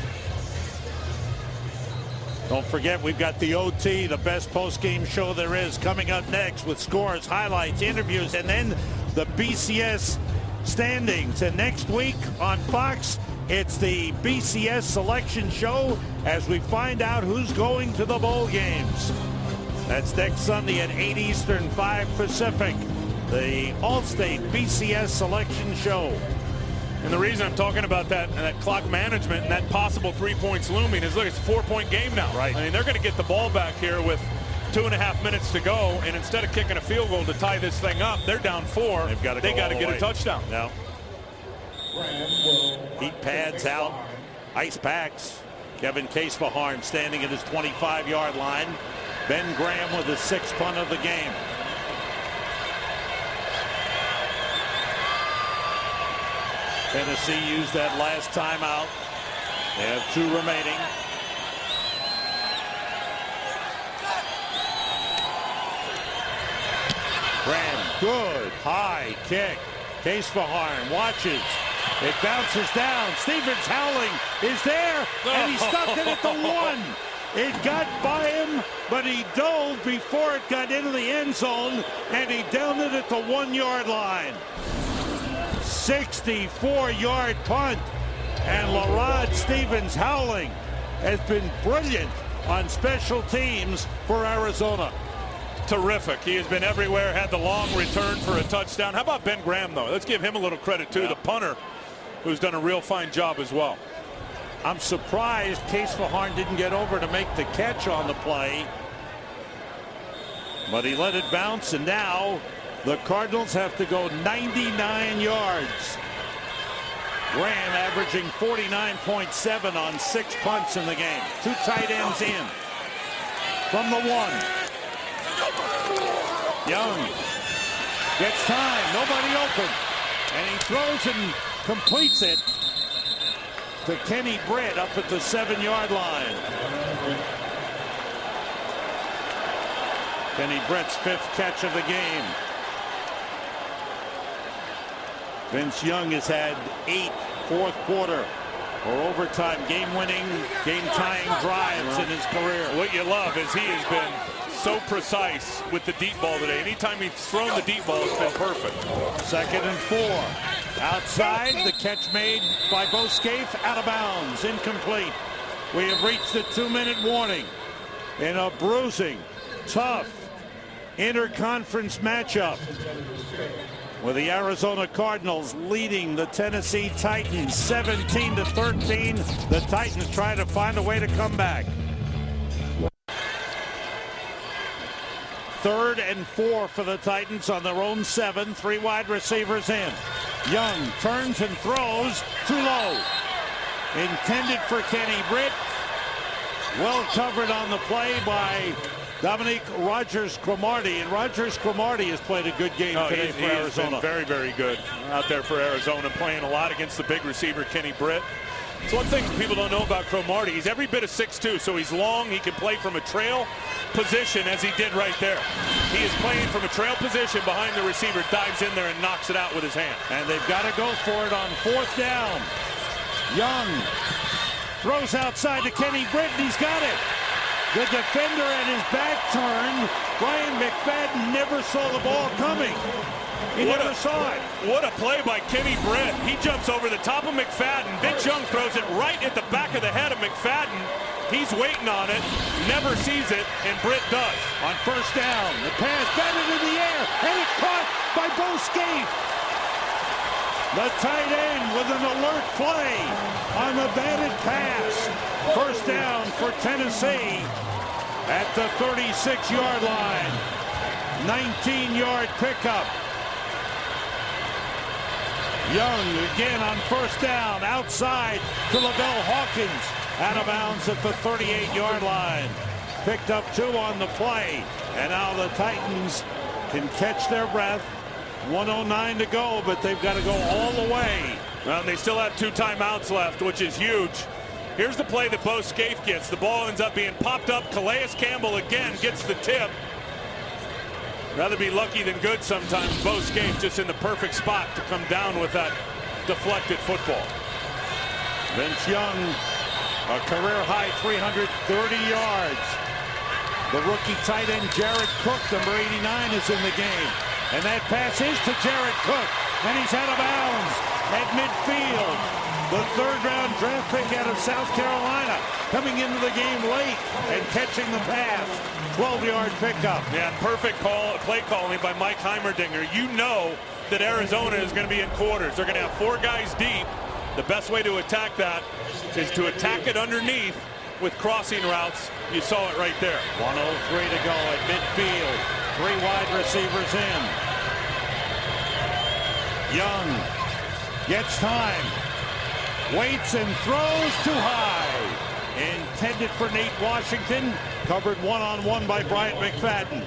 Don't forget, we've got the OT, the best post-game show there is, coming up next with scores, highlights, interviews, and then the BCS standings. And next week on Fox, it's the BCS selection show as we find out who's going to the bowl games. That's next Sunday at 8 Eastern, 5 Pacific, the All-State BCS selection show. And the reason I'm talking about that clock management and that possible 3 points looming is, look, it's a 4-point game now. Right. I mean, they're going to get the ball back here with 2.5 minutes to go, and instead of kicking a field goal to tie this thing up, they're down 4. They got to get a touchdown. Yeah. Heat pads out, ice packs. Kevin Casefaharn standing at his 25-yard line. Ben Graham with the 6th punt of the game. Tennessee used that last timeout. They have 2 remaining. Graham, good high kick. Casefaharn watches. It bounces down. Stevens Howling is there, and he stuck it at the 1. It got by him, but he dove before it got into the end zone, and he downed it at the 1-yard line. 64-yard punt, and LaRod Stevens Howling has been brilliant on special teams for Arizona. Terrific. He has been everywhere, had the long return for a touchdown. How about Ben Graham, though? Let's give him a little credit, too, the punter, who's done a real fine job as well. I'm surprised Casefaharn didn't get over to make the catch on the play, but he let it bounce, and now the Cardinals have to go 99 yards. Graham averaging 49.7 on 6 punts in the game. 2 tight ends in. From the 1. Young gets time. Nobody open. And he throws and completes it to Kenny Britt up at the 7-yard line. Kenny Britt's 5th catch of the game. Vince Young has had 8 fourth quarter or overtime game-winning, game-tying drives in his career. What you love is he has been so precise with the deep ball today. Anytime he's thrown the deep ball, it's been perfect. 2nd and 4. Outside, the catch made by Bo Scaife, out of bounds, incomplete. We have reached the 2-minute warning in a bruising, tough interconference matchup, with the Arizona Cardinals leading the Tennessee Titans 17-13. The Titans try to find a way to come back. 3rd and 4 for the Titans on their own 7. 3 wide receivers in. Young turns and throws too low. Intended for Kenny Britt. Well covered on the play by Dominique Rodgers-Cromartie, and Rodgers-Cromartie has played a good game today for Arizona. He has been very, very good out there for Arizona, playing a lot against the big receiver, Kenny Britt. It's one thing people don't know about Cromartie. He's every bit of 6'2", so he's long. He can play from a trail position, as he did right there. He is playing from a trail position behind the receiver, dives in there and knocks it out with his hand. And they've got to go for it on 4th down. Young throws outside to Kenny Britt, and he's got it. The defender at his back turned. Brian McFadden never saw the ball coming. Into the side. What a play by Kenny Britt. He jumps over the top of McFadden. Vince Young throws it right at the back of the head of McFadden. He's waiting on it, never sees it, and Britt does. On first down, the pass batted in the air, and it's caught by Bo Scaife. The tight end with an alert play on the batted pass. First down for Tennessee at the 36-yard line. 19-yard pickup. Young again on first down, outside to Lavelle Hawkins. Out of bounds at the 38-yard line. Picked up 2 on the play. And now the Titans can catch their breath. 1:09 to go, but they've got to go all the way. Well, they still have 2 timeouts left, which is huge. Here's the play that Bo Scaife gets. The ball ends up being popped up. Calais Campbell again gets the tip. Rather be lucky than good sometimes. Bo Scaife just in the perfect spot to come down with that deflected football. Vince Young, a career-high 330 yards. The rookie tight end Jared Cook, number 89, is in the game. And that pass is to Jared Cook. And he's out of bounds at midfield. The third-round draft pick out of South Carolina coming into the game late and catching the pass. 12-yard pickup. Yeah, perfect play calling by Mike Heimerdinger. You know that Arizona is going to be in quarters. They're going to have 4 guys deep. The best way to attack that is to attack it underneath with crossing routes. You saw it right there. 1:03 to go at midfield. 3 wide receivers in. Young gets time. Waits and throws too high. Intended for Nate Washington. Covered one-on-one by Bryant McFadden.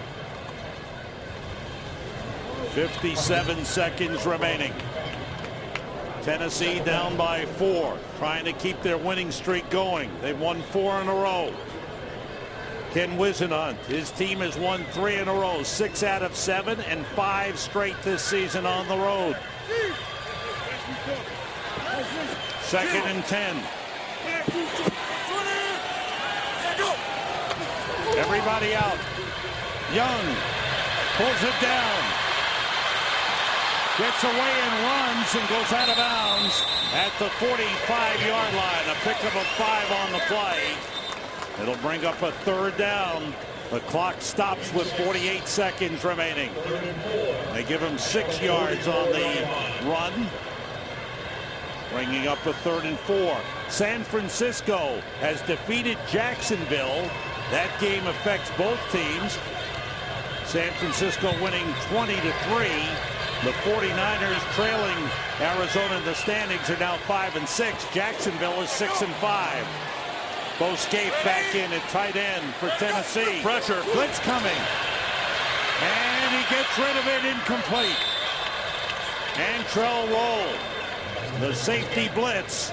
57 seconds remaining. Tennessee down by 4, trying to keep their winning streak going. They've won 4 in a row. Ken Whisenhunt, his team has won 3 in a row, 6 out of 7, and 5 straight this season on the road. 2nd and 10. Everybody out. Young pulls it down. Gets away and runs and goes out of bounds at the 45-yard line. A pickup of 5 on the play. It'll bring up a 3rd down. The clock stops with 48 seconds remaining. They give him 6 yards on the run. Bringing up a 3rd and 4. San Francisco has defeated Jacksonville. That game affects both teams. San Francisco winning 20-3. The 49ers trailing Arizona in the standings are now 5-6. Jacksonville is 6-5. Bo Scaife back in at tight end for Tennessee. Pressure. Blitz coming. And he gets rid of it, incomplete. Antrell Roll. The safety blitz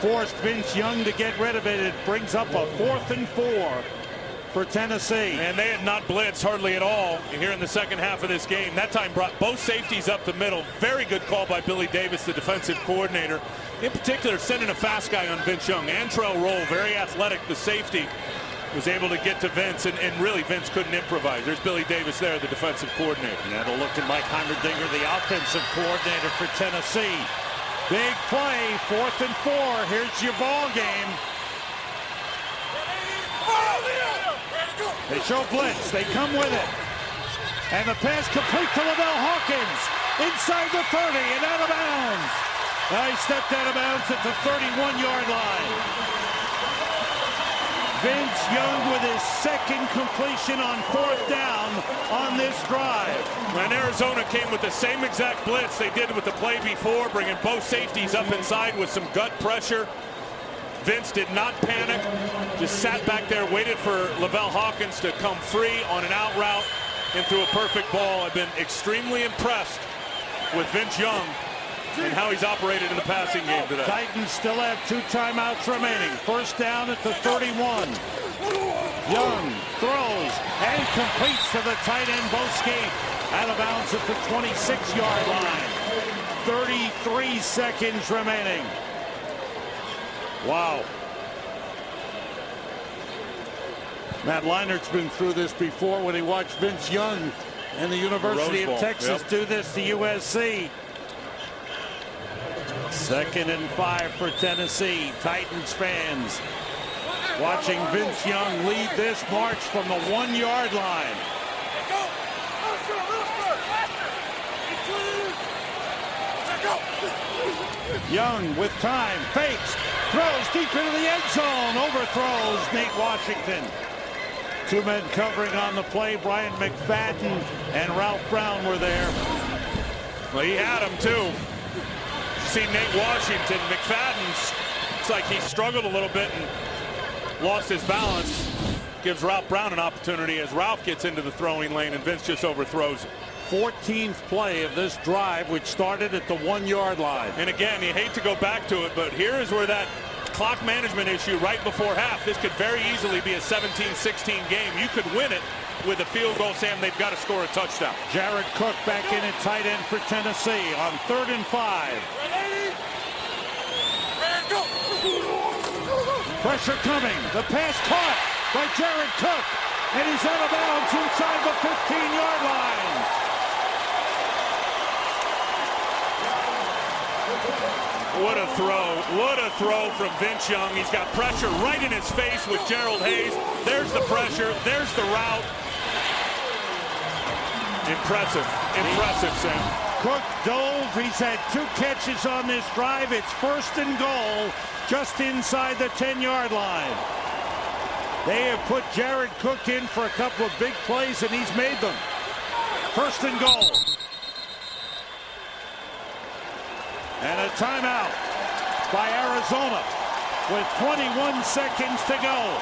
forced Vince Young to get rid of it. It brings up a 4th and 4 for Tennessee. And they had not blitzed hardly at all here in the second half of this game. That time brought both safeties up the middle. Very good call by Billy Davis, the defensive coordinator. In particular, sending a fast guy on Vince Young. Antrell Roll, very athletic, the safety, was able to get to Vince, and really Vince couldn't improvise. There's Billy Davis there, the defensive coordinator. And that'll look at Mike Heimerdinger, the offensive coordinator for Tennessee. Big play, 4th and 4. Here's your ball game. They show blitz. They come with it. And the pass complete to Lavelle Hawkins. Inside the 30 and out of bounds. He stepped out of bounds at the 31-yard line. Vince Young with his 2nd completion on 4th down on this drive. And Arizona came with the same exact blitz they did with the play before, bringing both safeties up inside with some gut pressure. Vince did not panic, just sat back there, waited for Lavelle Hawkins to come free on an out route and threw a perfect ball. I've been extremely impressed with Vince Young and how he's operated in the passing game today. Titans still have 2 timeouts remaining. First down at the 31. Young throws and completes to the tight end, Bo Scaife. Out of bounds at the 26-yard line. 33 seconds remaining. Wow. Matt Leinart's been through this before when he watched Vince Young And the University of Texas do this to USC. 2nd and 5 for Tennessee. Titans fans watching Vince Young lead this march from the 1-yard line. Young with time, fakes, throws deep into the end zone, overthrows Nate Washington. 2 men covering on the play. Brian McFadden and Ralph Brown were there. Well, he had him too. See Nate Washington. McFadden's, it's like he struggled a little bit and lost his balance. Gives Ralph Brown an opportunity as Ralph gets into the throwing lane and Vince just overthrows it. 14th play of this drive, which started at the 1-yard line. And again, you hate to go back to it, but here is where that clock management issue right before half. This could very easily be a 17-16 game. You could win it with a field goal, Sam. They've got to score a touchdown. Jared Cook back in at tight end for Tennessee on 3rd and 5. Pressure coming. The pass caught by Jared Cook, and he's out of bounds inside the 15-yard line. What a throw. What a throw from Vince Young. He's got pressure right in his face with Gerald Hayes. There's the pressure. There's the route. Impressive. Impressive, Sam. Cook dove. He's had 2 catches on this drive. It's 1st and goal just inside the 10-yard line. They have put Jared Cook in for a couple of big plays, and he's made them. 1st and goal. And a timeout by Arizona with 21 seconds to go.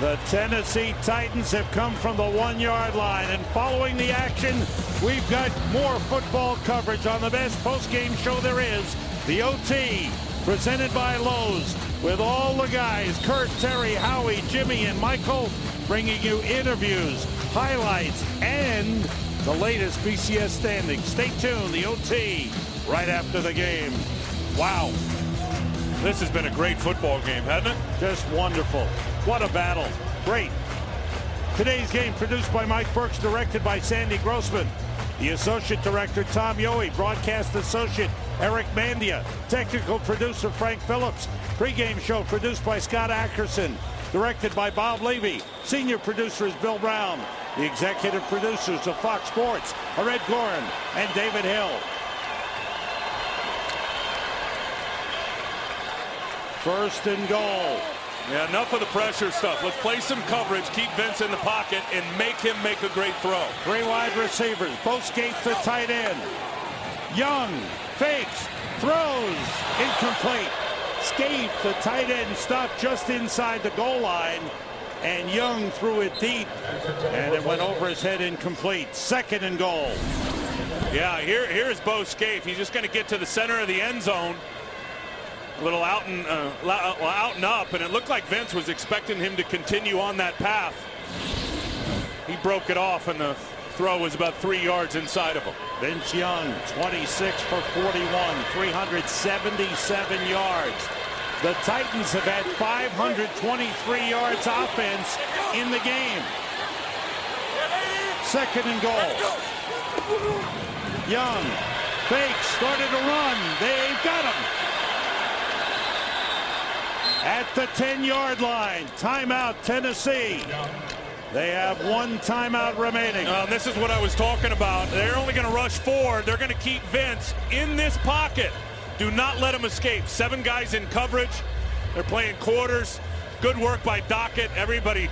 The Tennessee Titans have come from the 1-yard line, and following the action, we've got more football coverage on the best post-game show there is, the OT, presented by Lowe's, with all the guys, Kurt, Terry, Howie, Jimmy, and Michael, bringing you interviews, highlights, and the latest BCS standings. Stay tuned, the OT, right after the game. Wow. This has been a great football game, hasn't it? Just wonderful. What a battle. Great. Today's game produced by Mike Burks, directed by Sandy Grossman. The associate director, Tom Yohe. Broadcast associate, Eric Mandia. Technical producer, Frank Phillips. Pre-game show produced by Scott Ackerson. Directed by Bob Levy. Senior producer is Bill Brown. The executive producers of Fox Sports are Ed Gorin and David Hill. 1st and goal. Yeah, enough of the pressure stuff. Let's play some coverage, keep Vince in the pocket, and make him make a great throw. 3 wide receivers. Both Skates the tight end. Young fakes, throws, incomplete. Scaife, the tight end, stopped just inside the goal line, and Young threw it deep, and it went over his head, incomplete. 2nd and goal. Yeah, here's Bo Scaife. He's just going to get to the center of the end zone. A little out and up, and it looked like Vince was expecting him to continue on that path. He broke it off, and the throw was about 3 yards inside of him. Vince Young, 26 for 41, 377 yards. The Titans have had 523 yards offense in the game. 2nd and goal. Young fakes, started to run. They've got him. At the 10-yard line, timeout Tennessee. They have 1 timeout remaining. This is what I was talking about. They're only going to rush 4. They're going to keep Vince in this pocket. Do not let him escape. 7 guys in coverage. They're playing quarters. Good work by Dockett. Everybody,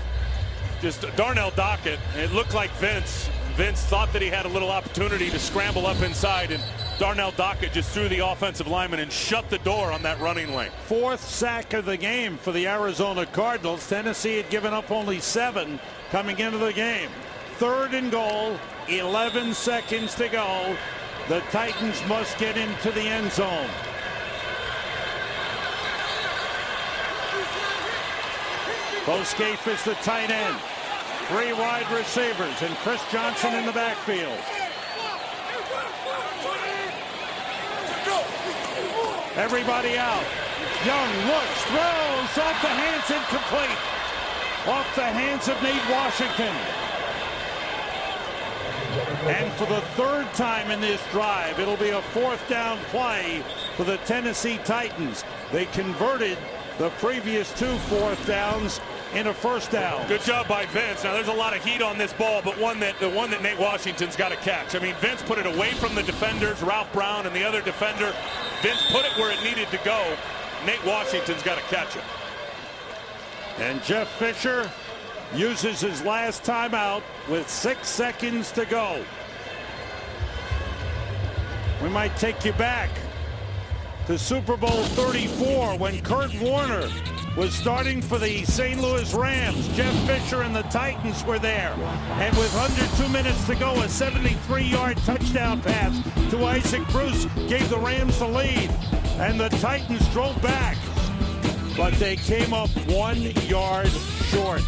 just Darnell Dockett. It looked like Vince thought that he had a little opportunity to scramble up inside, and Darnell Dockett just threw the offensive lineman and shut the door on that running lane. 4th sack of the game for the Arizona Cardinals. Tennessee had given up only 7 coming into the game. 3rd and goal, 11 seconds to go. The Titans must get into the end zone. Bo Scaife is the tight end. 3 wide receivers and Chris Johnson in the backfield. Everybody out. Young looks, throws, off the hands, incomplete. Off the hands of Nate Washington. And for the third time in this drive, it'll be a fourth down play for the Tennessee Titans. They converted the previous 2 fourth downs in a first down. Good job by Vince. Now there's a lot of heat on this ball, but the one that Nate Washington's got to catch. I mean, Vince put it away from the defenders, Ralph Brown and the other defender. Vince put it where it needed to go. Nate Washington's got to catch it. And Jeff Fisher uses his last timeout with 6 seconds to go. We might take you back to Super Bowl 34 when Kurt Warner was starting for the St. Louis Rams. Jeff Fisher and the Titans were there. And with under 2 minutes to go, a 73-yard touchdown pass to Isaac Bruce gave the Rams the lead. And the Titans drove back, but they came up 1 yard short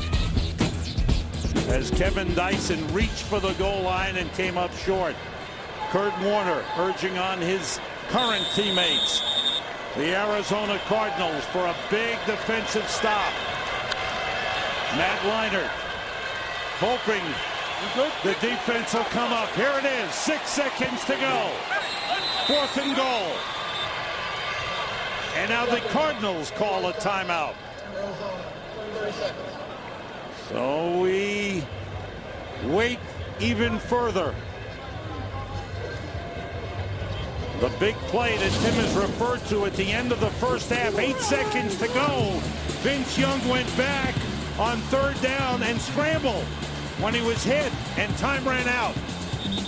as Kevin Dyson reached for the goal line and came up short. Kurt Warner urging on his current teammates, the Arizona Cardinals, for a big defensive stop. Matt Leinart hoping the defense will come up. Here it is, 6 seconds to go. 4th and goal. And now the Cardinals call a timeout. So we wait even further. The big play that Tim has referred to at the end of the first half, 8 seconds to go. Vince Young went back on 3rd down and scrambled when he was hit, and time ran out.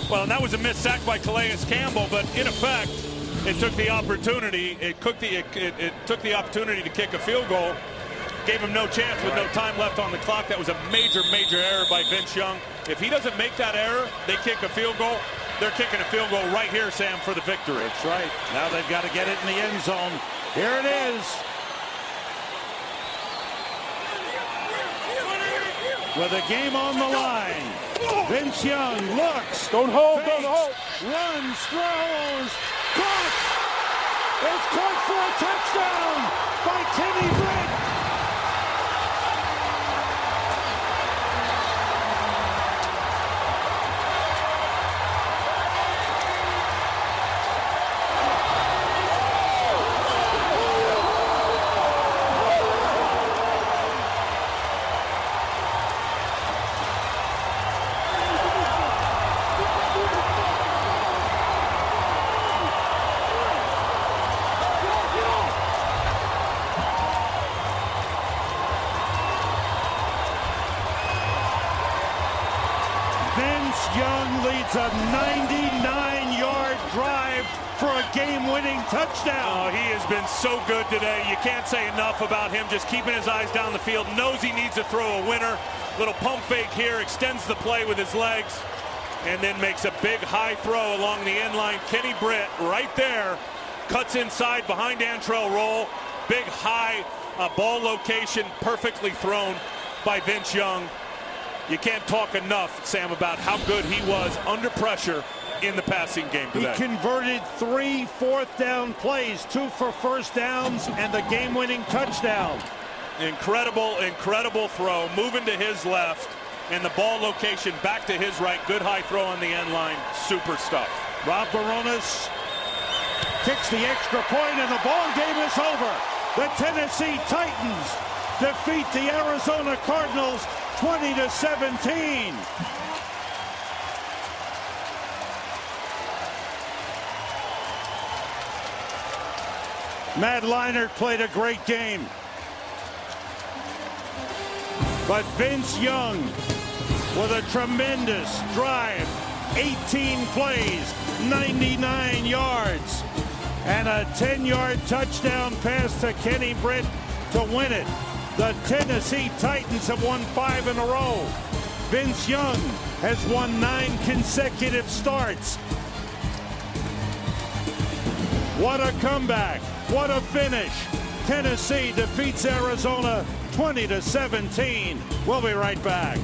Well, and that was a missed sack by Calais Campbell, but in effect, it took the opportunity. It took the opportunity to kick a field goal. Gave him no chance with no time left on the clock. That was a major, major error by Vince Young. If he doesn't make that error, they kick a field goal. They're kicking a field goal right here, Sam, for the victory. That's right. Now they've got to get it in the end zone. Here it is. With a game on the line. Vince Young looks. Don't hold, fakes, don't hold. Runs, throws. Caught. It's caught for a touchdown by Kenny Britt. Young leads a 99-yard drive for a game-winning touchdown. Oh, he has been so good today. You can't say enough about him, just keeping his eyes down the field. Knows he needs to throw a winner. Little pump fake here, extends the play with his legs, and then makes a big high throw along the end line. Kenny Britt right there, cuts inside behind Antrell Roll. Big high ball location, perfectly thrown by Vince Young. You can't talk enough, Sam, about how good he was under pressure in the passing game today. He converted 3 fourth down plays, 2 for first downs, and the game-winning touchdown. Incredible, incredible throw. Moving to his left, and the ball location back to his right. Good high throw on the end line. Super stuff. Rob Baronis kicks the extra point, and the ball game is over. The Tennessee Titans defeat the Arizona Cardinals 20-17. Matt Leinart played a great game. But Vince Young with a tremendous drive, 18 plays, 99 yards, and a 10-yard touchdown pass to Kenny Britt to win it. The Tennessee Titans have won 5 in a row. Vince Young has won 9 consecutive starts. What a comeback. What a finish. Tennessee defeats Arizona 20-17. We'll be right back.